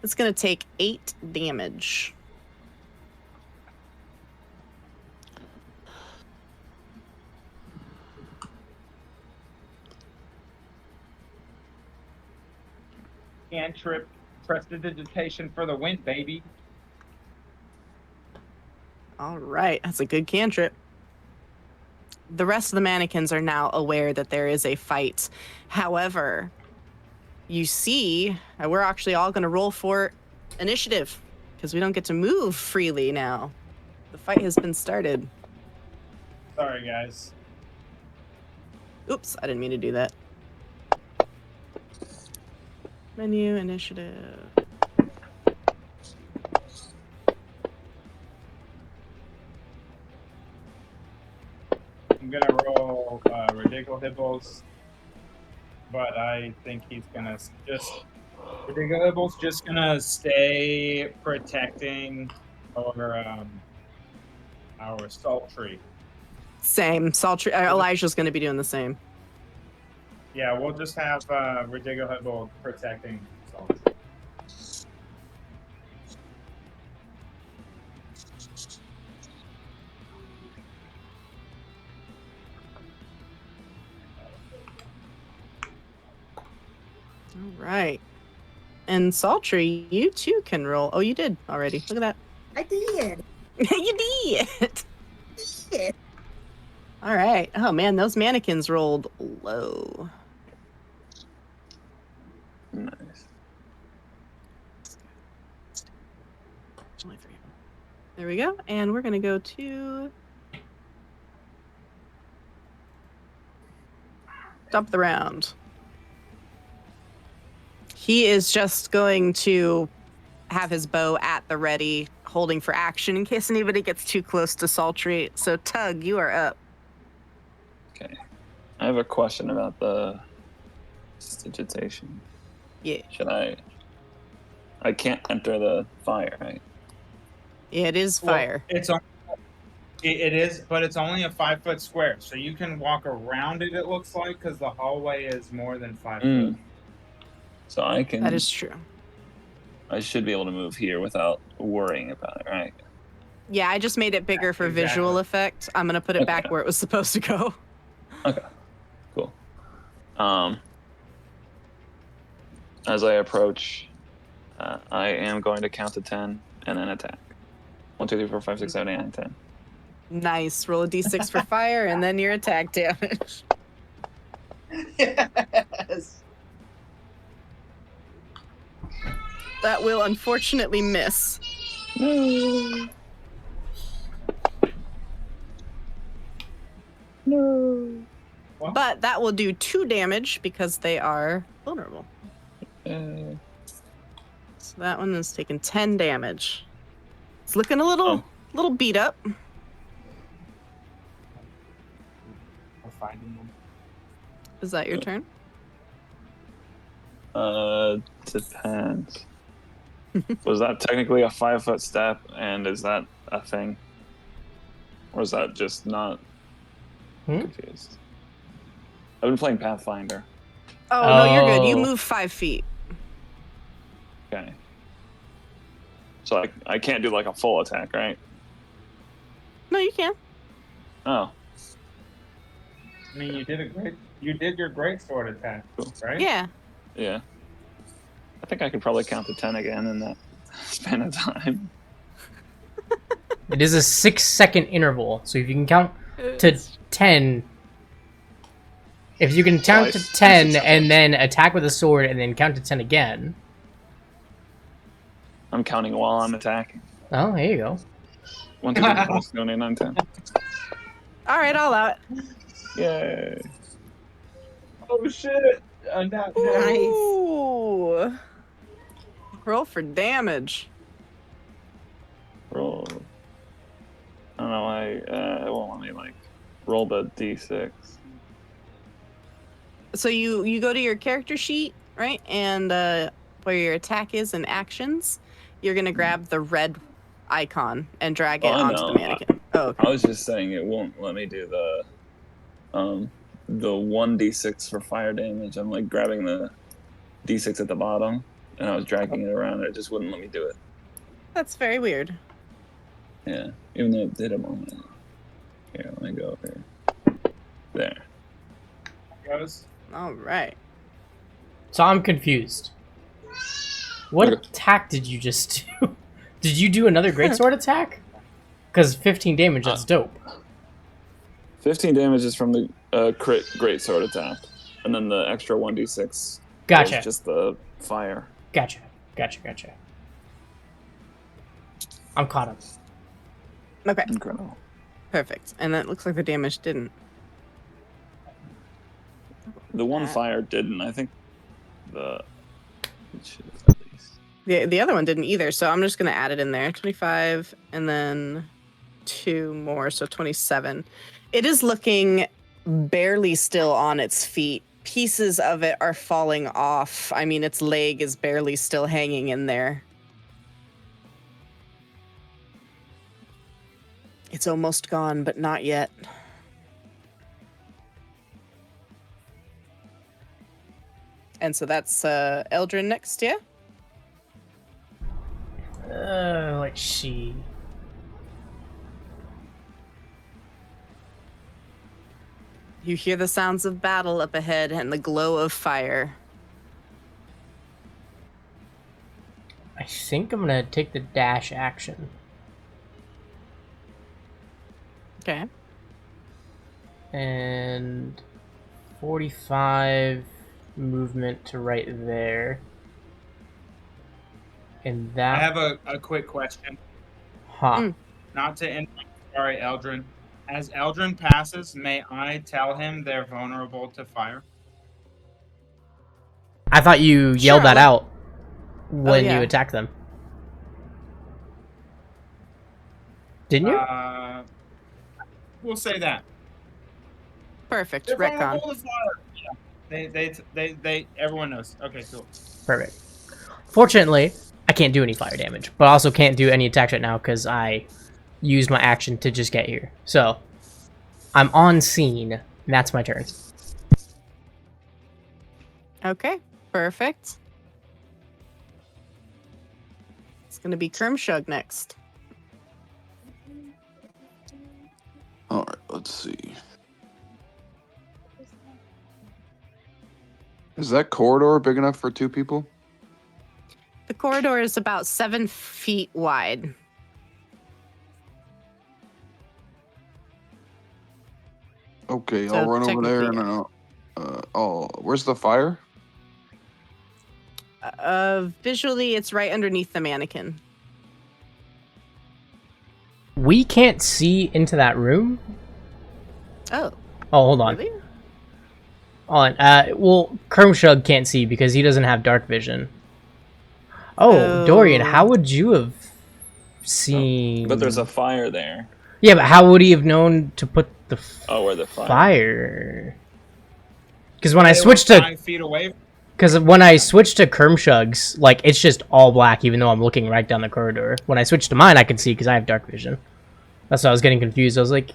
It's going to take 8 damage. Cantrip, Prestidigitation for the win, baby. All right, that's a good cantrip. The rest of the mannequins are now aware that there is a fight. However, you see, we're actually all going to roll for initiative because we don't get to move freely now. The fight has been started. Sorry, guys. Oops, I didn't mean to do that. Menu, initiative. I'm gonna roll Ridiculous, but I think he's gonna just Ridiculous just gonna stay protecting our Saltrey. Same. Saltrey, Elijah's going to be doing the same. Yeah, we'll just have Ridiculous protecting Saltrey. All right. And Saltrey, you too can roll. Oh, you did already. Look at that. I did. You did. Yeah. All right. Oh man, those mannequins rolled low. Nice. Only 3. There we go. And we're gonna go to top of the round. He is just going to have his bow at the ready, holding for action in case anybody gets too close to Saltrey. So Tug, you are up. Okay. I have a question about the digitation. Yeah. Should I can't enter the fire, right? Yeah, it is Well, fire. It is, but it's only a 5-foot square, so you can walk around it. It looks like because the hallway is more than 5 foot. So I can. That is true. I should be able to move here without worrying about it, right? Yeah, I just made it bigger for visual effect. I'm gonna put it back where it was supposed to go. Okay. Cool. As I approach, I am going to count to 10 and then attack. 1, 2, 3, 4, 5, 6, 7, 8, 9, 10. Nice. Roll a d6 for fire, and then your attack damage. Yes. That will unfortunately miss. No. No. But that will do 2 damage because they are vulnerable. So that one is taking 10 damage. It's looking a little beat up. Is that your turn? Depends. Was that technically a 5-foot step, and is that a thing? Or is that just not confused? I've been playing Pathfinder. Oh, no, you're good. You move 5 feet. Okay. So I can't do like a full attack, right? No, you can. Oh. I mean, you did your great sword attack, right? Yeah. Yeah. I think I could probably count to 10 again in that span of time. It is a 6-second interval, so if you can count to 10, if you can count to 10 and then attack with a sword and then count to 10 again. I'm counting while I'm attacking. Oh, there you go. 1, 2, 3, 4, 7, 8, 9, 10. All right, I'll allow it. Yay. Oh shit! Ooh. Roll for damage. Roll. I don't know, it won't let me like roll the d6. So you go to your character sheet, right? And where your attack is and actions, you're going to grab the red icon and drag it onto the mannequin. Okay. I was just saying it won't let me do the 1d6 for fire damage. I'm like grabbing the d6 at the bottom and I was dragging it around and it just wouldn't let me do it. That's very weird. Yeah, even though it did a moment. Here, let me go over here. There. Goes. All right. So I'm confused. What attack did you just do? Did you do another greatsword attack? Because 15 damage, that's dope. 15 damage is from the crit greatsword attack. And then the extra 1d6 Gotcha. is just the fire. Gotcha. I'm caught up. Okay. Incredible. Perfect. And that looks like the damage didn't. The one fire didn't. I think the... The other one didn't either, so I'm just going to add it in there. 25 and then 2 more, so 27. It is looking barely still on its feet. Pieces of it are falling off. I mean, its leg is barely still hanging in there. It's almost gone, but not yet. And so that's Eldrin next, yeah? Let's see. You hear the sounds of battle up ahead and the glow of fire. think I'm gonna take the dash action. Okay. And 45 movement to right there. And that... I have a quick question. Huh. Not to interrupt. Sorry, Eldrin. As Eldrin passes, may I tell him they're vulnerable to fire? I thought you yelled that out when yeah. you attacked them. Didn't you? We'll say that. Perfect. They're Retcon. vulnerable to fire. Yeah. They everyone knows. Okay, cool. Perfect. Fortunately, I can't do any fire damage, but I also can't do any attacks right now because I used my action to just get here. So, I'm on scene, and that's my turn. Okay, perfect. It's gonna be Kermshug next. All right, let's see. Is that corridor big enough for 2 people? The corridor is about 7 feet wide. Okay, So I'll run over there and technically, where's the fire? Visually, it's right underneath the mannequin. We can't see into that room. Oh. Oh, hold on. Really? Hold on. Well, Kermshug can't see because he doesn't have dark vision. Oh, Dorian, how would you have seen... But there's a fire there. Yeah, but how would he have known to put the where the fire? Because when I switched to... 5 feet away. Because when I switched to Kermshug's, like, it's just all black, even though I'm looking right down the corridor. When I switched to mine, I can see because I have dark vision. That's why I was getting confused. I was like...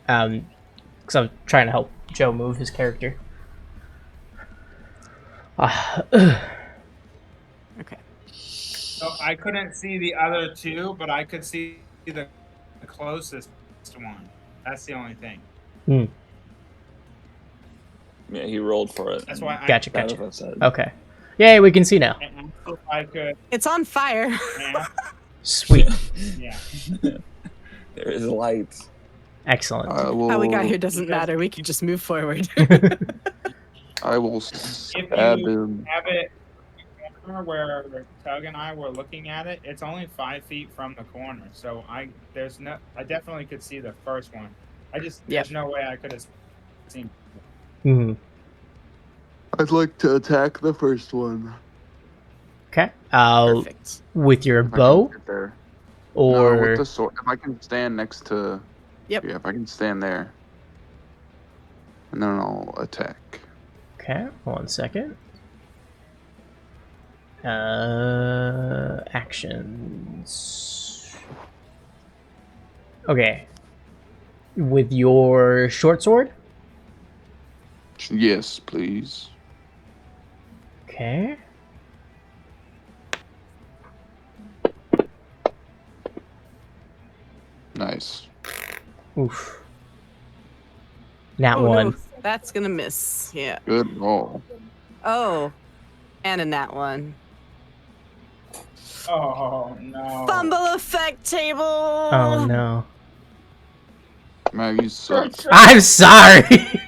because I was trying to help Joe move his character. Okay. So I couldn't see the other 2, but I could see the closest one. That's the only thing. Hmm. Yeah, he rolled for it. That's why Gotcha. Said. Okay. Yay, we can see now. If I could. It's on fire. Yeah. Sweet. Yeah. There is light. Excellent. How we got here doesn't matter. We can just move forward. I will If stab you him. have it where Tug and I were looking at it, it's only 5 feet from the corner. So I definitely could see the first one. There's no way I could have seen. Mm-hmm. I'd like to attack the first one. Okay. Perfect. With your If I can bow? get there. Or... No, with the sword. If I can stand next to... Yep. Yeah, if I can stand there. And then I'll attack. Okay, 1 second. Actions. Okay. With your short sword? Yes, please. Okay. Nice. Oof. Nat Oh, 1. no. That's gonna miss. Yeah. Good roll. Oh. And a nat 1. Oh no. Fumble effect table. Oh no. Mag, you suck. I'm sorry!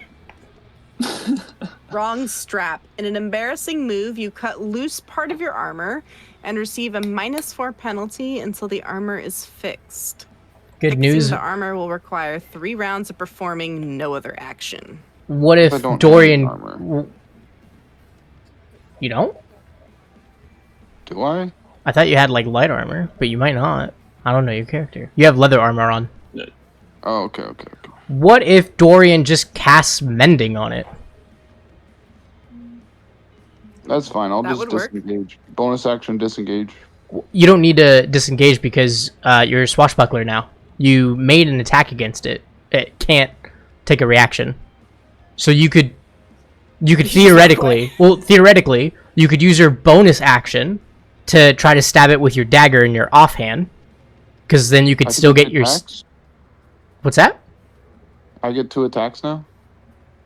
Wrong strap. In an embarrassing move, you cut loose part of your armor and receive a -4 penalty until the armor is fixed. Good Fixing news. the armor will require 3 rounds of performing no other action. What if I don't have Dorian... armor. You don't? Do I? I thought you had, like, light armor, but you might not. I don't know your character. You have leather armor on. Oh, okay. What if Dorian just casts mending on it? That's fine. I'll That just would work. disengage. Bonus action, disengage. You don't need to disengage because you're a swashbuckler now. You made an attack against it. It can't take a reaction. So you could theoretically, you could use your bonus action to try to stab it with your dagger in your offhand, because then you could I still can get do your... attacks? What's that? I get 2 attacks now?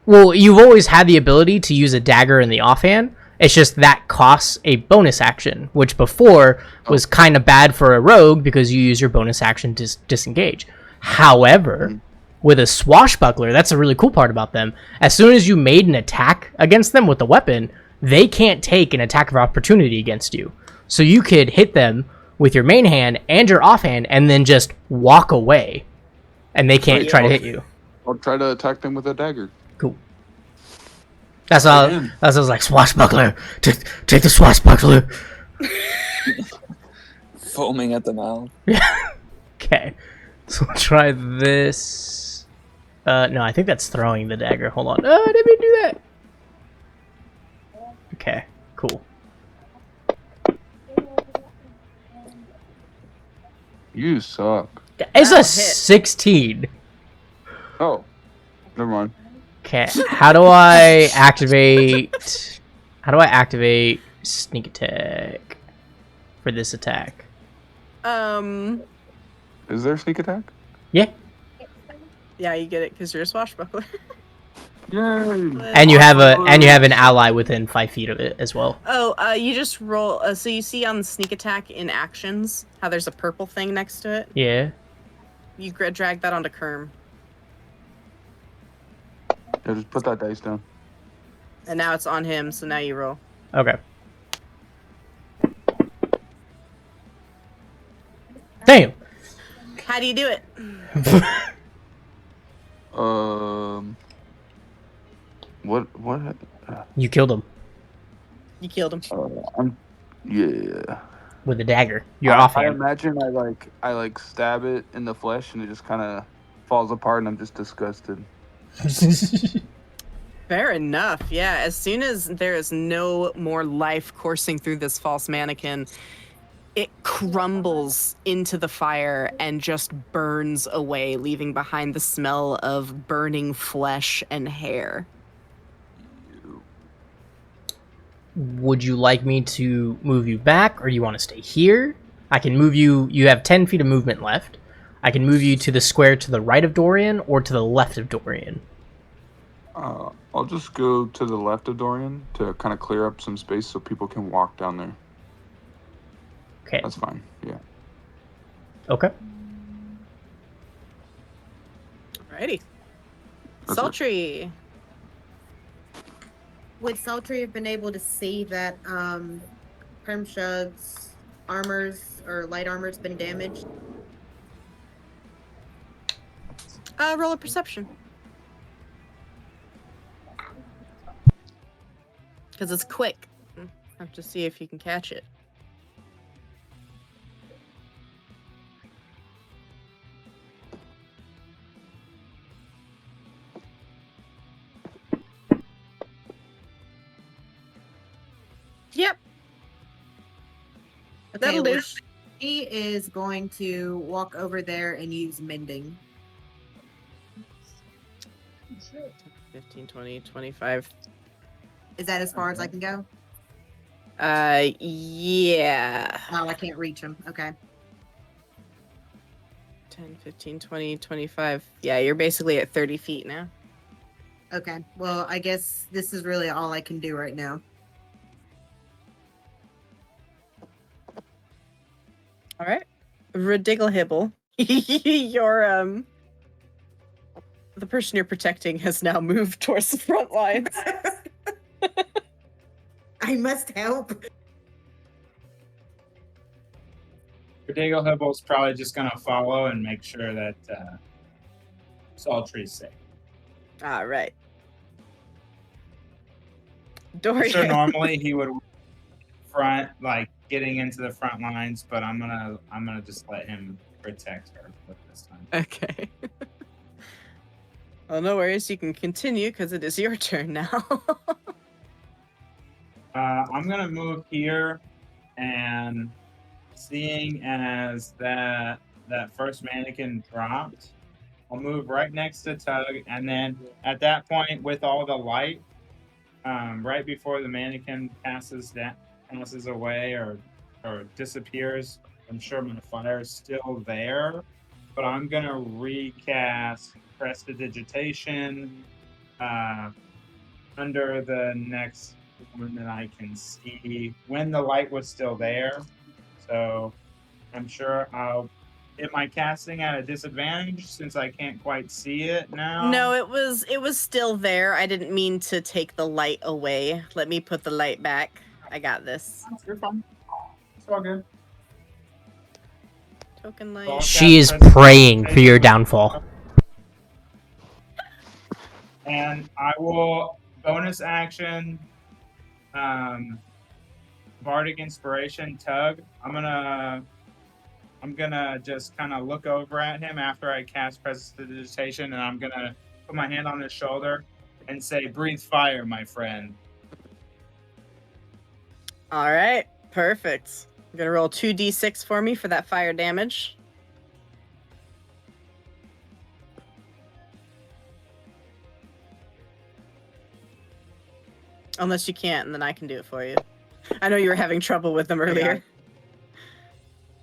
Well, you've always had the ability to use a dagger in the offhand. It's just that costs a bonus action, which before was kind of bad for a rogue because you use your bonus action to disengage. However, with a swashbuckler, that's a really cool part about them. As soon as you made an attack against them with the weapon, they can't take an attack of opportunity against you. So you could hit them with your main hand and your offhand and then just walk away. And they can't try to hit you. I'll try to attack them with a dagger. Cool. That's all. That's what I was like, swashbuckler. Take the swashbuckler. Foaming at the mouth. Okay. So we'll try this. No, I think that's throwing the dagger. Hold on. I didn't mean to do that. Okay, cool. You suck. It's a 16. Oh, never mind. Okay, how do I activate... How do I activate sneak attack for this attack? Is there sneak attack? Yeah. Yeah, you get it because you're a swashbuckler. Yay! And you have an ally within 5 feet of it as well. Oh, you just roll. So you see on sneak attack in actions how there's a purple thing next to it. Yeah. You drag that onto Kerm, Yeah, just put that dice down. and now it's on him. So now you roll. Okay. Damn. How do you do it? What? You killed him You killed him. Yeah. with a dagger. You're I offhand. imagine I like stab it in the flesh and it just kind of falls apart and I'm just disgusted. Fair enough. Yeah. As soon as there is no more life coursing through this false mannequin, it crumbles into the fire and just burns away, leaving behind the smell of burning flesh and hair. Would you like me to move you back, or do you want to stay here? I can move you. You have 10 feet of movement left. I can move you to the square to the right of Dorian or to the left of Dorian. I'll just go to the left of Dorian to kind of clear up some space so people can walk down there. Okay. That's fine. Yeah. Okay. Alrighty. That's it. Saltrey. Would Saltrey have been able to see that Permshug's armors or light armor's been damaged? Roll a perception. Because it's quick. Have to see if you can catch it. Yep. Okay, That'll well, do. she is going to walk over there and use mending. 15, 20, 25. Is that as far as I can go? Yeah. Oh, I can't reach him. Okay. 10, 15, 20, 25. Yeah, you're basically at 30 feet now. Okay. Well, I guess this is really all I can do right now. All right. Ridiglehibble. Your the person you're protecting has now moved towards the front lines. I must help. Ridigle-Hibble's probably just gonna follow and make sure that Saltrey's safe. All right. I'm Dorian. sure normally he would front, like getting into the front lines, but I'm gonna just let him protect her for this time. Okay. Well, no worries. You can continue because it is your turn now. I'm gonna move here, and seeing as that first mannequin dropped, I'll move right next to Tug, and then at that point, with all the light, right before the mannequin passes away or disappears, I'm sure my fire is still there, but I'm gonna recast Prestidigitation under the next and then I can see when the light was still there. So I'm sure I'll. Am I casting at a disadvantage since I can't quite see it now? No, it was still there. I didn't mean to take the light away. Let me put the light back. I got this. You're fine. It's all good. Token I'll light. cast She is President praying for your Station. downfall. And I will bonus action Bardic Inspiration Tug. I'm gonna just kind of look over at him after I cast Prestidigitation, and I'm gonna put my hand on his shoulder and say, "Breathe fire, my friend." All right, perfect. I'm gonna roll 2d6 for me for that fire damage. Unless you can't, and then I can do it for you. I know you were having trouble with them earlier.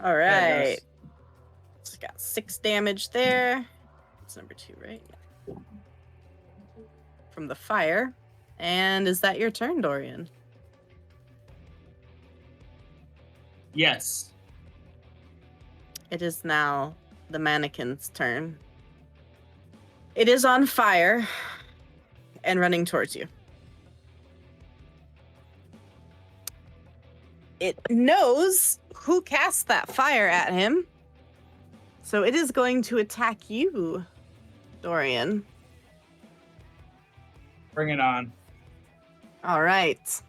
All right. So got 6 damage there. It's number 2, right? Yeah. From the fire. And is that your turn, Dorian? Yes. It is now the mannequin's turn. It is on fire and running towards you. It knows who cast that fire at him. So it is going to attack you, Dorian. Bring it on. All right.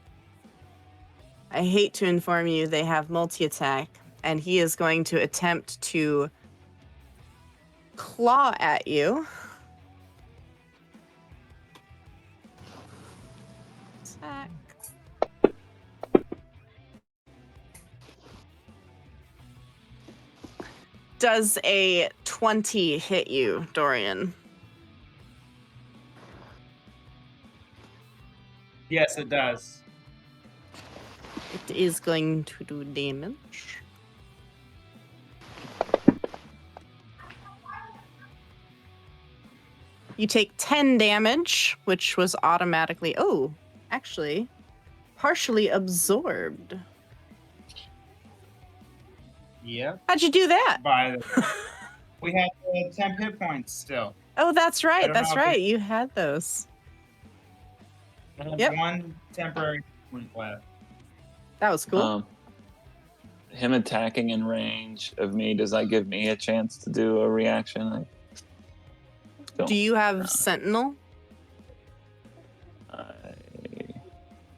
I hate to inform you they have multi-attack, and he is going to attempt to claw at you. Attack. Does a 20 hit you, Dorian? Yes, it does. It is going to do damage. You take 10 damage, which was automatically... Oh, actually, partially absorbed. Yep. How'd you do that? We had 10 hit points still. Oh, that's I right. don't That's know if right. You had those. I have Yep. 1 temporary point left. That was cool. Him attacking in range of me, does that give me a chance to do a reaction? Do you have Sentinel? I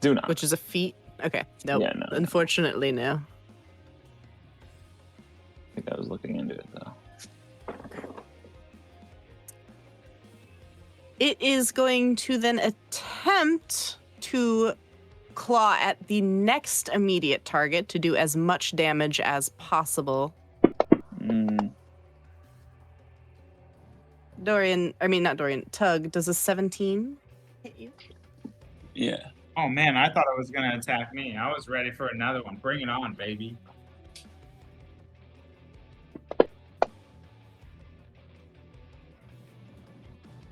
do not. Which is a feat? Okay. Nope. Yeah, no. Unfortunately, no. I think I was looking into it, though. It is going to then attempt to claw at the next immediate target to do as much damage as possible. Tug, does a 17 hit you? Yeah. Oh man, I thought it was gonna attack me. I was ready for another one. Bring it on, baby.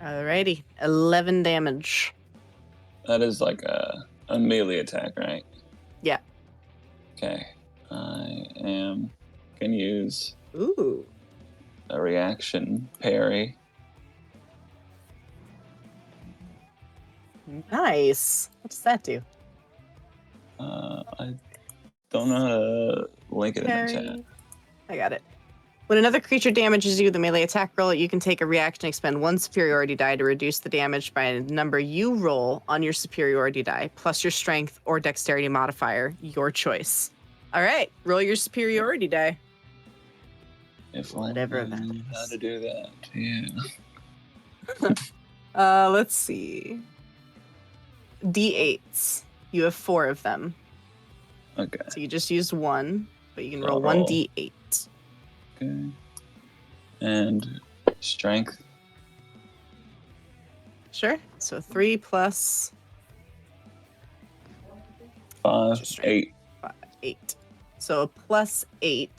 Alrighty, 11 damage. That is like a melee attack, right? Yeah. Okay. I am going to use a reaction parry. Nice. What does that do? I don't know how to link it in the chat. I got it. When another creature damages you with a melee attack roll, you can take a reaction and expend 1 superiority die to reduce the damage by a number you roll on your superiority die, plus your strength or dexterity modifier, your choice. All right, roll your superiority die. If Whatever I that knew how to do that, yeah. Let's see. D8s. You have 4 of them. Okay. So you just used 1, but you can So roll I'll 1 roll. D8. Okay. And strength. Sure. So 3 plus 5, 8. 8. So a plus 8.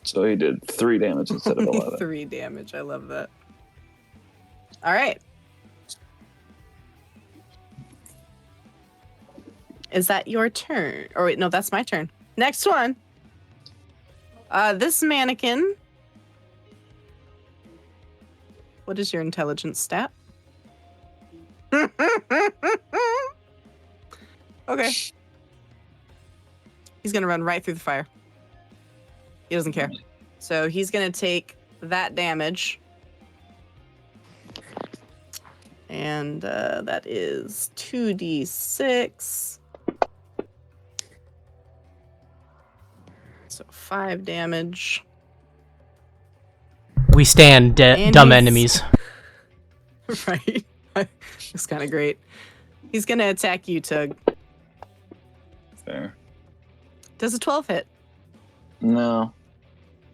So he did 3 damage instead of 11. 3 damage. I love that. All right. Is that your turn? Or wait, no, that's my turn. Next one. This mannequin. What is your intelligence stat? Okay. He's gonna run right through the fire. He doesn't care. So he's gonna take that damage. And that is 2d6. So 5 damage. We stand And dumb he's- enemies. Right. It's kind of great. He's going to attack you, Tug. Fair. Does a 12 hit? No.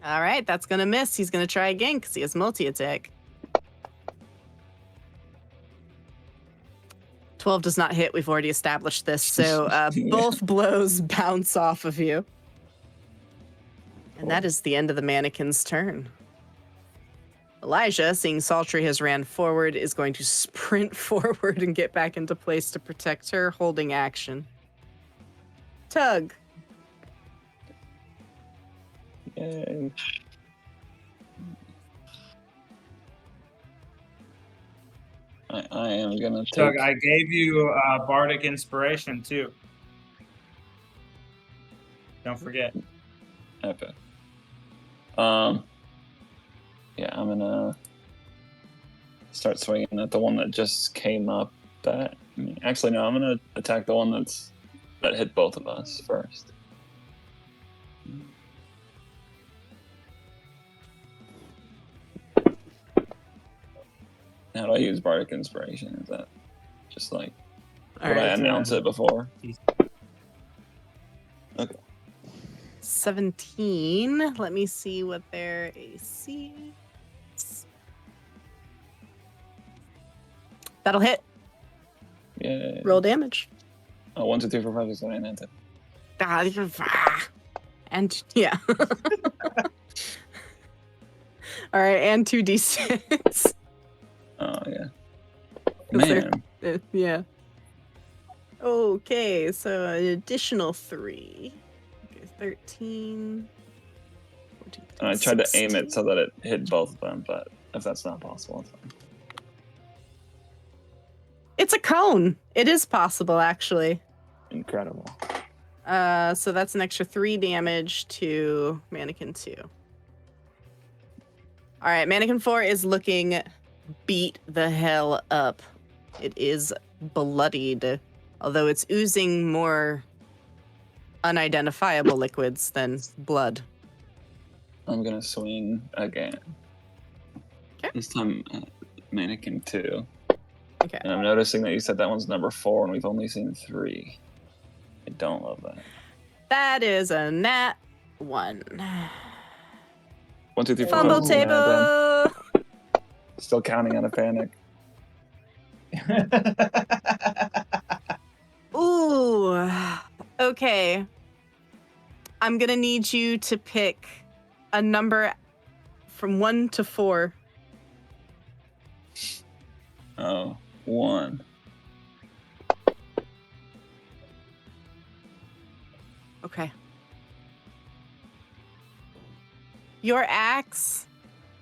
All right, that's going to miss. He's going to try again because he has multi-attack. 12 does not hit. We've already established this. So both blows bounce off of you. And that is the end of the mannequin's turn. Elijah, seeing Saltrey has ran forward, is going to sprint forward and get back into place to protect her, holding action. Tug. Yay. I am gonna take. Doug, I gave you bardic inspiration too. Don't forget. Epic. Yeah, I'm gonna start swinging at the one that just came up. Actually, no, I'm gonna attack the one that hit both of us first. How do I use bardic inspiration? Is that just like All would I right, announce it before? Okay. 17. Let me see what their AC is. That'll hit. Yeah. Roll damage. Oh, 1, 2, 3, 4, 5, 6, 7, 8, 9, 10. And yeah. All right, and 2d6. Oh yeah. 'Cause they're- Man. yeah. Okay, so an additional 3. Okay, 13. 14, And I tried to aim 16. it so that it hit both of them, but if that's not possible, it's fine. It's a cone. It is possible, actually. Incredible. So that's an extra 3 damage to Mannequin 2. All right, Mannequin 4 is looking beat the hell up. It is bloodied, although it's oozing more unidentifiable liquids than blood. I'm gonna swing again. Okay. This time, Mannequin 2. Okay. And I'm noticing that you said that one's number 4, and we've only seen 3. I don't love that. That is a nat 1. 1, 2, 3, 4, 5, Fumble 6, 7, 8, 9, 10. table. Still counting on a panic. Ooh. Okay. I'm gonna need you to pick a number from 1 to 4. Oh, 1. Okay. Your axe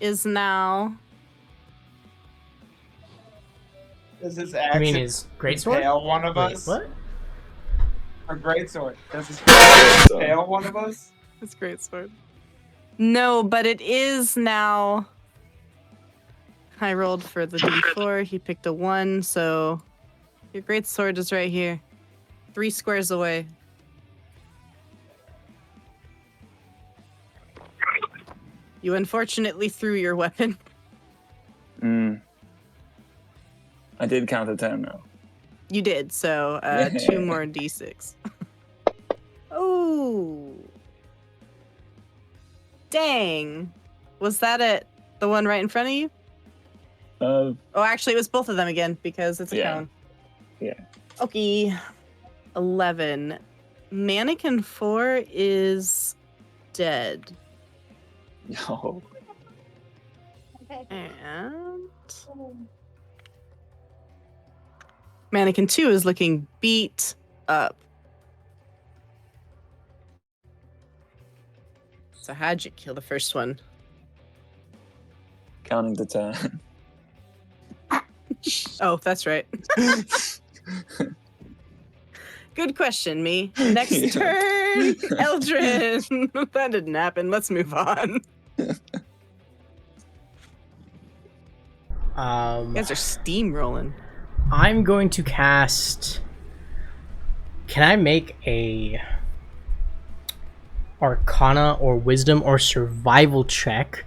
is now. Does his I axe mean, his greatsword? impale one of Wait, us? what? Or greatsword? Does his axe impale one of us? It's great sword. No, but it is now. I rolled for the d4. He picked a 1, so your great sword is right here, 3 squares away. You unfortunately threw your weapon. I did count to 10 though. You did, so 2 more d6. Oh. Dang. Was that it? The one right in front of you? Oh, actually, it was both of them again because it's a cone. Yeah. Okay. 11. Mannequin 4 is dead. Yo. And Mannequin 2 is looking beat up. So how'd you kill the first one? Counting to 10. Oh, that's right. Good question, me. Next turn, Eldrin. That didn't happen. Let's move on. You guys are steamrolling. I'm going to cast. Can I make a Arcana or Wisdom or Survival check?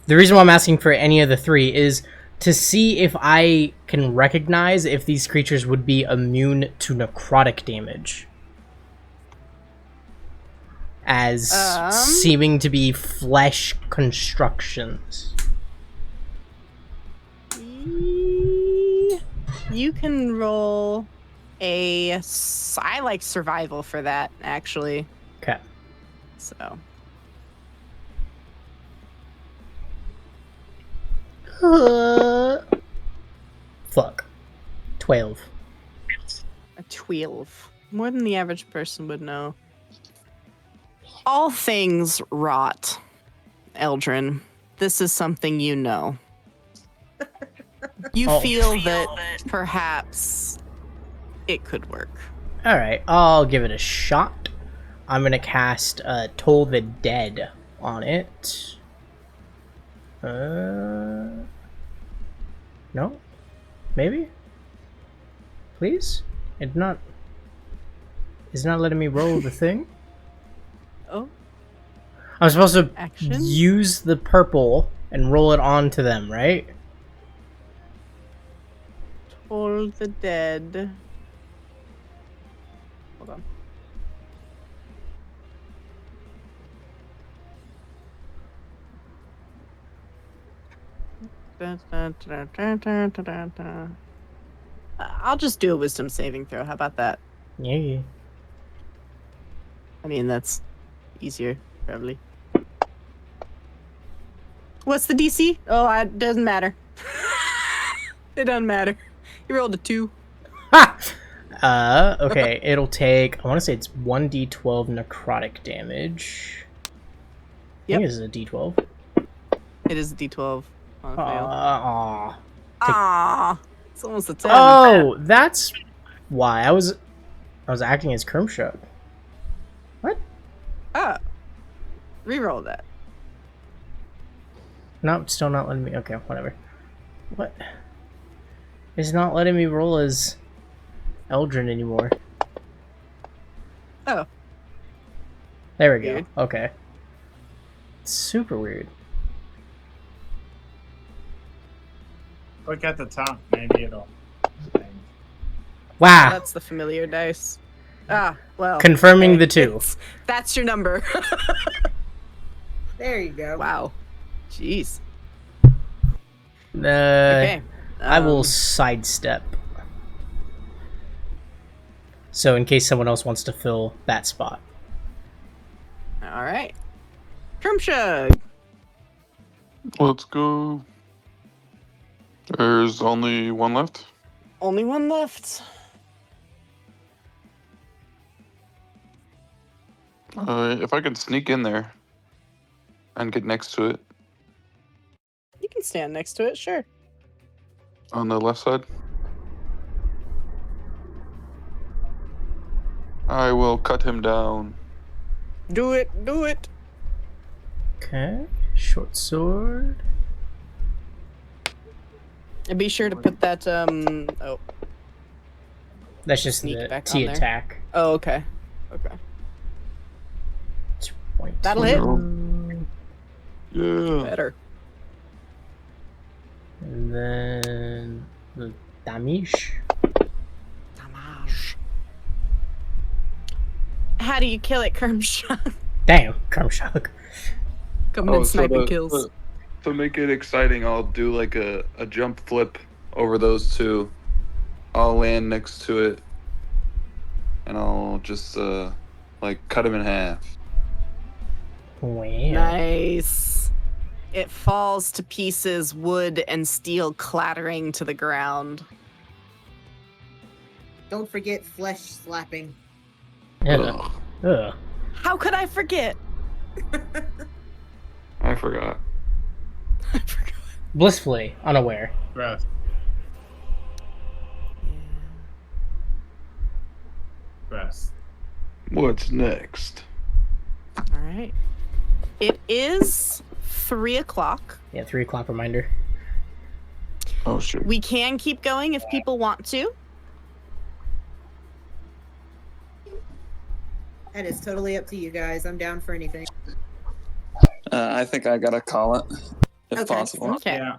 The reason why I'm asking for any of the three is to see if I can recognize if these creatures would be immune to necrotic damage, as seeming to be flesh constructions. You can roll a. I like survival for that, actually. Okay. So. Fuck. 12. A 12. More than the average person would know. All things rot, Eldrin. This is something you know. You feel that perhaps it could work. Alright, I'll give it a shot. I'm gonna cast Toll the Dead on it. No? Maybe? Please? It's not letting me roll the thing? Oh. I'm supposed to Action? use the purple and roll it onto them, right? Toll the Dead. Hold on. I'll just do a wisdom saving throw. How about that? Yeah. I mean, that's easier, probably. What's the DC? Oh, it doesn't matter. It doesn't matter. You rolled a 2. Ha! Okay, it'll take, I want to say it's 1d12 necrotic damage. I think this is a d12. It is a d12 on a fail. It's almost a 10. Oh, that's why I was acting as Kermshock. What? Oh. Reroll that. No, still not letting me. Okay, whatever. What? It's not letting me roll as Eldrin anymore. Oh. There we go. Weird. Okay. Super weird. Look at the top. Maybe it'll. Wow. That's the familiar dice. Ah, well. Confirming the 2. That's your number. There you go. Wow. Jeez. Okay. I will sidestep. So in case someone else wants to fill that spot. All right. Kermshug. Let's go. There's only one left. Only one left. If I can sneak in there and get next to it You can stand next to it, sure. on the left side, I will cut him down. Do it. Do it. Okay. Short sword. And be sure to put that, oh. That's just Sneak the back T on there. attack. Oh, okay. Okay. 22. That'll hit. Yeah. Better. And then the damage. Damage. How do you kill it, Kermshug? Damn, Kermshock. Coming in sniping kills. To make it exciting, I'll do like a jump flip over those two. I'll land next to it, and I'll just like cut him in half. Wow. Nice. It falls to pieces, wood and steel clattering to the ground. Don't forget flesh slapping. Yeah. Ugh. How could I forget? I forgot. Blissfully unaware. Gross. Gross. What's next? All right. It is 3 o'clock. Yeah, 3 o'clock reminder. Oh shit. We can keep going if people want to. That is totally up to you guys. I'm down for anything. I think I gotta call it if Okay. possible. Okay. Yeah.